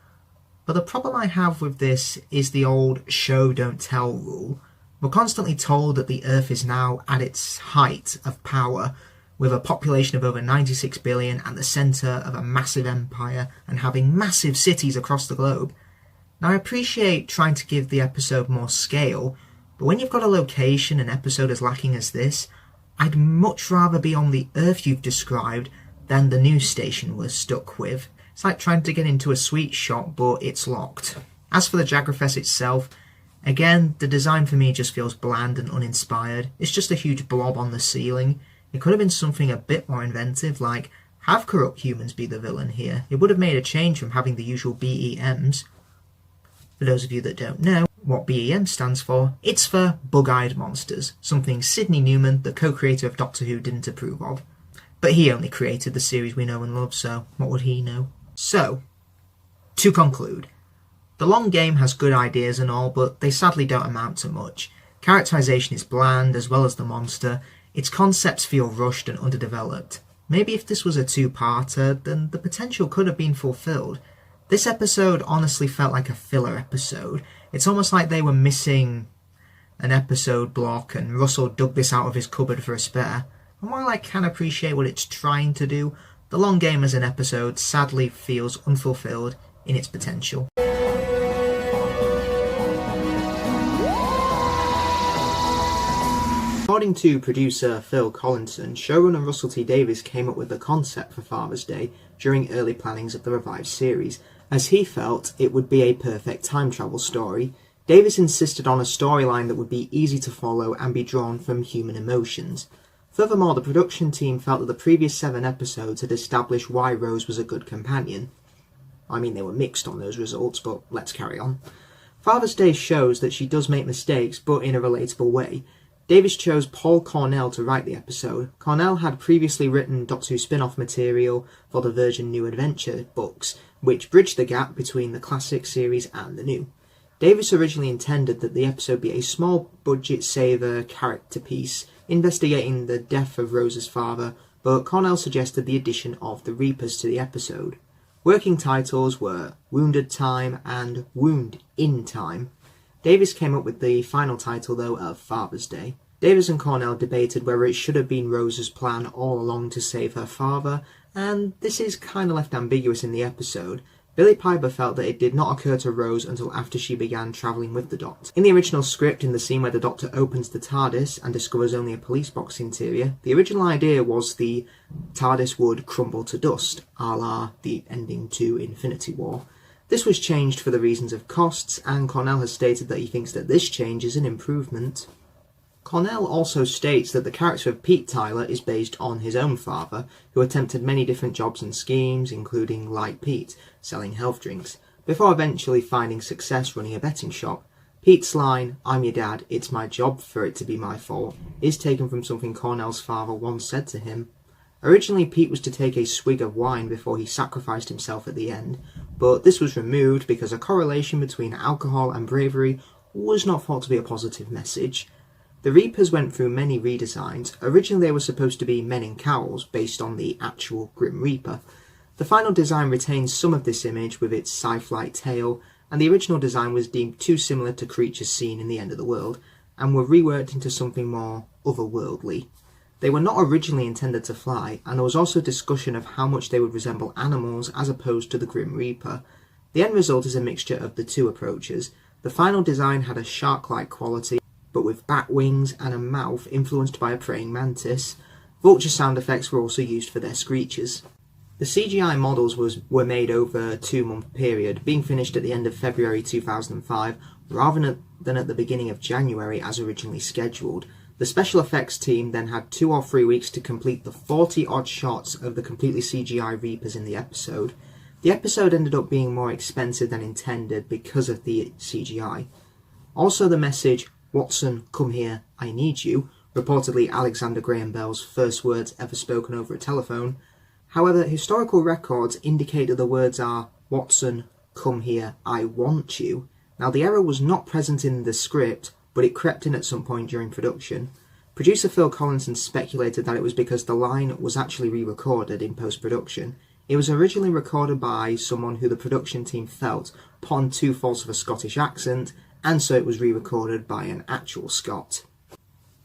But the problem I have with this is the old show don't tell rule. We're constantly told that the Earth is now at its height of power, with a population of over 96 billion and the centre of a massive empire and having massive cities across the globe. Now I appreciate trying to give the episode more scale, but when you've got a location an episode as lacking as this, I'd much rather be on the Earth you've described than the news station we're stuck with. It's like trying to get into a sweet shop, but it's locked. As for the Jagrafess itself, again, the design for me just feels bland and uninspired. It's just a huge blob on the ceiling. It could have been something a bit more inventive, like have corrupt humans be the villain here. It would have made a change from having the usual BEMs. For those of you that don't know what BEM stands for, it's for Bug-Eyed Monsters, something Sidney Newman, the co-creator of Doctor Who, didn't approve of. But he only created the series we know and love, so what would he know? So, to conclude, the long game has good ideas and all, but they sadly don't amount to much. Characterisation is bland, as well as the monster. Its concepts feel rushed and underdeveloped. Maybe if this was a two-parter, then the potential could have been fulfilled. This episode honestly felt like a filler episode. It's almost like they were missing an episode block and Russell dug this out of his cupboard for a spare. And while I can appreciate what it's trying to do, the long game as an episode sadly feels unfulfilled in its potential. According to producer Phil Collinson, showrunner Russell T Davies came up with the concept for Father's Day during early plannings of the revived series, as he felt it would be a perfect time travel story. Davies insisted on a storyline that would be easy to follow and be drawn from human emotions. Furthermore, the production team felt that the previous 7 episodes had established why Rose was a good companion. I mean, they were mixed on those results, but let's carry on. Father's Day shows that she does make mistakes, but in a relatable way. Davies chose Paul Cornell to write the episode. Cornell had previously written Doctor Who spin-off material for the Virgin New Adventure books, which bridged the gap between the classic series and the new. Davies originally intended that the episode be a small-budget saver character piece, investigating the death of Rose's father, but Cornell suggested the addition of the Reapers to the episode. Working titles were Wounded Time and Wound in Time. Davies came up with the final title, though, of Father's Day. Davies and Cornell debated whether it should have been Rose's plan all along to save her father, and this is kind of left ambiguous in the episode. Billie Piper felt that it did not occur to Rose until after she began travelling with the Doctor. In the original script, in the scene where the Doctor opens the TARDIS and discovers only a police box interior, the original idea was the TARDIS would crumble to dust, a la the ending to Infinity War. This was changed for the reasons of costs, and Cornell has stated that he thinks that this change is an improvement. Cornell also states that the character of Pete Tyler is based on his own father, who attempted many different jobs and schemes, including like Pete, selling health drinks, before eventually finding success running a betting shop. Pete's line, "I'm your dad, it's my job for it to be my fault," is taken from something Cornell's father once said to him. Originally, Pete was to take a swig of wine before he sacrificed himself at the end, but this was removed because a correlation between alcohol and bravery was not thought to be a positive message. The Reapers went through many redesigns. Originally they were supposed to be men in cowls, based on the actual Grim Reaper. The final design retains some of this image with its scythe-like tail, and the original design was deemed too similar to creatures seen in the End of the World, and were reworked into something more otherworldly. They were not originally intended to fly, and there was also discussion of how much they would resemble animals as opposed to the Grim Reaper. The end result is a mixture of the two approaches. The final design had a shark-like quality, but with bat wings and a mouth influenced by a praying mantis. Vulture sound effects were also used for their screeches. The CGI models were made over a 2-month period, being finished at the end of February 2005, rather than at the beginning of January as originally scheduled. The special effects team then had 2 or 3 weeks to complete the 40-odd shots of the completely CGI Reapers in the episode. The episode ended up being more expensive than intended because of the CGI. Also the message, "Watson, come here, I need you," reportedly Alexander Graham Bell's first words ever spoken over a telephone. However, historical records indicate that the words are, "Watson, come here, I want you." Now the error was not present in the script, but it crept in at some point during production. Producer Phil Collinson speculated that it was because the line was actually re-recorded in post-production. It was originally recorded by someone who the production team felt put on too false of a Scottish accent, and so it was re-recorded by an actual Scot.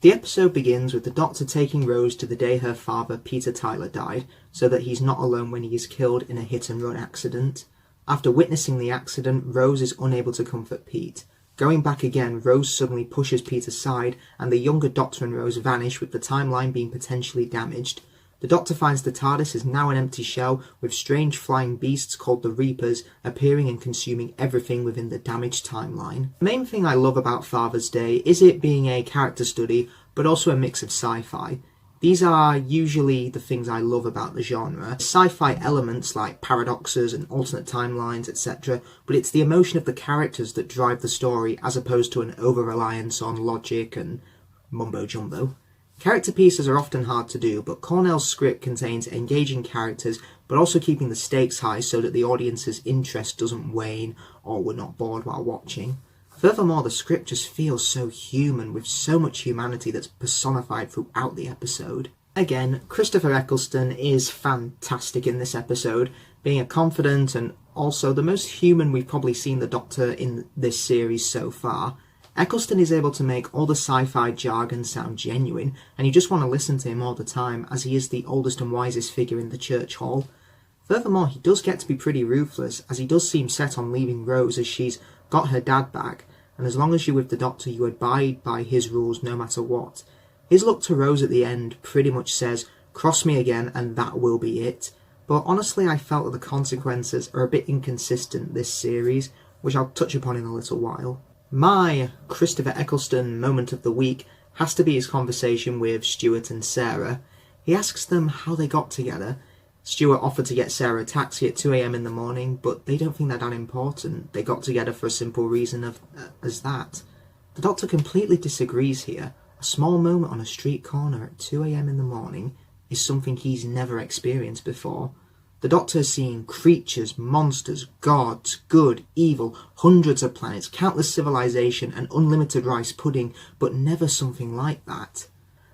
The episode begins with the Doctor taking Rose to the day her father, Peter Tyler, died, so that he's not alone when he is killed in a hit-and-run accident. After witnessing the accident, Rose is unable to comfort Pete. Going back again, Rose suddenly pushes Pete aside, and the younger Doctor and Rose vanish, with the timeline being potentially damaged. The Doctor finds the TARDIS is now an empty shell, with strange flying beasts called the Reapers appearing and consuming everything within the damaged timeline. The main thing I love about Father's Day is it being a character study, but also a mix of sci-fi. These are usually the things I love about the genre. Sci-fi elements like paradoxes and alternate timelines, etc., but it's the emotion of the characters that drive the story as opposed to an over-reliance on logic and mumbo-jumbo. Character pieces are often hard to do, but Cornell's script contains engaging characters, but also keeping the stakes high so that the audience's interest doesn't wane or we're not bored while watching. Furthermore, the script just feels so human, with so much humanity that's personified throughout the episode. Again, Christopher Eccleston is fantastic in this episode, being a confident and also the most human we've probably seen the Doctor in this series so far. Eccleston is able to make all the sci-fi jargon sound genuine, and you just want to listen to him all the time, as he is the oldest and wisest figure in the church hall. Furthermore, he does get to be pretty ruthless, as he does seem set on leaving Rose as she's got her dad back, and as long as you're with the Doctor you abide by his rules no matter what. His look to Rose at the end pretty much says, "Cross me again and that will be it." But honestly I felt that the consequences are a bit inconsistent this series, which I'll touch upon in a little while. My Christopher Eccleston moment of the week has to be his conversation with Stuart and Sarah. He asks them how they got together. Stuart offered to get Sarah a taxi at 2 AM in the morning, but they don't think they're that important. They got together for a simple reason as that. The Doctor completely disagrees here. A small moment on a street corner at 2 AM in the morning is something he's never experienced before. The Doctor has seen creatures, monsters, gods, good, evil, hundreds of planets, countless civilization, and unlimited rice pudding, but never something like that.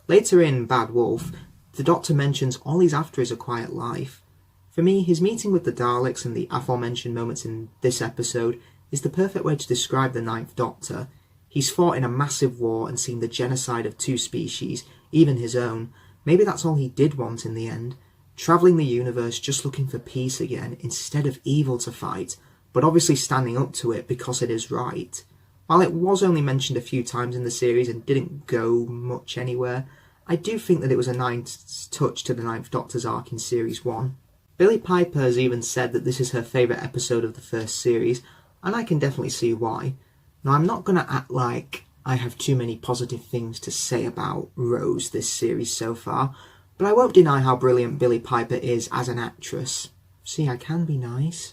Later in Bad Wolf, the Doctor mentions all he's after is a quiet life. For me, his meeting with the Daleks and the aforementioned moments in this episode is the perfect way to describe the Ninth Doctor. He's fought in a massive war and seen the genocide of 2 species, even his own. Maybe that's all he did want in the end. Travelling the universe just looking for peace again instead of evil to fight, but obviously standing up to it because it is right. While it was only mentioned a few times in the series and didn't go much anywhere, I do think that it was a nice touch to the Ninth Doctor's arc in Series 1. Billie Piper has even said that this is her favourite episode of the first series, and I can definitely see why. Now I'm not going to act like I have too many positive things to say about Rose this series so far, but I won't deny how brilliant Billie Piper is as an actress. See, I can be nice.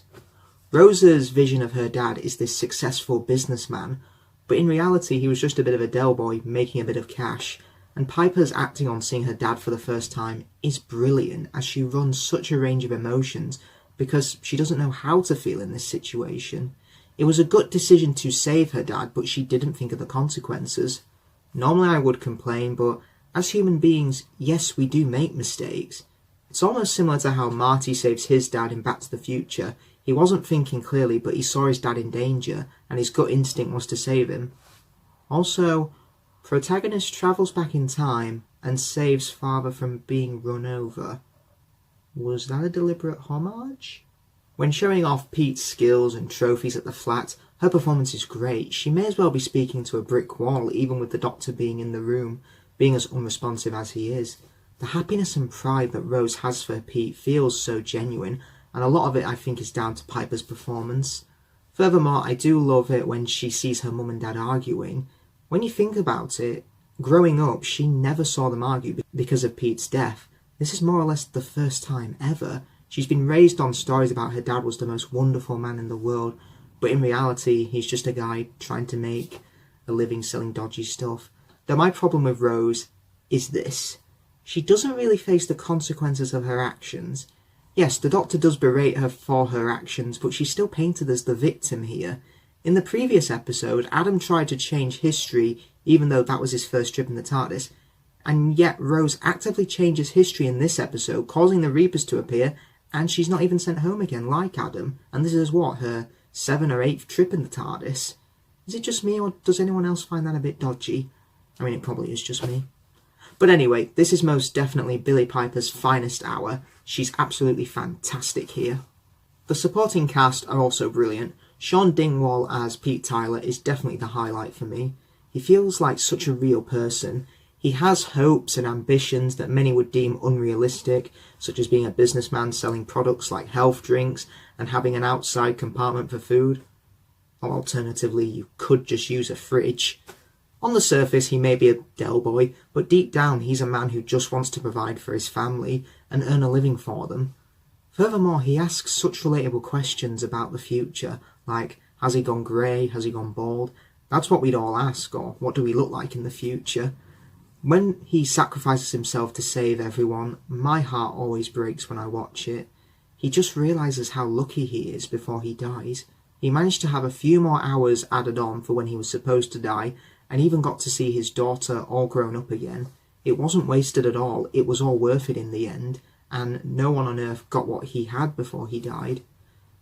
Rosa's vision of her dad is this successful businessman, but in reality he was just a bit of a Del boy making a bit of cash, and Piper's acting on seeing her dad for the first time is brilliant, as she runs such a range of emotions because she doesn't know how to feel in this situation. It was a good decision to save her dad, but she didn't think of the consequences. Normally I would complain, but as human beings, yes, we do make mistakes. It's almost similar to how Marty saves his dad in Back to the Future. He wasn't thinking clearly, but he saw his dad in danger, and his gut instinct was to save him. Also, protagonist travels back in time and saves father from being run over. Was that a deliberate homage? When showing off Pete's skills and trophies at the flat, her performance is great. She may as well be speaking to a brick wall, even with the Doctor being in the room, being as unresponsive as he is. The happiness and pride that Rose has for Pete feels so genuine, and a lot of it I think is down to Piper's performance. Furthermore, I do love it when she sees her mum and dad arguing. When you think about it, growing up, she never saw them argue because of Pete's death. This is more or less the first time ever. She's been raised on stories about her dad was the most wonderful man in the world, but in reality, he's just a guy trying to make a living selling dodgy stuff. Though my problem with Rose is this. She doesn't really face the consequences of her actions. Yes, the Doctor does berate her for her actions, but she's still painted as the victim here. In the previous episode, Adam tried to change history, even though that was his first trip in the TARDIS, and yet Rose actively changes history in this episode, causing the Reapers to appear, and she's not even sent home again like Adam, and this is what, her 7th or 8th trip in the TARDIS? Is it just me, or does anyone else find that a bit dodgy? I mean, it probably is just me. But anyway, this is most definitely Billie Piper's finest hour. She's absolutely fantastic here. The supporting cast are also brilliant. Sean Dingwall as Pete Tyler is definitely the highlight for me. He feels like such a real person. He has hopes and ambitions that many would deem unrealistic, such as being a businessman selling products like health drinks and having an outside compartment for food. Or alternatively, you could just use a fridge. On the surface, he may be a Del Boy, but deep down, he's a man who just wants to provide for his family and earn a living for them. Furthermore, he asks such relatable questions about the future, like, has he gone grey, has he gone bald? That's what we'd all ask, or what do we look like in the future? When he sacrifices himself to save everyone, my heart always breaks when I watch it. He just realises how lucky he is before he dies. He managed to have a few more hours added on for when he was supposed to die, and even got to see his daughter all grown up again. It wasn't wasted at all, it was all worth it in the end, and no one on Earth got what he had before he died.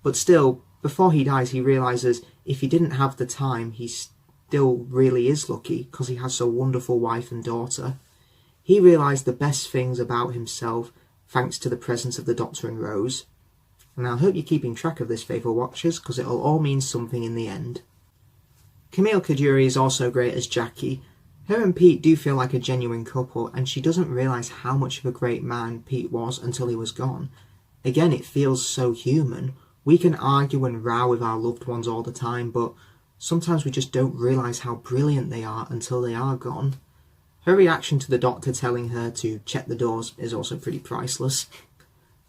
But still, before he dies, he realises if he didn't have the time, he still really is lucky, because he has so wonderful wife and daughter. He realised the best things about himself thanks to the presence of the Doctor and Rose. And I hope you're keeping track of this, faithful watchers, because it'll all mean something in the end. Camille Cajuri is also great as Jackie. Her and Pete do feel like a genuine couple, and she doesn't realise how much of a great man Pete was until he was gone. Again, it feels so human. We can argue and row with our loved ones all the time, but sometimes we just don't realise how brilliant they are until they are gone. Her reaction to the Doctor telling her to check the doors is also pretty priceless.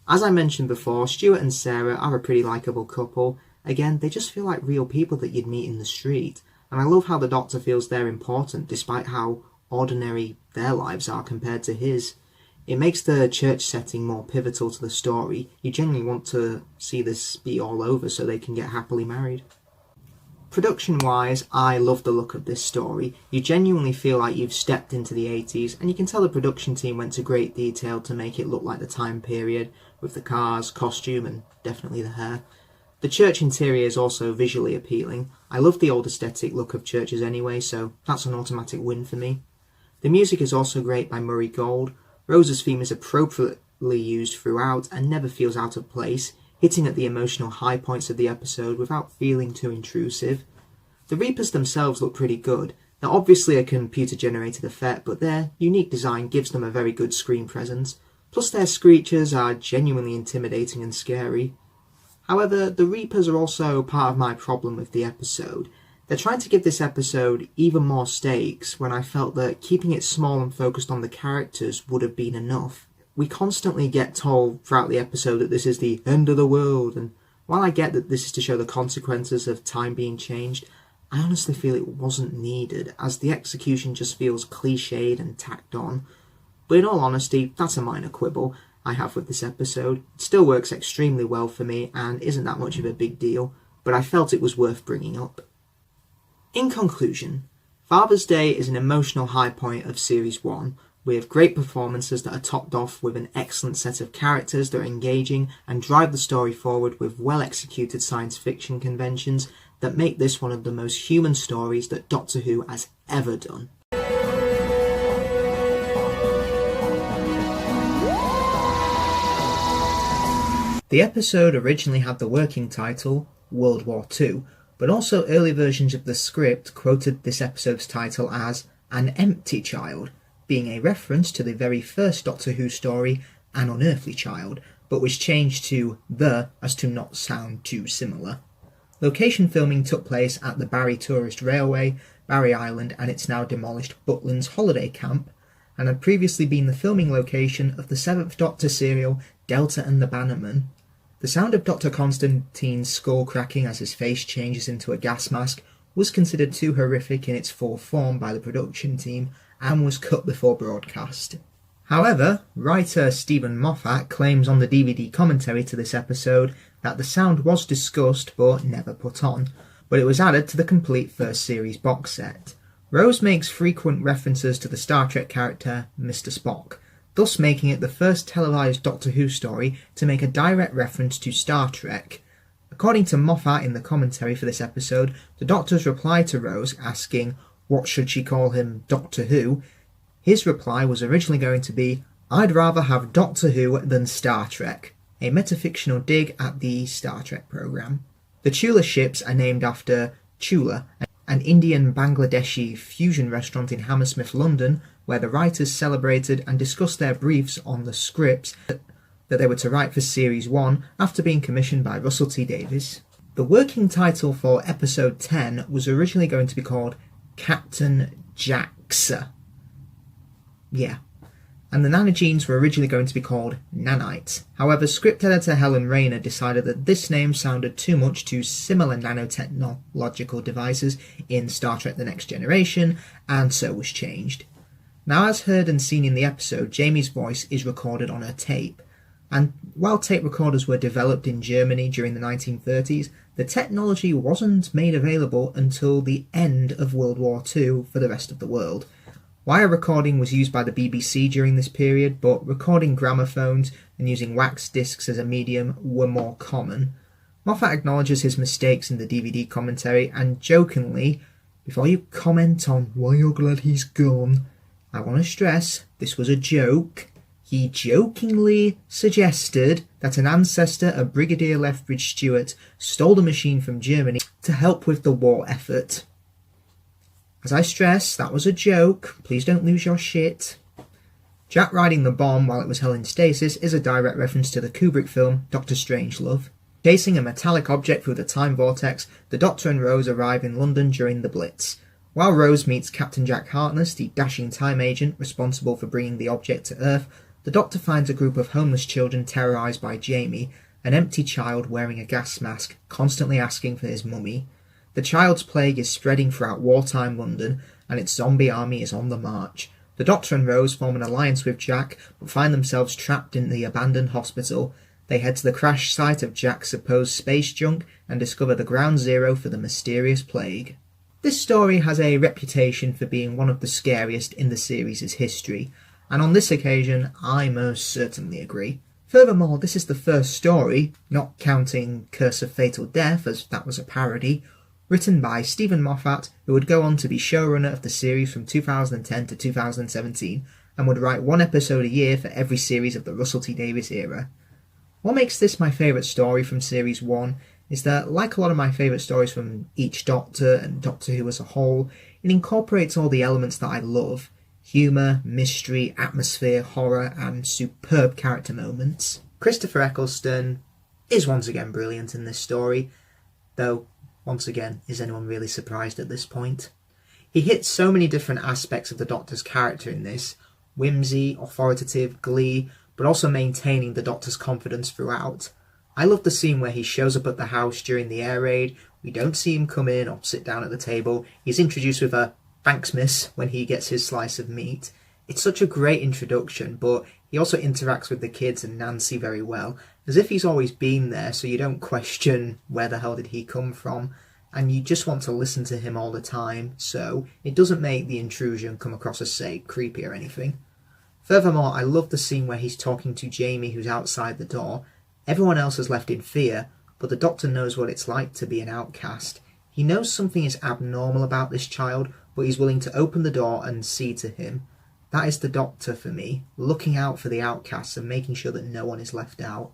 As I mentioned before, Stuart and Sarah are a pretty likeable couple. Again, they just feel like real people that you'd meet in the street. And I love how the Doctor feels they're important despite how ordinary their lives are compared to his. It makes the church setting more pivotal to the story. You genuinely want to see this be all over so they can get happily married. Production-wise, I love the look of this story. You genuinely feel like you've stepped into the 80s, and you can tell the production team went to great detail to make it look like the time period, with the cars, costume, and definitely the hair. The church interior is also visually appealing. I love the old aesthetic look of churches anyway, so that's an automatic win for me. The music is also great by Murray Gold. Rose's theme is appropriately used throughout and never feels out of place, hitting at the emotional high points of the episode without feeling too intrusive. The Reapers themselves look pretty good. They're obviously a computer-generated effect, but their unique design gives them a very good screen presence. Plus their screechers are genuinely intimidating and scary. However, the Reapers are also part of my problem with the episode. They're trying to give this episode even more stakes when I felt that keeping it small and focused on the characters would have been enough. We constantly get told throughout the episode that this is the end of the world, and while I get that this is to show the consequences of time being changed, I honestly feel it wasn't needed, as the execution just feels cliched and tacked on. But in all honesty, that's a minor quibble I have with this episode. It still works extremely well for me and isn't that much of a big deal, but I felt it was worth bringing up. In conclusion, Father's Day is an emotional high point of Series 1, with great performances that are topped off with an excellent set of characters that are engaging and drive the story forward with well-executed science fiction conventions that make this one of the most human stories that Doctor Who has ever done. The episode originally had the working title World War II, but also early versions of the script quoted this episode's title as An Empty Child, being a reference to the very first Doctor Who story, An Unearthly Child, but was changed to The as to not sound too similar. Location filming took place at the Barry Tourist Railway, Barry Island and its now demolished Butlins Holiday Camp, and had previously been the filming location of the 7th Doctor serial Delta and the Bannerman. The sound of Dr. Constantine's skull cracking as his face changes into a gas mask was considered too horrific in its full form by the production team and was cut before broadcast. However, writer Stephen Moffat claims on the DVD commentary to this episode that the sound was discussed but never put on, but it was added to the complete first series box set. Rose makes frequent references to the Star Trek character Mr. Spock, thus making it the first televised Doctor Who story to make a direct reference to Star Trek. According to Moffat in the commentary for this episode, the Doctor's reply to Rose asking, what should she call him, Doctor Who? His reply was originally going to be, I'd rather have Doctor Who than Star Trek, a metafictional dig at the Star Trek programme. The Chula ships are named after Chula, an Indian-Bangladeshi fusion restaurant in Hammersmith, London, where the writers celebrated and discussed their briefs on the scripts that they were to write for Series 1 after being commissioned by Russell T Davies. The working title for Episode 10 was originally going to be called Captain Jaxa. Yeah. And the nanogenes were originally going to be called Nanites. However, script editor Helen Rayner decided that this name sounded too much to similar nanotechnological devices in Star Trek The Next Generation, and so was changed. Now, as heard and seen in the episode, Jamie's voice is recorded on her tape, and while tape recorders were developed in Germany during the 1930s, the technology wasn't made available until the end of World War II for the rest of the world. Wire recording was used by the BBC during this period, but recording gramophones and using wax discs as a medium were more common. Moffat acknowledges his mistakes in the DVD commentary, and jokingly, before you comment on why you're glad he's gone, I want to stress this was a joke. He jokingly suggested that an ancestor of Brigadier Lethbridge Stewart stole the machine from Germany to help with the war effort. As I stress, that was a joke. Please don't lose your shit. Jack riding the bomb while it was held in stasis is a direct reference to the Kubrick film Dr. Strangelove. Chasing a metallic object through the time vortex, the Doctor and Rose arrive in London during the Blitz. While Rose meets Captain Jack Harkness, the dashing time agent responsible for bringing the object to Earth, the Doctor finds a group of homeless children terrorised by Jamie, an empty child wearing a gas mask, constantly asking for his mummy. The child's plague is spreading throughout wartime London, and its zombie army is on the march. The Doctor and Rose form an alliance with Jack, but find themselves trapped in the abandoned hospital. They head to the crash site of Jack's supposed space junk and discover the ground zero for the mysterious plague. This story has a reputation for being one of the scariest in the series' history, and on this occasion I most certainly agree. Furthermore, this is the first story, not counting Curse of Fatal Death as that was a parody, written by Stephen Moffat, who would go on to be showrunner of the series from 2010 to 2017, and would write one episode a year for every series of the Russell T Davies era. What makes this my favourite story from Series 1 is that, like a lot of my favourite stories from each Doctor and Doctor Who as a whole, it incorporates all the elements that I love: humour, mystery, atmosphere, horror, and superb character moments. Christopher Eccleston is once again brilliant in this story, though, once again, is anyone really surprised at this point? He hits so many different aspects of the Doctor's character in this: whimsy, authoritative, glee, but also maintaining the Doctor's confidence throughout. I love the scene where he shows up at the house during the air raid. We don't see him come in or sit down at the table. He's introduced with a "thanks miss" when he gets his slice of meat. It's such a great introduction, but he also interacts with the kids and Nancy very well, as if he's always been there, so you don't question where the hell did he come from. and you just want to listen to him all the time, so it doesn't make the intrusion come across as, say, creepy or anything. Furthermore, I love the scene where he's talking to Jamie, who's outside the door. Everyone else has left in fear, but the Doctor knows what it's like to be an outcast. He knows something is abnormal about this child, but he's willing to open the door and see to him. That is the Doctor for me, looking out for the outcasts and making sure that no one is left out.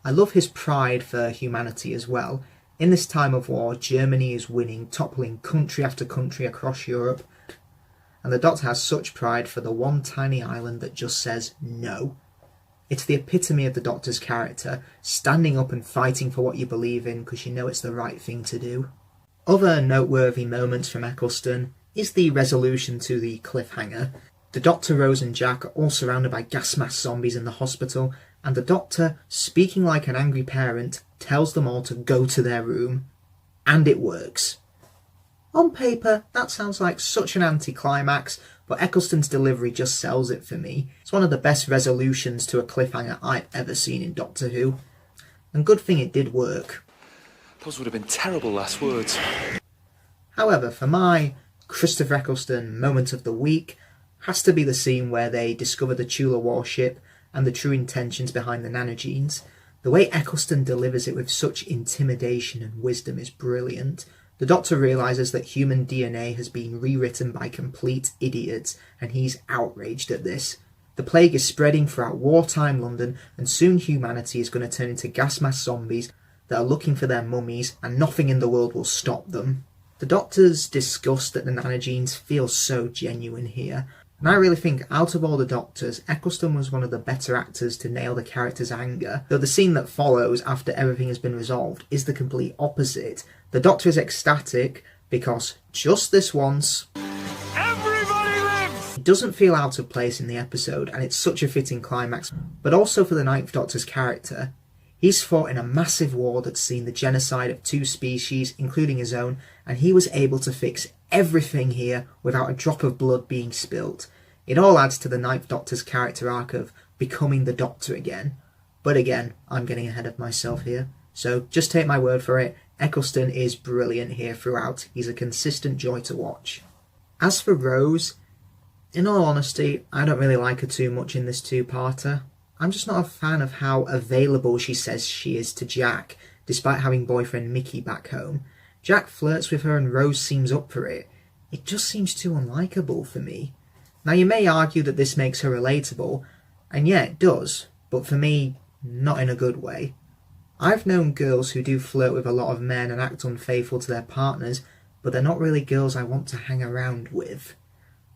I love his pride for humanity as well. In this time of war, Germany is winning, toppling country after country across Europe. And the Doctor has such pride for the one tiny island that just says no. It's the epitome of the Doctor's character, standing up and fighting for what you believe in because you know it's the right thing to do. Other noteworthy moments from Eccleston is the resolution to the cliffhanger. The Doctor, Rose and Jack are all surrounded by gas mask zombies in the hospital, and the Doctor, speaking like an angry parent, tells them all to go to their room. And it works. On paper, that sounds like such an anticlimax, but Eccleston's delivery just sells it for me. It's one of the best resolutions to a cliffhanger I've ever seen in Doctor Who. And good thing it did work. Those would have been terrible last words. However, for my Christopher Eccleston moment of the week, has to be the scene where they discover the Tula warship and the true intentions behind the nanogenes. The way Eccleston delivers it with such intimidation and wisdom is brilliant. The Doctor realises that human DNA has been rewritten by complete idiots, and he's outraged at this. The plague is spreading throughout wartime London, and soon humanity is going to turn into gas mask zombies that are looking for their mummies, and nothing in the world will stop them. The Doctor's disgust at the nanogenes feels so genuine here, and I really think out of all the Doctors, Eccleston was one of the better actors to nail the character's anger, though the scene that follows after everything has been resolved is the complete opposite. The Doctor is ecstatic because, just this once, everybody lives! It doesn't feel out of place in the episode, and it's such a fitting climax, but also for the Ninth Doctor's character. He's fought in a massive war that's seen the genocide of 2 species, including his own, and he was able to fix everything here without a drop of blood being spilt. It all adds to the Ninth Doctor's character arc of becoming the Doctor again. But again, I'm getting ahead of myself here, so just take my word for it, Eccleston is brilliant here throughout. He's a consistent joy to watch. As for Rose, in all honesty, I don't really like her too much in this two-parter. I'm just not a fan of how available she says she is to Jack, despite having boyfriend Mickey back home. Jack flirts with her and Rose seems up for it. It just seems too unlikable for me. Now you may argue that this makes her relatable, and yeah, it does, but for me, not in a good way. I've known girls who do flirt with a lot of men and act unfaithful to their partners, but they're not really girls I want to hang around with.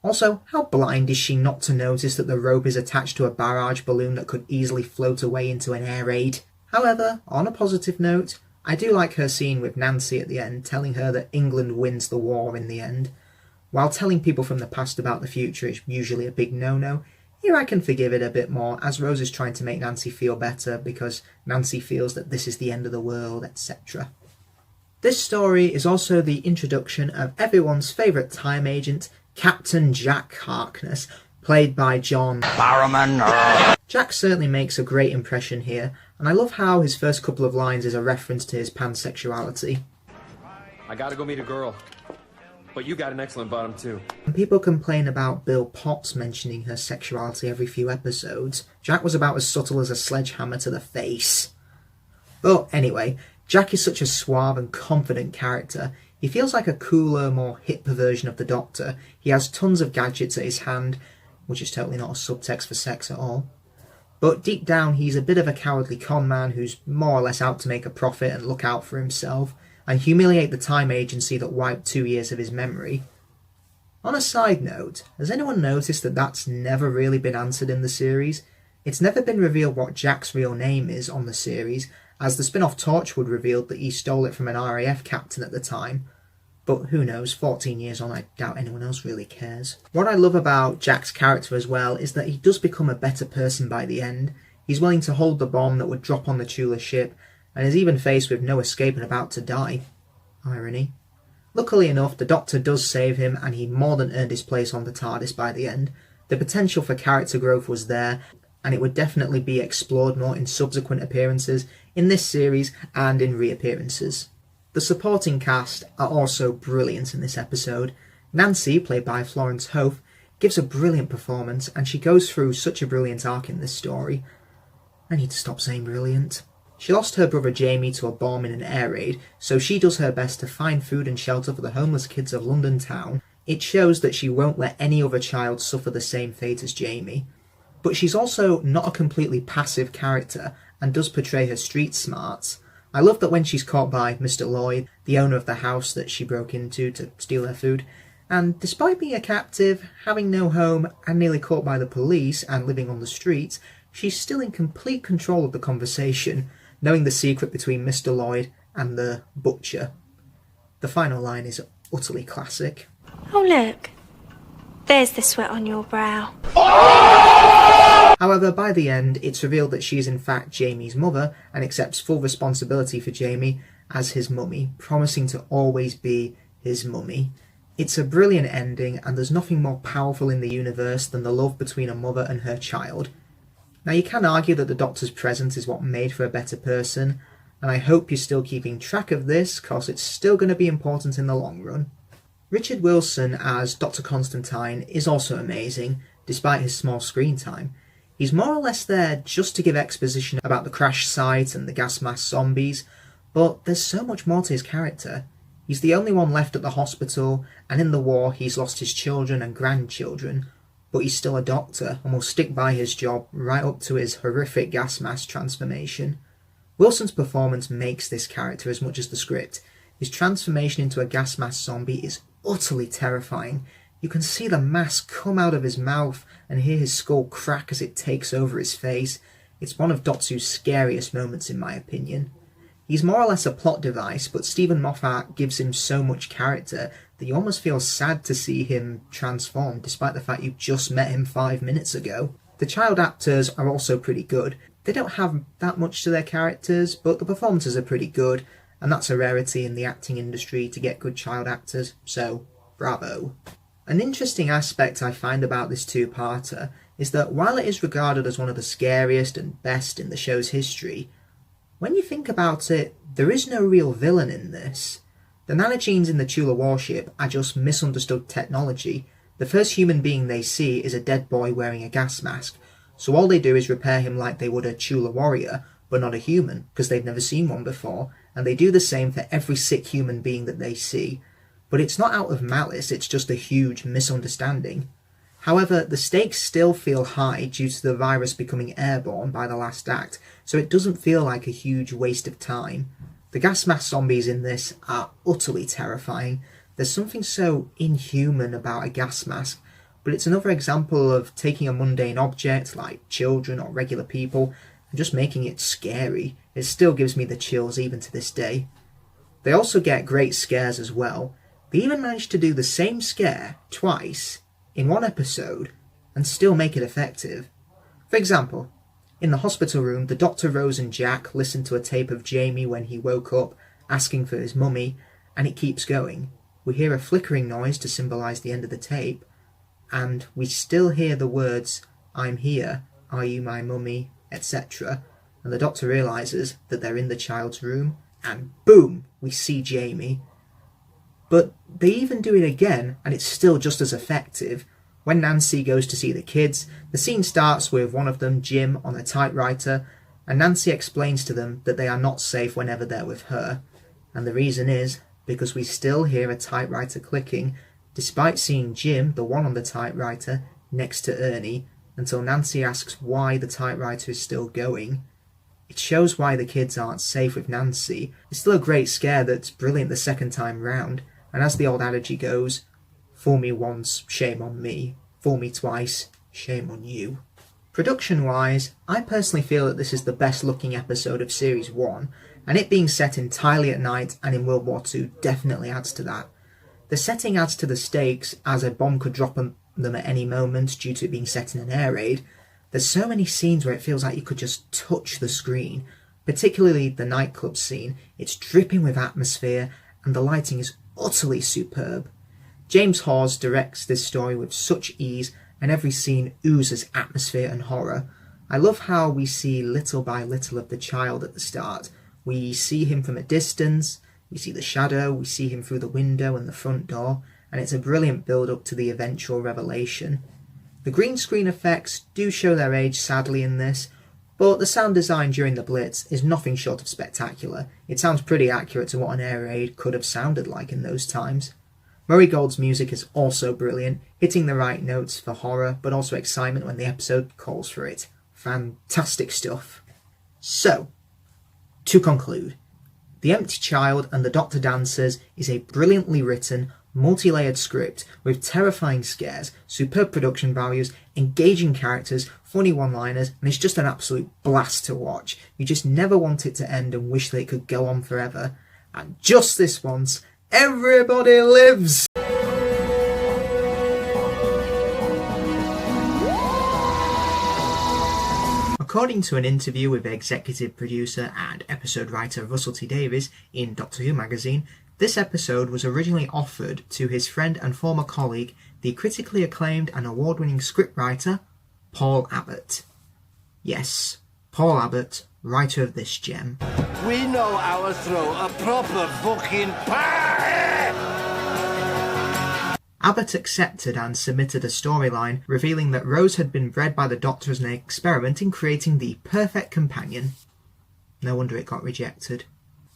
Also, how blind is she not to notice that the rope is attached to a barrage balloon that could easily float away into an air raid? However, on a positive note, I do like her scene with Nancy at the end, telling her that England wins the war in the end. While telling people from the past about the future is usually a big no-no, here I can forgive it a bit more, as Rose is trying to make Nancy feel better because Nancy feels that this is the end of the world, etc. This story is also the introduction of everyone's favourite time agent, Captain Jack Harkness, played by John Barrowman. Jack certainly makes a great impression here, and I love how his first couple of lines is a reference to his pansexuality. I gotta go meet a girl. But you got an excellent bottom too. And people complain about Bill Potts mentioning her sexuality every few episodes. Jack was about as subtle as a sledgehammer to the face. But anyway, Jack is such a suave and confident character. He feels like a cooler, more hip version of the Doctor. He has tons of gadgets at his hand, which is totally not a subtext for sex at all. But deep down, he's a bit of a cowardly con man who's more or less out to make a profit and look out for himself, and humiliate the time agency that wiped 2 years of his memory. On a side note, has anyone noticed that that's never really been answered in the series? It's never been revealed what Jack's real name is on the series, as the spin-off Torchwood revealed that he stole it from an RAF captain at the time. But who knows, 14 years on, I doubt anyone else really cares. What I love about Jack's character as well is that he does become a better person by the end. He's willing to hold the bomb that would drop on the Tula ship, and is even faced with no escape and about to die. Irony. Luckily enough, the Doctor does save him, and he more than earned his place on the TARDIS by the end. The potential for character growth was there, and it would definitely be explored more in subsequent appearances, in this series and in reappearances. The supporting cast are also brilliant in this episode. Nancy, played by Florence Hough, gives a brilliant performance, and she goes through such a brilliant arc in this story. I need to stop saying brilliant. She lost her brother Jamie to a bomb in an air raid, so she does her best to find food and shelter for the homeless kids of London town. It shows that she won't let any other child suffer the same fate as Jamie. But she's also not a completely passive character, and does portray her street smarts. I love that when she's caught by Mr. Lloyd, the owner of the house that she broke into to steal her food, and despite being a captive, having no home, and nearly caught by the police and living on the streets, she's still in complete control of the conversation, knowing the secret between Mr. Lloyd and the butcher. The final line is utterly classic. Oh look, there's the sweat on your brow. However, by the end, it's revealed that she is in fact Jamie's mother and accepts full responsibility for Jamie as his mummy, promising to always be his mummy. It's a brilliant ending, and there's nothing more powerful in the universe than the love between a mother and her child. Now, you can argue that the Doctor's presence is what made for a better person, and I hope you're still keeping track of this, cause it's still going to be important in the long run. Richard Wilson as Dr. Constantine is also amazing, despite his small screen time. He's more or less there just to give exposition about the crash site and the gas mask zombies, but there's so much more to his character. He's the only one left at the hospital, and in the war he's lost his children and grandchildren, but he's still a doctor and will stick by his job right up to his horrific gas mask transformation. Wilson's performance makes this character as much as the script. His transformation into a gas mask zombie is utterly terrifying. You can see the mask come out of his mouth and hear his skull crack as it takes over his face. It's one of Doctor Who's scariest moments in my opinion. He's more or less a plot device, but Stephen Moffat gives him so much character that you almost feel sad to see him transform, despite the fact you've just met him 5 minutes ago. The child actors are also pretty good. They don't have that much to their characters, but the performances are pretty good, and that's a rarity in the acting industry to get good child actors, so bravo. An interesting aspect I find about this two-parter is that while it is regarded as one of the scariest and best in the show's history, when you think about it, there is no real villain in this. The nanogenes in the Chula warship are just misunderstood technology. The first human being they see is a dead boy wearing a gas mask, so all they do is repair him like they would a Chula warrior, but not a human, because they've never seen one before, and they do the same for every sick human being that they see. But it's not out of malice, it's just a huge misunderstanding. However, the stakes still feel high due to the virus becoming airborne by the last act, so it doesn't feel like a huge waste of time. The gas mask zombies in this are utterly terrifying. There's something so inhuman about a gas mask, but it's another example of taking a mundane object, like children or regular people, and just making it scary. It still gives me the chills even to this day. They also get great scares as well. They even managed to do the same scare twice in one episode and still make it effective. For example, in the hospital room, the Doctor, Rose and Jack listen to a tape of Jamie when he woke up, asking for his mummy, and it keeps going. We hear a flickering noise to symbolise the end of the tape, and we still hear the words, "I'm here, are you my mummy?" etc. And the Doctor realises that they're in the child's room, and boom, we see Jamie. But they even do it again, and it's still just as effective. When Nancy goes to see the kids, the scene starts with one of them, Jim, on a typewriter, and Nancy explains to them that they are not safe whenever they're with her. And the reason is because we still hear a typewriter clicking, despite seeing Jim, the one on the typewriter, next to Ernie, until Nancy asks why the typewriter is still going. It shows why the kids aren't safe with Nancy. It's still a great scare that's brilliant the second time round. And as the old adage goes, fool me once, shame on me. Fool me twice, shame on you. Production-wise, I personally feel that this is the best looking episode of Series 1, and it being set entirely at night and in World War II definitely adds to that. The setting adds to the stakes, as a bomb could drop on them at any moment due to it being set in an air raid. There's so many scenes where it feels like you could just touch the screen, particularly the nightclub scene. It's dripping with atmosphere, and the lighting is utterly superb. James Hawes directs this story with such ease, and every scene oozes atmosphere and horror. I love how we see little by little of the child at the start. We see him from a distance, We see the shadow, we see him through the window and the front door, and it's a brilliant build-up to the eventual revelation. The green screen effects do show their age sadly in this, but the sound design during the Blitz is nothing short of spectacular. It sounds pretty accurate to what an air raid could have sounded like in those times. Murray Gold's music is also brilliant, hitting the right notes for horror, but also excitement when the episode calls for it. Fantastic stuff. So, to conclude, The Empty Child and the Doctor Dancers is a brilliantly written, multi-layered script with terrifying scares, superb production values, engaging characters, funny one-liners, and it's just an absolute blast to watch. You just never want it to end and wish that it could go on forever. And just this once, everybody lives! According to an interview with executive producer and episode writer Russell T Davies in Doctor Who magazine, this episode was originally offered to his friend and former colleague, the critically acclaimed and award-winning scriptwriter, Paul Abbott. Yes, Paul Abbott, writer of this gem. We know how to throw a proper fucking party! Abbott accepted and submitted a storyline revealing that Rose had been bred by the Doctor as an experiment in creating the perfect companion. No wonder it got rejected.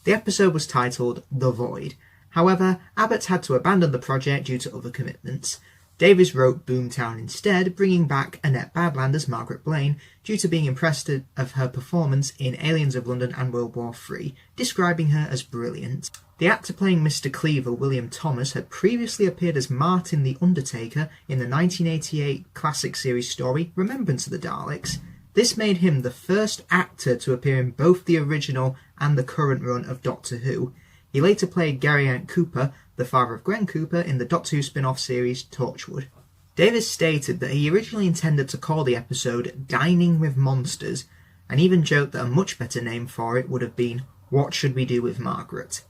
The episode was titled The Void. However, Abbott had to abandon the project due to other commitments. Davies wrote Boomtown instead, bringing back Annette Badland as Margaret Blaine due to being impressed of her performance in Aliens of London and World War III, describing her as brilliant. The actor playing Mr. Cleaver, William Thomas, had previously appeared as Martin the Undertaker in the 1988 classic series story Remembrance of the Daleks. This made him the first actor to appear in both the original and the current run of Doctor Who. He later played Gary Ant Cooper, the father of Gwen Cooper, in the Doctor Who spin-off series Torchwood. Davies stated that he originally intended to call the episode Dining with Monsters, and even joked that a much better name for it would have been What Should We Do with Margaret?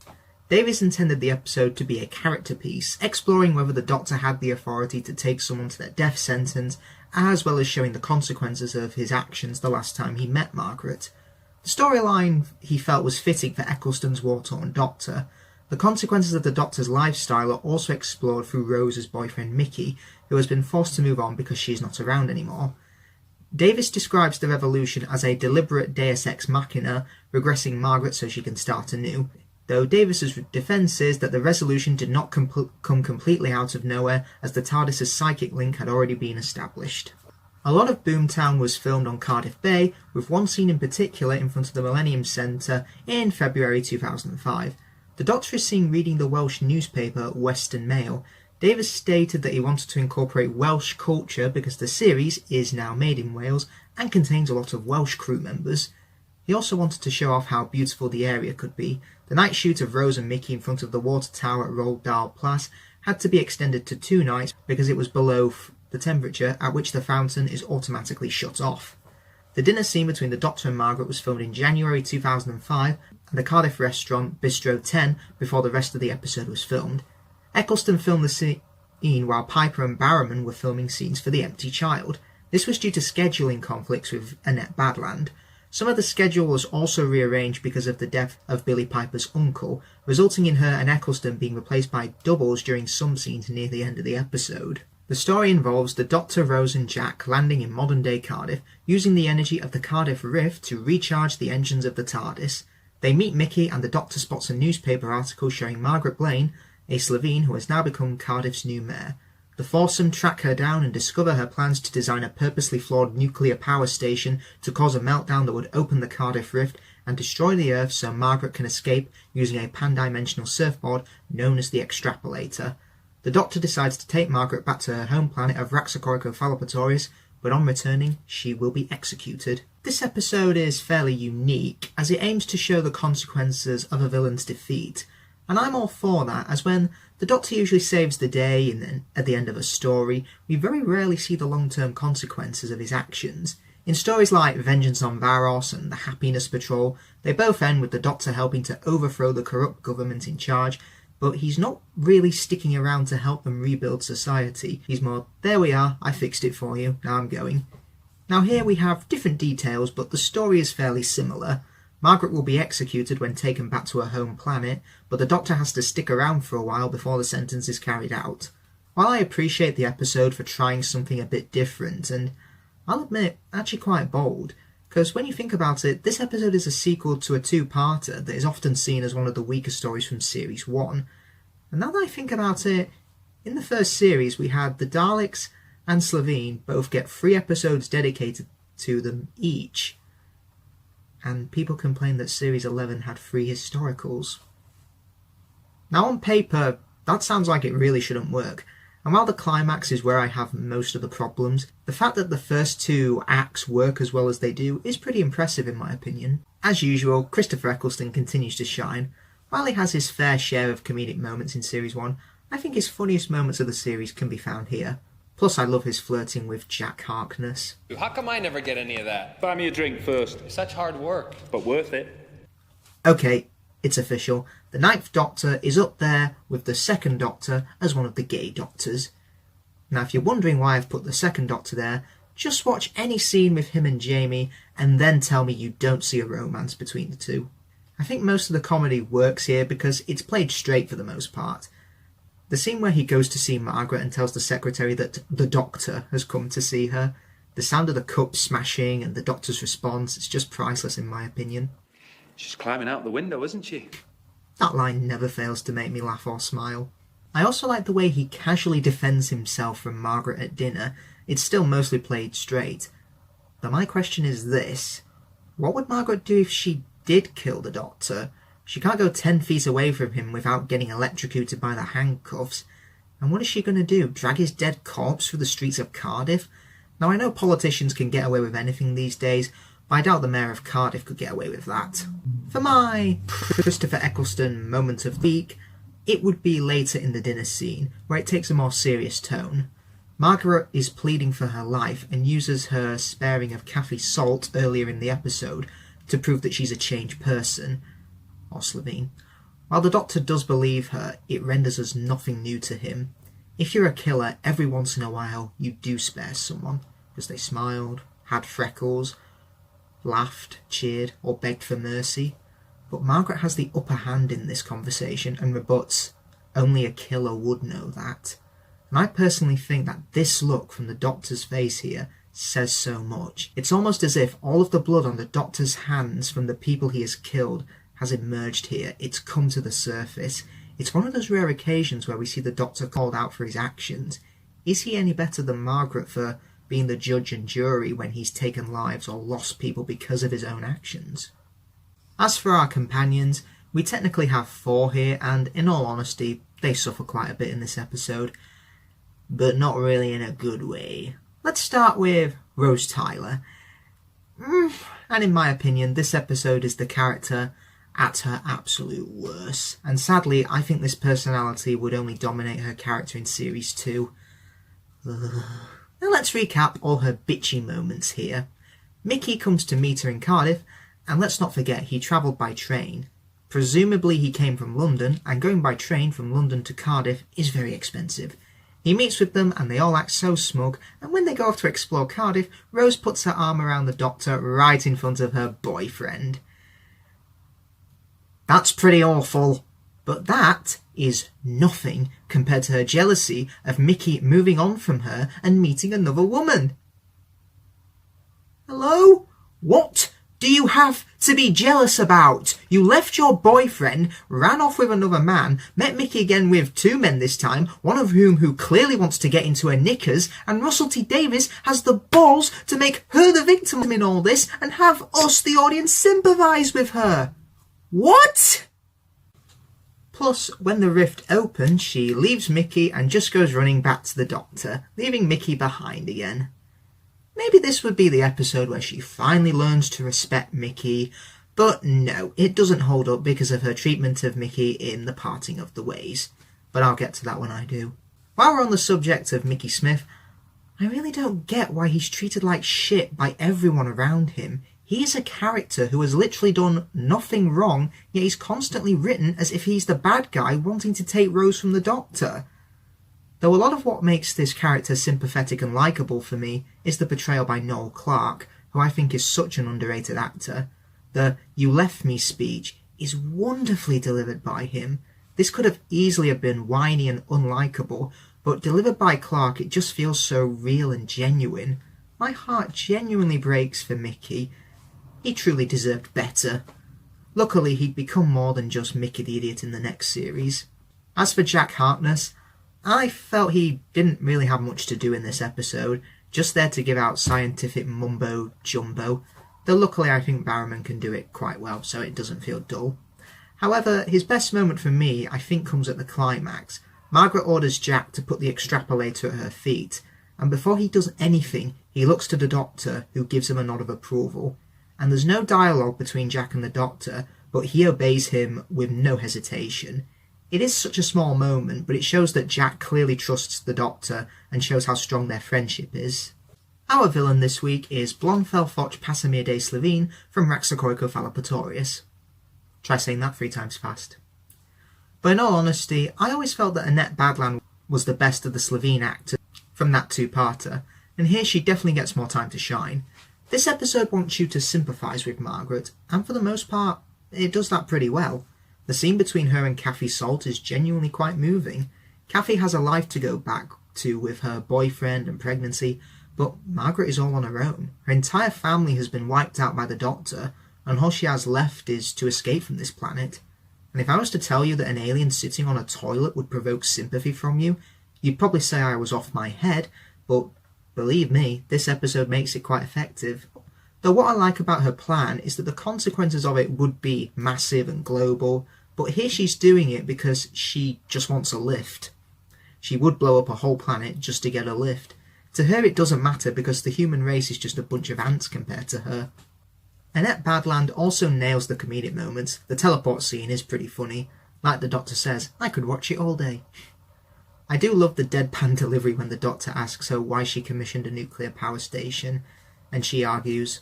Davies intended the episode to be a character piece, exploring whether the Doctor had the authority to take someone to their death sentence, as well as showing the consequences of his actions the last time he met Margaret. The storyline he felt was fitting for Eccleston's war-torn Doctor. The consequences of the Doctor's lifestyle are also explored through Rose's boyfriend Mickey, who has been forced to move on because she's not around anymore. Davies describes the revolution as a deliberate deus ex machina, regressing Margaret so she can start anew, though Davies's defence is that the resolution did not come completely out of nowhere, as the TARDIS's psychic link had already been established. A lot of Boomtown was filmed on Cardiff Bay, with one scene in particular in front of the Millennium Centre in February 2005. The Doctor is seen reading the Welsh newspaper Western Mail. Davies stated that he wanted to incorporate Welsh culture because the series is now made in Wales and contains a lot of Welsh crew members. He also wanted to show off how beautiful the area could be. The night shoot of Rose and Mickey in front of the water tower at Roald Dahl Place had to be extended to 2 nights because it was below the temperature at which the fountain is automatically shut off. The dinner scene between the Doctor and Margaret was filmed in January 2005 at the Cardiff restaurant Bistro 10 before the rest of the episode was filmed. Eccleston filmed the scene while Piper and Barrowman were filming scenes for The Empty Child. This was due to scheduling conflicts with Annette Badland. Some of the schedule was also rearranged because of the death of Billy Piper's uncle, resulting in her and Eccleston being replaced by doubles during some scenes near the end of the episode. The story involves the Doctor, Rose and Jack landing in modern-day Cardiff, using the energy of the Cardiff Rift to recharge the engines of the TARDIS. They meet Mickey and the Doctor spots a newspaper article showing Margaret Blaine, a Slovene who has now become Cardiff's new mayor. The foursome track her down and discover her plans to design a purposely flawed nuclear power station to cause a meltdown that would open the Cardiff Rift and destroy the Earth so Margaret can escape using a pan-dimensional surfboard known as the Extrapolator. The Doctor decides to take Margaret back to her home planet of Raxacoricophalopatorius, but on returning, she will be executed. This episode is fairly unique, as it aims to show the consequences of a villain's defeat, and I'm all for that, as when the Doctor usually saves the day and then at the end of a story, we very rarely see the long-term consequences of his actions. In stories like Vengeance on Varos and The Happiness Patrol, they both end with the Doctor helping to overthrow the corrupt government in charge, but he's not really sticking around to help them rebuild society. He's more, there we are, I fixed it for you, now I'm going. Now here we have different details, but the story is fairly similar. Margaret will be executed when taken back to her home planet, but the Doctor has to stick around for a while before the sentence is carried out. While I appreciate the episode for trying something a bit different, and I'll admit, actually quite bold, because when you think about it, this episode is a sequel to a two-parter that is often seen as one of the weaker stories from Series 1. And now that I think about it, in the first series we had the Daleks and Slitheen both get 3 episodes dedicated to them each, and people complained that Series 11 had 3 historicals. Now on paper, that sounds like it really shouldn't work, and while the climax is where I have most of the problems, the fact that the first 2 acts work as well as they do is pretty impressive in my opinion. As usual, Christopher Eccleston continues to shine. While he has his fair share of comedic moments in Series 1, I think his funniest moments of the series can be found here. Plus I love his flirting with Jack Harkness. How come I never get any of that? Buy me a drink first. It's such hard work. But worth it. Okay, it's official. The 9th Doctor is up there with the 2nd Doctor as one of the gay Doctors. Now if you're wondering why I've put the 2nd Doctor there, just watch any scene with him and Jamie and then tell me you don't see a romance between the two. I think most of the comedy works here because it's played straight for the most part. The scene where he goes to see Margaret and tells the secretary that the Doctor has come to see her, the sound of the cup smashing and the Doctor's response, it's just priceless in my opinion. She's climbing out the window, isn't she? That line never fails to make me laugh or smile. I also like the way he casually defends himself from Margaret at dinner. It's still mostly played straight. But my question is this: what would Margaret do if she did kill the Doctor? She can't go 10 feet away from him without getting electrocuted by the handcuffs. And what is she going to do? Drag his dead corpse through the streets of Cardiff? Now I know politicians can get away with anything these days, but I doubt the Mayor of Cardiff could get away with that. For my Christopher Eccleston moment of the week, it would be later in the dinner scene, where it takes a more serious tone. Margaret is pleading for her life and uses her sparing of Kathy Salt earlier in the episode to prove that she's a changed person. Or Slitheen. While the Doctor does believe her, it renders us nothing new to him. If you're a killer, every once in a while you do spare someone, because they smiled, had freckles, laughed, cheered, or begged for mercy. But Margaret has the upper hand in this conversation and rebuts, only a killer would know that. And I personally think that this look from the Doctor's face here says so much. It's almost as if all of the blood on the Doctor's hands from the people he has killed has emerged here. It's come to the surface. It's one of those rare occasions where we see the Doctor called out for his actions. Is he any better than Margaret for being the judge and jury when he's taken lives or lost people because of his own actions? As for our companions, we technically have 4 here, and in all honesty, they suffer quite a bit in this episode, but not really in a good way. Let's start with Rose Tyler. And in my opinion, this episode is the character at her absolute worst, and sadly I think this personality would only dominate her character in Series 2. Now let's recap all her bitchy moments here. Mickey comes to meet her in Cardiff, and let's not forget he travelled by train. Presumably he came from London, and going by train from London to Cardiff is very expensive. He meets with them and they all act so smug, and when they go off to explore Cardiff, Rose puts her arm around the Doctor right in front of her boyfriend. That's pretty awful, but that is nothing compared to her jealousy of Mickey moving on from her and meeting another woman. Hello? What do you have to be jealous about? You left your boyfriend, ran off with another man, met Mickey again with 2 men this time, one of who clearly wants to get into her knickers, and Russell T Davies has the balls to make her the victim in all this and have us, the audience, sympathise with her. What? Plus, when the rift opens, she leaves Mickey and just goes running back to the Doctor, leaving Mickey behind again. Maybe this would be the episode where she finally learns to respect Mickey, but no, it doesn't hold up because of her treatment of Mickey in The Parting of the Ways. But I'll get to that when I do. While we're on the subject of Mickey Smith, I really don't get why he's treated like shit by everyone around him. He is a character who has literally done nothing wrong, yet he's constantly written as if he's the bad guy wanting to take Rose from the Doctor. Though a lot of what makes this character sympathetic and likeable for me is the portrayal by Noel Clarke, who I think is such an underrated actor. The "you left me" speech is wonderfully delivered by him. This could have easily been whiny and unlikable, but delivered by Clark it just feels so real and genuine. My heart genuinely breaks for Mickey. He truly deserved better. Luckily, he'd become more than just Mickey the Idiot in the next series. As for Jack Harkness, I felt he didn't really have much to do in this episode, just there to give out scientific mumbo-jumbo, though luckily I think Barrowman can do it quite well, so it doesn't feel dull. However, his best moment for me, I think, comes at the climax. Margaret orders Jack to put the extrapolator at her feet, and before he does anything, he looks to the Doctor, who gives him a nod of approval. And there's no dialogue between Jack and the Doctor, but he obeys him with no hesitation. It is such a small moment, but it shows that Jack clearly trusts the Doctor and shows how strong their friendship is. Our villain this week is Blonfell-Foch Pasamir de Slevine from Raxacoricofallapatorius. Try saying that 3 times fast. But in all honesty, I always felt that Annette Badland was the best of the Slevine actors from that two-parter, and here she definitely gets more time to shine. This episode wants you to sympathise with Margaret, and for the most part, it does that pretty well. The scene between her and Kathy Salt is genuinely quite moving. Kathy has a life to go back to with her boyfriend and pregnancy, but Margaret is all on her own. Her entire family has been wiped out by the Doctor, and all she has left is to escape from this planet. And if I was to tell you that an alien sitting on a toilet would provoke sympathy from you, you'd probably say I was off my head, but believe me, this episode makes it quite effective. Though what I like about her plan is that the consequences of it would be massive and global, but here she's doing it because she just wants a lift. She would blow up a whole planet just to get a lift. To her it doesn't matter because the human race is just a bunch of ants compared to her. Annette Badland also nails the comedic moments. The teleport scene is pretty funny. Like the Doctor says, I could watch it all day. I do love the deadpan delivery when the Doctor asks her why she commissioned a nuclear power station, and she argues,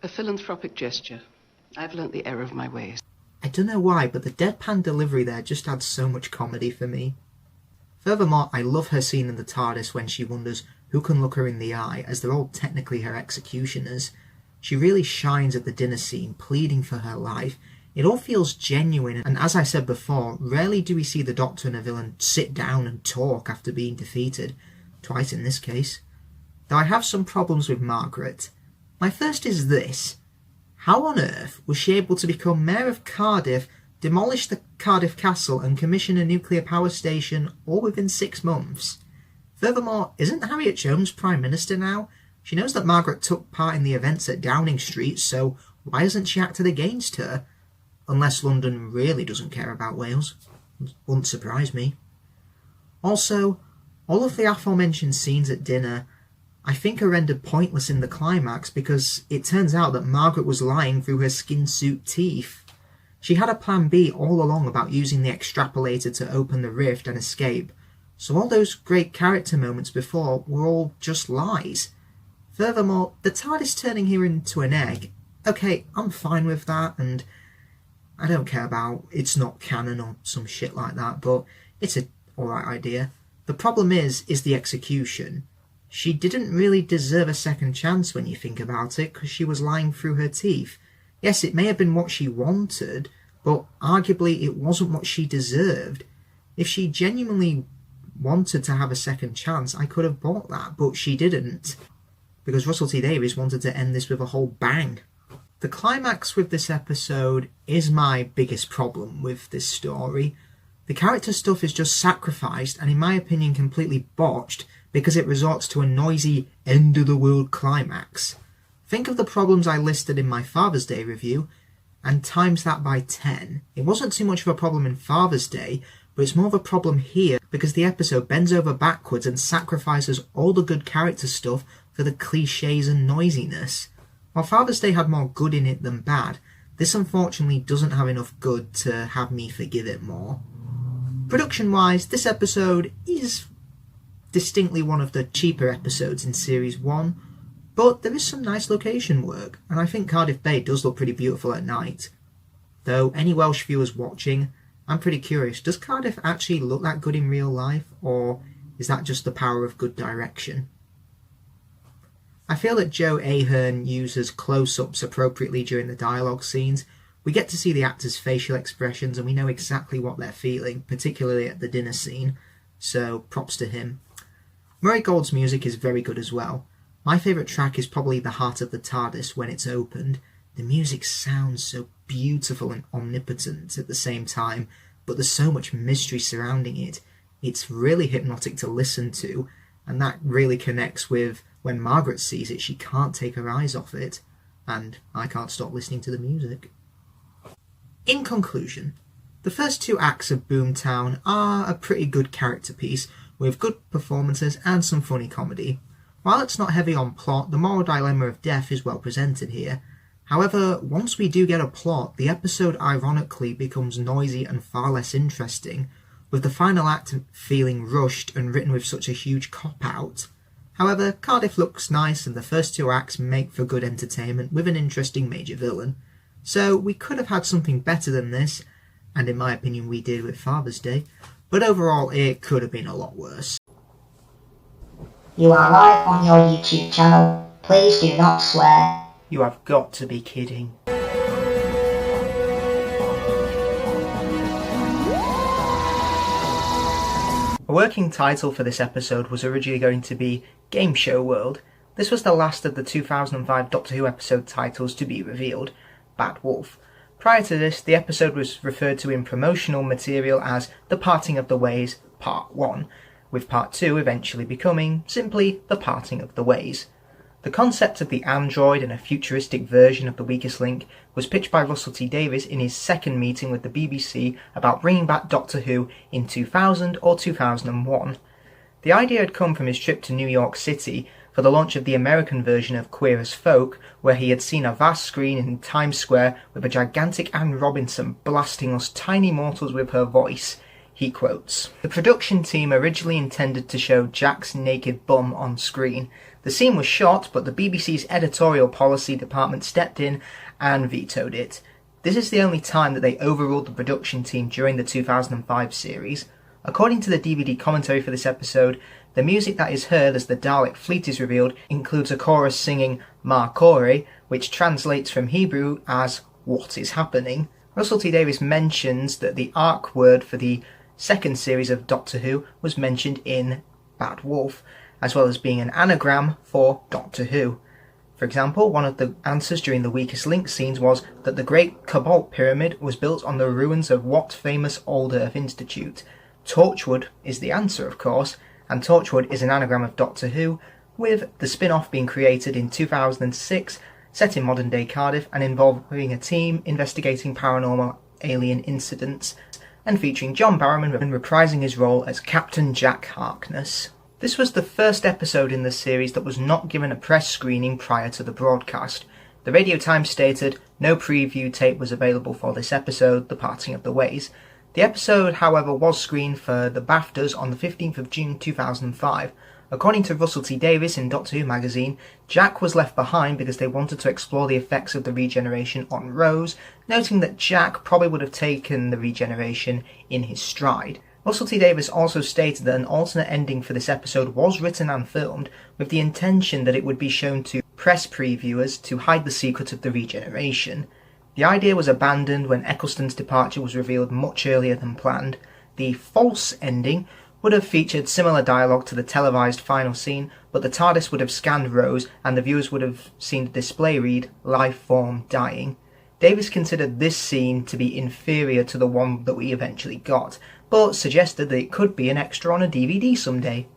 "A philanthropic gesture. I've learnt the error of my ways." I don't know why, but the deadpan delivery there just adds so much comedy for me. Furthermore, I love her scene in the TARDIS when she wonders who can look her in the eye, as they're all technically her executioners. She really shines at the dinner scene, pleading for her life. It all feels genuine, and as I said before, rarely do we see the Doctor and a villain sit down and talk after being defeated. Twice in this case. Though I have some problems with Margaret. My first is this. How on earth was she able to become Mayor of Cardiff, demolish the Cardiff Castle, and commission a nuclear power station all within 6 months? Furthermore, isn't Harriet Jones Prime Minister now? She knows that Margaret took part in the events at Downing Street, so why hasn't she acted against her? Unless London really doesn't care about Wales. Wouldn't surprise me. Also, all of the aforementioned scenes at dinner I think are rendered pointless in the climax because it turns out that Margaret was lying through her skin suit teeth. She had a plan B all along about using the extrapolator to open the rift and escape, so all those great character moments before were all just lies. Furthermore, the TARDIS turning her into an egg, okay, I'm fine with that, and I don't care about it's not canon or some shit like that, but it's an alright idea. The problem is the execution. She didn't really deserve a second chance when you think about it, because she was lying through her teeth. Yes, it may have been what she wanted, but arguably it wasn't what she deserved. If she genuinely wanted to have a second chance, I could have bought that, but she didn't. Because Russell T Davies wanted to end this with a whole bang. The climax with this episode is my biggest problem with this story. The character stuff is just sacrificed and in my opinion completely botched because it resorts to a noisy end-of-the-world climax. Think of the problems I listed in my Father's Day review and times that by 10. It wasn't too much of a problem in Father's Day, but it's more of a problem here because the episode bends over backwards and sacrifices all the good character stuff for the cliches and noisiness. While Father's Day had more good in it than bad, this unfortunately doesn't have enough good to have me forgive it more. Production-wise, this episode is distinctly one of the cheaper episodes in Series 1, but there is some nice location work, and I think Cardiff Bay does look pretty beautiful at night. Though, any Welsh viewers watching, I'm pretty curious, does Cardiff actually look that good in real life, or is that just the power of good direction? I feel that Joe Ahern uses close-ups appropriately during the dialogue scenes. We get to see the actors' facial expressions and we know exactly what they're feeling, particularly at the dinner scene, so props to him. Murray Gold's music is very good as well. My favourite track is probably The Heart of the TARDIS when it's opened. The music sounds so beautiful and omnipotent at the same time, but there's so much mystery surrounding it. It's really hypnotic to listen to, and that really connects with when Margaret sees it, she can't take her eyes off it, and I can't stop listening to the music. In conclusion, the first 2 acts of Boomtown are a pretty good character piece, with good performances and some funny comedy. While it's not heavy on plot, the moral dilemma of death is well presented here. However, once we do get a plot, the episode ironically becomes noisy and far less interesting, with the final act feeling rushed and written with such a huge cop-out. However, Cardiff looks nice and the first 2 acts make for good entertainment with an interesting major villain. So we could have had something better than this, and in my opinion we did with Father's Day, but overall it could have been a lot worse. You are live on your YouTube channel. Please do not swear. You have got to be kidding. A working title for this episode was originally going to be Game Show World. This was the last of the 2005 Doctor Who episode titles to be revealed, Bad Wolf. Prior to this, the episode was referred to in promotional material as The Parting of the Ways Part 1, with Part 2 eventually becoming simply The Parting of the Ways. The concept of the android and a futuristic version of the weakest link was pitched by Russell T Davies in his second meeting with the BBC about bringing back Doctor Who in 2000 or 2001. The idea had come from his trip to New York City for the launch of the American version of Queer as Folk, where he had seen a vast screen in Times Square with a gigantic Anne Robinson blasting us tiny mortals with her voice. He quotes, "The production team originally intended to show Jack's naked bum on screen. The scene was shot, but the BBC's editorial policy department stepped in and vetoed it. This is the only time that they overruled the production team during the 2005 series. According to the DVD commentary for this episode, the music that is heard as the Dalek fleet is revealed includes a chorus singing Ma Kore, which translates from Hebrew as what is happening. Russell T Davies mentions that the arc word for the second series of Doctor Who was mentioned in Bad Wolf, as well as being an anagram for Doctor Who. For example, one of the answers during the weakest link scenes was that the Great Cobalt Pyramid was built on the ruins of what famous old Earth institute? Torchwood is the answer, of course, and Torchwood is an anagram of Doctor Who, with the spin-off being created in 2006, set in modern-day Cardiff and involving a team investigating paranormal alien incidents, and featuring John Barrowman reprising his role as Captain Jack Harkness. This was the first episode in the series that was not given a press screening prior to the broadcast. The Radio Times stated, no preview tape was available for this episode, The Parting of the Ways. The episode, however, was screened for the BAFTAs on the 15th of June 2005. According to Russell T Davies in Doctor Who magazine, Jack was left behind because they wanted to explore the effects of the regeneration on Rose, noting that Jack probably would have taken the regeneration in his stride. Russell T Davies also stated that an alternate ending for this episode was written and filmed with the intention that it would be shown to press previewers to hide the secret of the regeneration. The idea was abandoned when Eccleston's departure was revealed much earlier than planned. The false ending would have featured similar dialogue to the televised final scene, but the TARDIS would have scanned Rose and the viewers would have seen the display read, life form dying. Davies considered this scene to be inferior to the one that we eventually got, but suggested that it could be an extra on a DVD someday.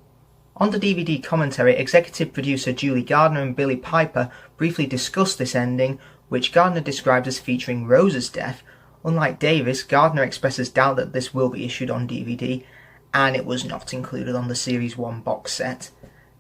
On the DVD commentary, executive producer Julie Gardner and Billy Piper briefly discussed this ending, which Gardner described as featuring Rose's death. Unlike Davies, Gardner expresses doubt that this will be issued on DVD, and it was not included on the Series 1 box set.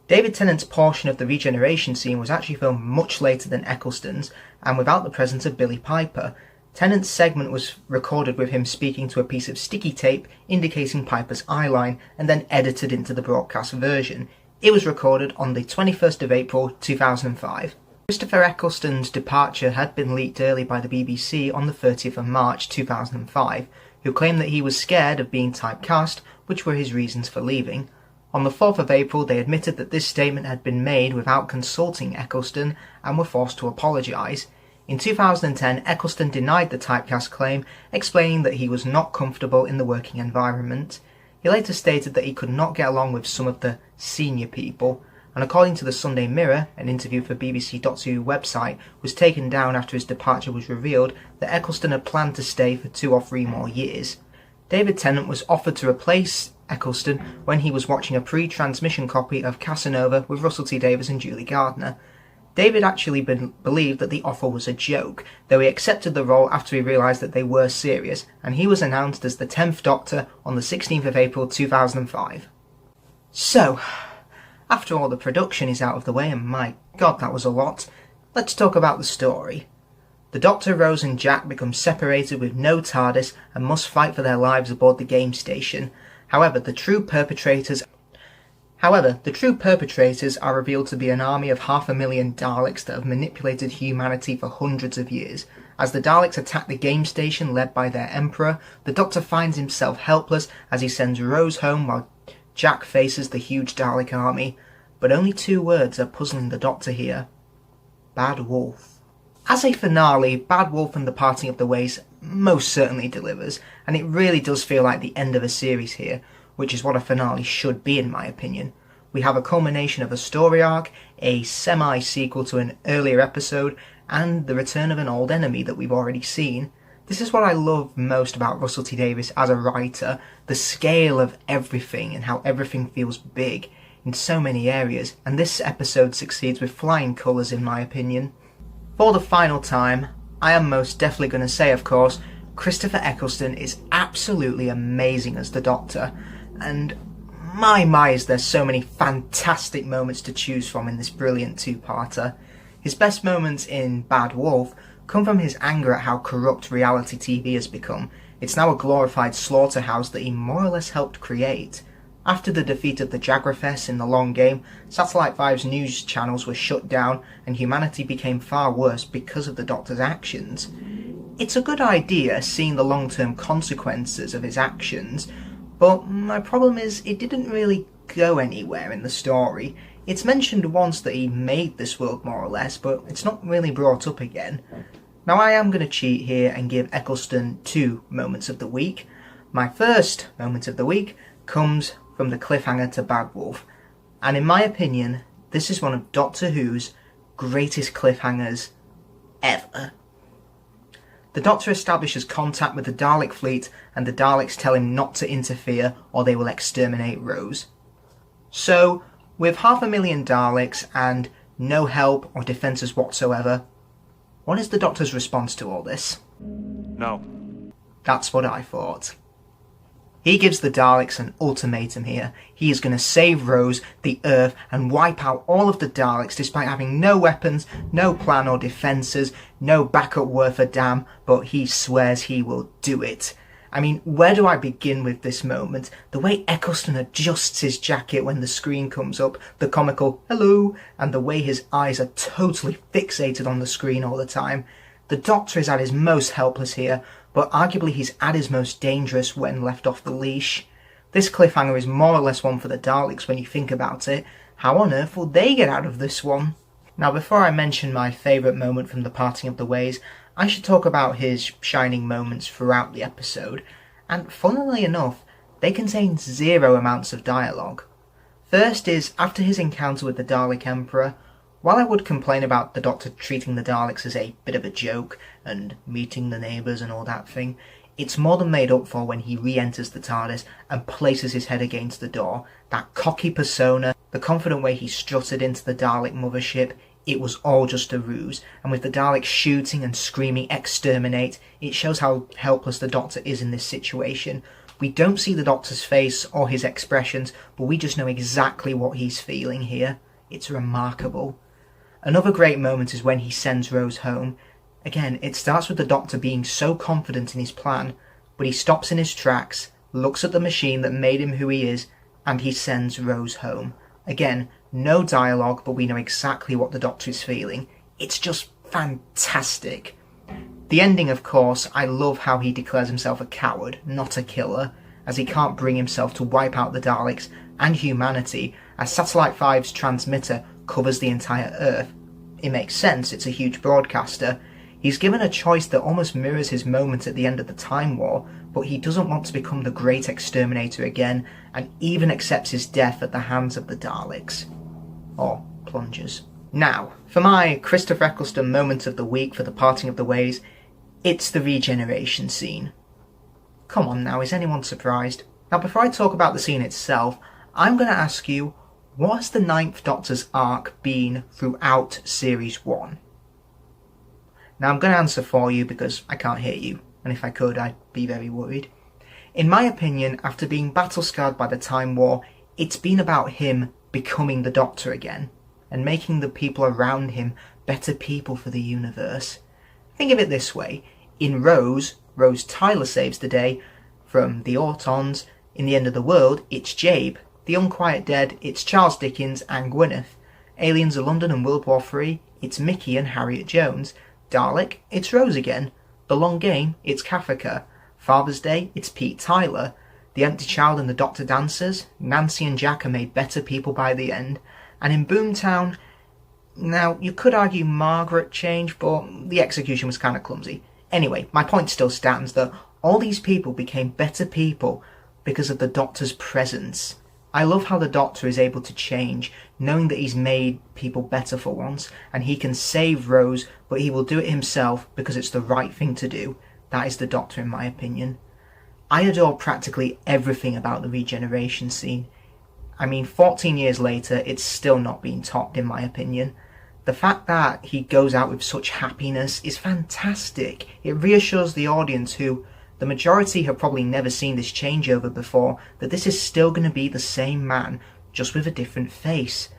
David Tennant's portion of the regeneration scene was actually filmed much later than Eccleston's, and without the presence of Billy Piper. Tennant's segment was recorded with him speaking to a piece of sticky tape indicating Piper's eyeline, and then edited into the broadcast version. It was recorded on the 21st of April 2005. Christopher Eccleston's departure had been leaked early by the BBC on the 30th of March 2005, who claimed that he was scared of being typecast, which were his reasons for leaving. On the 4th of April, they admitted that this statement had been made without consulting Eccleston and were forced to apologise. In 2010, Eccleston denied the typecast claim, explaining that he was not comfortable in the working environment. He later stated that he could not get along with some of the senior people, and according to the Sunday Mirror, an interview for BBC Doctor Who website was taken down after his departure was revealed that Eccleston had planned to stay for 2 or 3 more years. David Tennant was offered to replace Eccleston when he was watching a pre-transmission copy of Casanova with Russell T Davies and Julie Gardner. David actually believed that the offer was a joke, though he accepted the role after he realised that they were serious, and he was announced as the 10th Doctor on the 16th of April 2005. So, after all the production is out of the way, and my god that was a lot, let's talk about the story. The Doctor, Rose and Jack become separated with no TARDIS and must fight for their lives aboard the game station. However, the true perpetrators are revealed to be an army of 500,000 Daleks that have manipulated humanity for hundreds of years. As the Daleks attack the game station led by their Emperor, the Doctor finds himself helpless as he sends Rose home while Jack faces the huge Dalek army. But only 2 words are puzzling the Doctor here. Bad Wolf. As a finale, Bad Wolf and the Parting of the Ways most certainly delivers, and it really does feel like the end of a series here, which is what a finale should be in my opinion. We have a culmination of a story arc, a semi-sequel to an earlier episode, and the return of an old enemy that we've already seen. This is what I love most about Russell T Davies as a writer, the scale of everything and how everything feels big in so many areas, and this episode succeeds with flying colours in my opinion. For the final time, I am most definitely going to say, of course, Christopher Eccleston is absolutely amazing as the Doctor, and my is there so many fantastic moments to choose from in this brilliant 2-parter. His best moments in Bad Wolf come from his anger at how corrupt reality TV has become. It's now a glorified slaughterhouse that he more or less helped create. After the defeat of the Jagrafess in the long game, Satellite 5's news channels were shut down and humanity became far worse because of the Doctor's actions. It's a good idea seeing the long-term consequences of his actions, but my problem is it didn't really go anywhere in the story. It's mentioned once that he made this world more or less, but it's not really brought up again. Now I am going to cheat here and give Eccleston 2 moments of the week. My first moment of the week comes from the cliffhanger to Bad Wolf, and in my opinion this is one of Doctor Who's greatest cliffhangers ever. The Doctor establishes contact with the Dalek fleet and the Daleks tell him not to interfere or they will exterminate Rose. So, with 500,000 Daleks and no help or defences whatsoever, what is the Doctor's response to all this? No. That's what I thought. He gives the Daleks an ultimatum here. He is going to save Rose, the Earth, and wipe out all of the Daleks despite having no weapons, no plan or defences, no backup worth a damn, but he swears he will do it. I mean, where do I begin with this moment? The way Eccleston adjusts his jacket when the screen comes up, the comical hello, and the way his eyes are totally fixated on the screen all the time. The Doctor is at his most helpless here, but arguably he's at his most dangerous when left off the leash. This cliffhanger is more or less one for the Daleks when you think about it. How on earth will they get out of this one? Now before I mention my favourite moment from the Parting of the Ways, I should talk about his shining moments throughout the episode, and funnily enough, they contain 0 amounts of dialogue. First is, after his encounter with the Dalek Emperor, while I would complain about the Doctor treating the Daleks as a bit of a joke, and meeting the neighbours and all that thing, it's more than made up for when he re-enters the TARDIS and places his head against the door. That cocky persona, the confident way he strutted into the Dalek mothership, it was all just a ruse, and with the Daleks shooting and screaming exterminate, it shows how helpless the Doctor is in this situation. We don't see the Doctor's face or his expressions, but we just know exactly what he's feeling here. It's remarkable. Another great moment is when he sends Rose home. Again, it starts with the Doctor being so confident in his plan, but he stops in his tracks, looks at the machine that made him who he is, and he sends Rose home. Again, no dialogue, but we know exactly what the Doctor is feeling. It's just fantastic. The ending, of course, I love how he declares himself a coward, not a killer, as he can't bring himself to wipe out the Daleks, and humanity, as Satellite 5's transmitter covers the entire Earth. It makes sense, it's a huge broadcaster. He's given a choice that almost mirrors his moment at the end of the Time War, but he doesn't want to become the great exterminator again, and even accepts his death at the hands of the Daleks. Or plungers. Now, for my Christopher Eccleston moment of the week for the parting of the ways, it's the regeneration scene. Come on now, is anyone surprised? Now before I talk about the scene itself, I'm going to ask you, what has the Ninth Doctor's arc been throughout Series 1? Now I'm going to answer for you because I can't hear you, and if I could I'd be very worried. In my opinion, after being battle-scarred by the Time War, it's been about him becoming the Doctor again, and making the people around him better people for the universe. Think of it this way, in Rose Tyler saves the day. From the Autons, in The End of the World, it's Jabe. The Unquiet Dead, it's Charles Dickens and Gwyneth. Aliens of London and World War III, it's Mickey and Harriet Jones. Dalek, it's Rose again. The Long Game, it's Kafka. Father's Day, it's Pete Tyler. The Empty Child and the Doctor Dancers, Nancy and Jack are made better people by the end. And in Boomtown, now you could argue Margaret changed, but the execution was kind of clumsy. Anyway, my point still stands that all these people became better people because of the Doctor's presence. I love how the Doctor is able to change, knowing that he's made people better for once, and he can save Rose, but he will do it himself because it's the right thing to do. That is the Doctor in my opinion. I adore practically everything about the regeneration scene. I mean, 14 years later, it's still not been topped in my opinion. The fact that he goes out with such happiness is fantastic. It reassures the audience, who, the majority have probably never seen this changeover before, that this is still going to be the same man, just with a different face.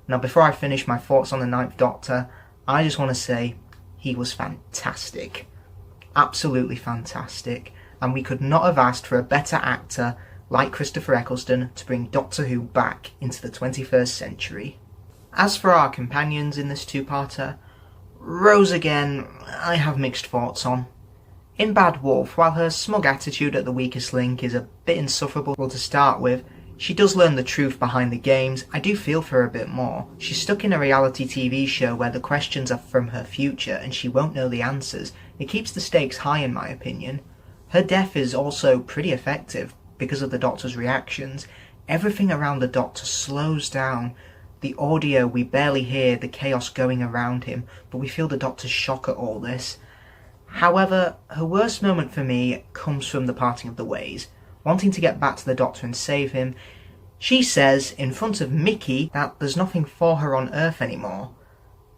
Now before I finish my thoughts on the Ninth Doctor, I just want to say, he was fantastic. Absolutely fantastic. And we could not have asked for a better actor like Christopher Eccleston to bring Doctor Who back into the 21st century. As for our companions in this two-parter, Rose again, I have mixed thoughts on. In Bad Wolf, while her smug attitude at the weakest link is a bit insufferable to start with, she does learn the truth behind the games. I do feel for her a bit more. She's stuck in a reality TV show where the questions are from her future and she won't know the answers. It keeps the stakes high in my opinion. Her death is also pretty effective because of the Doctor's reactions. Everything around the Doctor slows down. The audio, we barely hear the chaos going around him, but we feel the Doctor's shock at all this. However, her worst moment for me comes from the parting of the ways. Wanting to get back to the Doctor and save him, she says in front of Mickey that there's nothing for her on Earth anymore.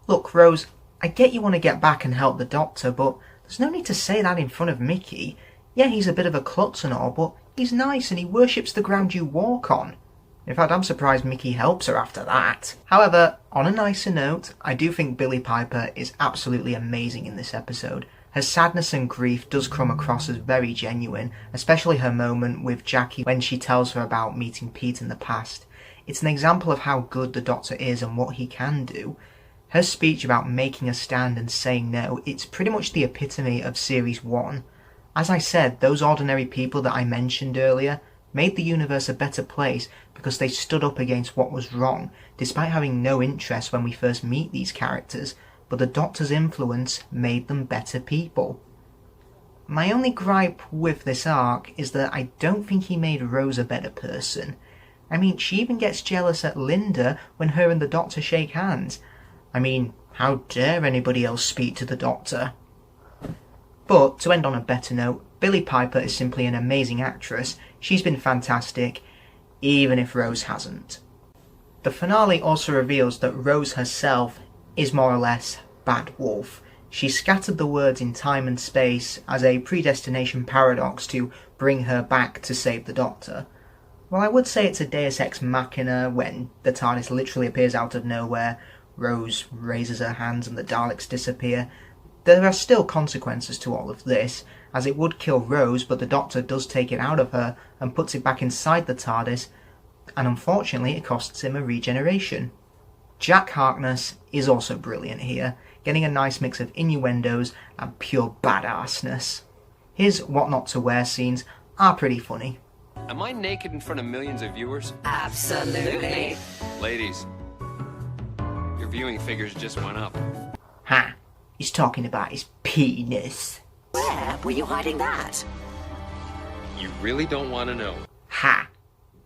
Look, Rose, I get you want to get back and help the Doctor, but there's no need to say that in front of Mickey. Yeah, he's a bit of a klutz and all, but he's nice and he worships the ground you walk on. In fact, I'm surprised Mickey helps her after that. However, on a nicer note, I do think Billie Piper is absolutely amazing in this episode. Her sadness and grief does come across as very genuine, especially her moment with Jackie when she tells her about meeting Pete in the past. It's an example of how good the Doctor is and what he can do. Her speech about making a stand and saying no, it's pretty much the epitome of Series 1. As I said, those ordinary people that I mentioned earlier made the universe a better place because they stood up against what was wrong, despite having no interest when we first meet these characters, but the Doctor's influence made them better people. My only gripe with this arc is that I don't think he made Rose a better person. I mean, she even gets jealous at Linda when her and the Doctor shake hands. I mean, how dare anybody else speak to the Doctor? But, to end on a better note, Billie Piper is simply an amazing actress. She's been fantastic, even if Rose hasn't. The finale also reveals that Rose herself is more or less Bad Wolf. She scattered the words in time and space as a predestination paradox to bring her back to save the Doctor. While I would say it's a Deus Ex Machina when the TARDIS literally appears out of nowhere, Rose raises her hands and the Daleks disappear, there are still consequences to all of this, as it would kill Rose, but the Doctor does take it out of her and puts it back inside the TARDIS, and unfortunately it costs him a regeneration. Jack Harkness is also brilliant here, getting a nice mix of innuendos and pure badassness. His what not to wear scenes are pretty funny, Am I naked in front of millions of viewers? Absolutely. Ladies, your viewing figures just went up. Ha! He's talking about his penis. Where were you hiding that? You really don't want to know. Ha!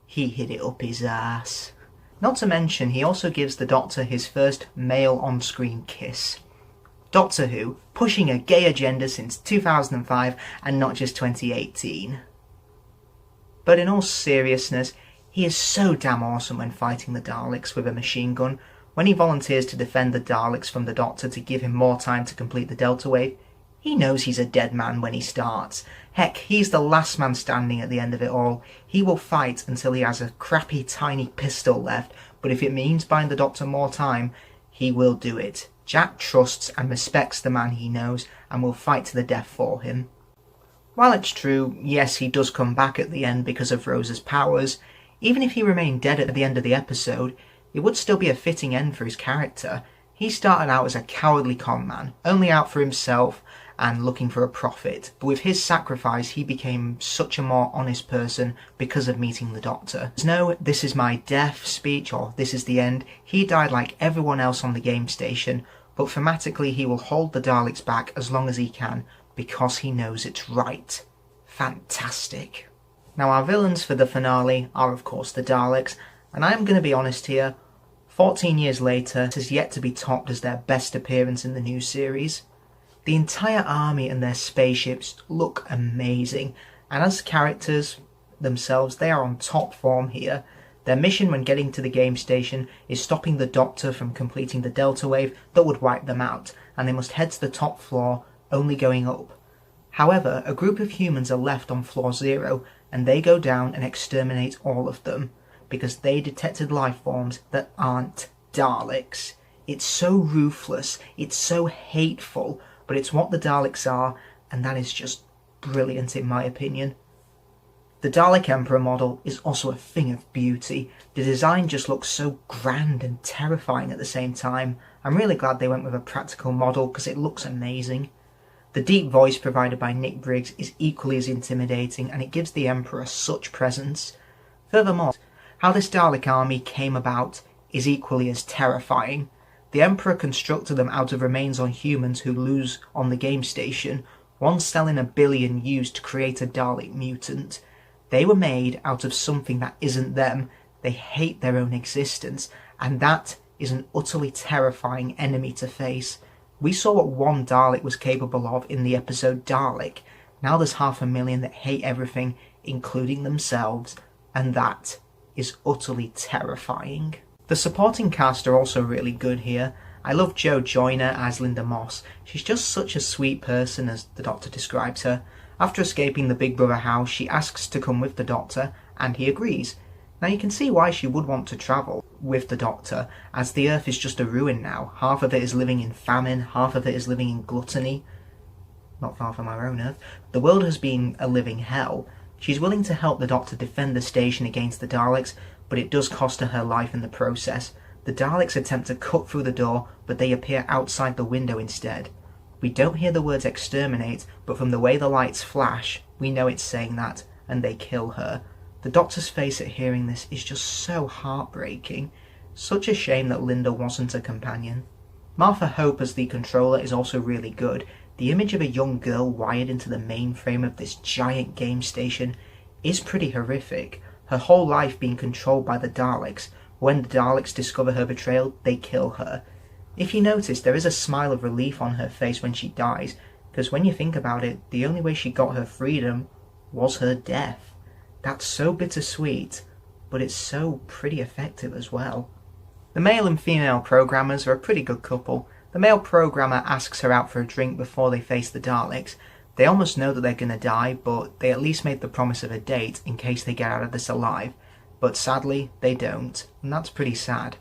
He hid it up his ass. Not to mention, he also gives the Doctor his first male on-screen kiss. Doctor Who, pushing a gay agenda since 2005 and not just 2018. But in all seriousness, he is so damn awesome when fighting the Daleks with a machine gun. When he volunteers to defend the Daleks from the Doctor to give him more time to complete the Delta Wave, he knows he's a dead man when he starts. Heck, he's the last man standing at the end of it all. He will fight until he has a crappy tiny pistol left, but if it means buying the Doctor more time, he will do it. Jack trusts and respects the man he knows and will fight to the death for him. While it's true, yes, he does come back at the end because of Rose's powers, even if he remained dead at the end of the episode, it would still be a fitting end for his character. He started out as a cowardly con man, only out for himself and looking for a profit, but with his sacrifice he became such a more honest person because of meeting the Doctor. There's no "this is my death" speech or "this is the end." He died like everyone else on the game station, but thematically he will hold the Daleks back as long as he can, because he knows it's right. Fantastic. Now our villains for the finale are of course the Daleks, and I am going to be honest here, 14 years later, it has yet to be topped as their best appearance in the new series. The entire army and their spaceships look amazing, and as characters themselves, they are on top form here. Their mission when getting to the game station is stopping the Doctor from completing the Delta Wave that would wipe them out, and they must head to the top floor, only going up. However, a group of humans are left on floor 0, and they go down and exterminate all of them, because they detected life forms that aren't Daleks. It's so ruthless, it's so hateful, but it's what the Daleks are, and that is just brilliant in my opinion. The Dalek Emperor model is also a thing of beauty. The design just looks so grand and terrifying at the same time. I'm really glad they went with a practical model because it looks amazing. The deep voice provided by Nick Briggs is equally as intimidating, and it gives the Emperor such presence. Furthermore, how this Dalek army came about is equally as terrifying. The Emperor constructed them out of remains on humans who lose on the game station, 1 cell in a billion used to create a Dalek mutant. They were made out of something that isn't them. They hate their own existence, and that is an utterly terrifying enemy to face. We saw what one Dalek was capable of in the episode Dalek. Now there's 500,000 that hate everything, including themselves, and that is utterly terrifying. The supporting cast are also really good here. I love Jo Joyner as Linda Moss. She's just such a sweet person, as the Doctor describes her. After escaping the Big Brother house, she asks to come with the Doctor, and he agrees. Now you can see why she would want to travel with the Doctor, as the Earth is just a ruin now. Half of it is living in famine, half of it is living in gluttony. Not far from our own Earth. The world has been a living hell. She's willing to help the Doctor defend the station against the Daleks, but it does cost her her life in the process. The Daleks attempt to cut through the door, but they appear outside the window instead. We don't hear the words exterminate, but from the way the lights flash, we know it's saying that, and they kill her. The Doctor's face at hearing this is just so heartbreaking. Such a shame that Linda wasn't a companion. Martha Hope as the controller is also really good. The image of a young girl wired into the mainframe of this giant game station is pretty horrific. Her whole life being controlled by the Daleks. When the Daleks discover her betrayal, they kill her. If you notice, there is a smile of relief on her face when she dies, because when you think about it, the only way she got her freedom was her death. That's so bittersweet, but it's so pretty effective as well. The male and female programmers are a pretty good couple. The male programmer asks her out for a drink before they face the Daleks. They almost know that they're going to die, but they at least made the promise of a date in case they get out of this alive. But sadly, they don't, and that's pretty sad.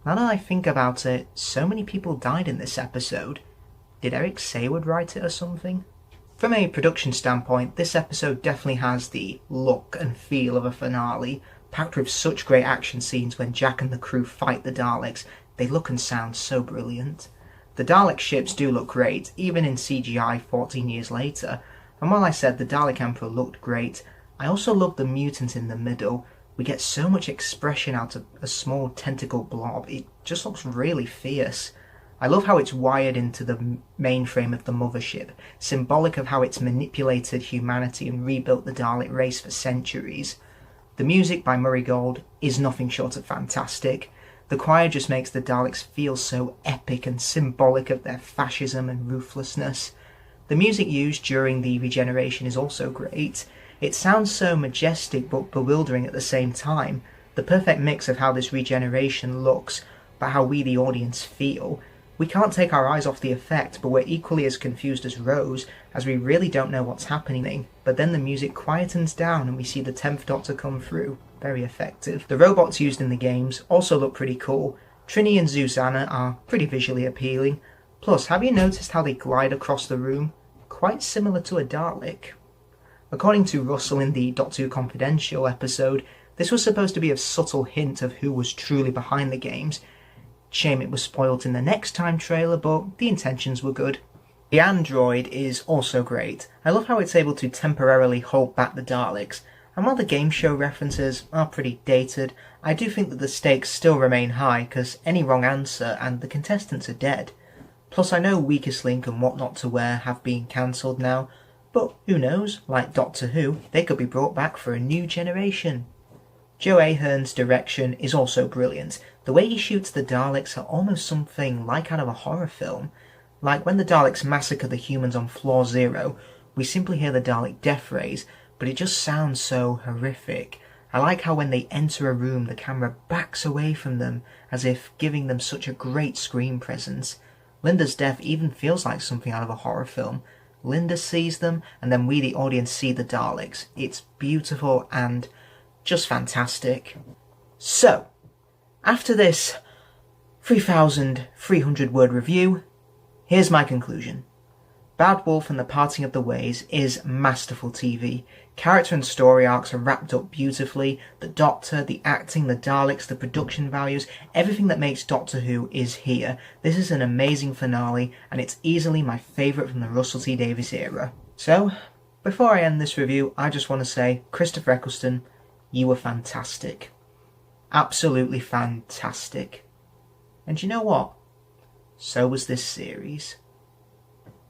Now that I think about it, so many people died in this episode. Did Eric Saywood write it or something? From a production standpoint, this episode definitely has the look and feel of a finale, packed with such great action scenes when Jack and the crew fight the Daleks. They look and sound so brilliant. The Dalek ships do look great, even in CGI 14 years later, and while I said the Dalek Emperor looked great, I also love the mutant in the middle. We get so much expression out of a small tentacle blob, it just looks really fierce. I love how it's wired into the mainframe of the mothership, symbolic of how it's manipulated humanity and rebuilt the Dalek race for centuries. The music by Murray Gold is nothing short of fantastic. The choir just makes the Daleks feel so epic and symbolic of their fascism and ruthlessness. The music used during the regeneration is also great. It sounds so majestic but bewildering at the same time. The perfect mix of how this regeneration looks, but how we the audience feel. We can't take our eyes off the effect, but we're equally as confused as Rose, as we really don't know what's happening. But then the music quietens down and we see the 10th Doctor come through. Very effective. The robots used in the games also look pretty cool. Trini and Susanna are pretty visually appealing. Plus, have you noticed how they glide across the room? Quite similar to a Dalek. According to Russell in the Doctor Who Confidential episode, this was supposed to be a subtle hint of who was truly behind the games. Shame it was spoilt in the Next Time trailer, but the intentions were good. The android is also great. I love how it's able to temporarily hold back the Daleks, and while the game show references are pretty dated, I do think that the stakes still remain high, because any wrong answer and the contestants are dead. Plus I know Weakest Link and What Not to Wear have been cancelled now, but who knows, like Doctor Who, they could be brought back for a new generation. Joe Ahern's direction is also brilliant. The way he shoots the Daleks are almost something like out of a horror film. Like when the Daleks massacre the humans on Floor Zero, we simply hear the Dalek death rays, but it just sounds so horrific. I like how when they enter a room the camera backs away from them, as if giving them such a great screen presence. Linda's death even feels like something out of a horror film. Linda sees them, and then we the audience see the Daleks. It's beautiful and just fantastic. So, after this 3,300 word review, here's my conclusion. Bad Wolf and the Parting of the Ways is masterful TV. Character and story arcs are wrapped up beautifully. The Doctor, the acting, the Daleks, the production values, everything that makes Doctor Who is here. This is an amazing finale, and it's easily my favourite from the Russell T Davies era. So, before I end this review, I just want to say, Christopher Eccleston, you were fantastic. Absolutely fantastic. And you know what? So was this series.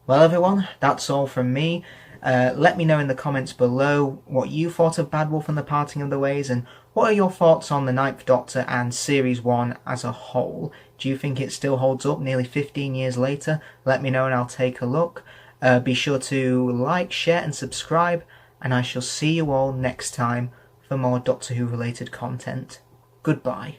Well everyone, that's all from me. Let me know in the comments below what you thought of Bad Wolf and the Parting of the Ways, and what are your thoughts on the 9th Doctor and Series 1 as a whole. Do you think it still holds up nearly 15 years later? Let me know and I'll take a look. Be sure to like, share and subscribe, and I shall see you all next time for more Doctor Who related content. Goodbye.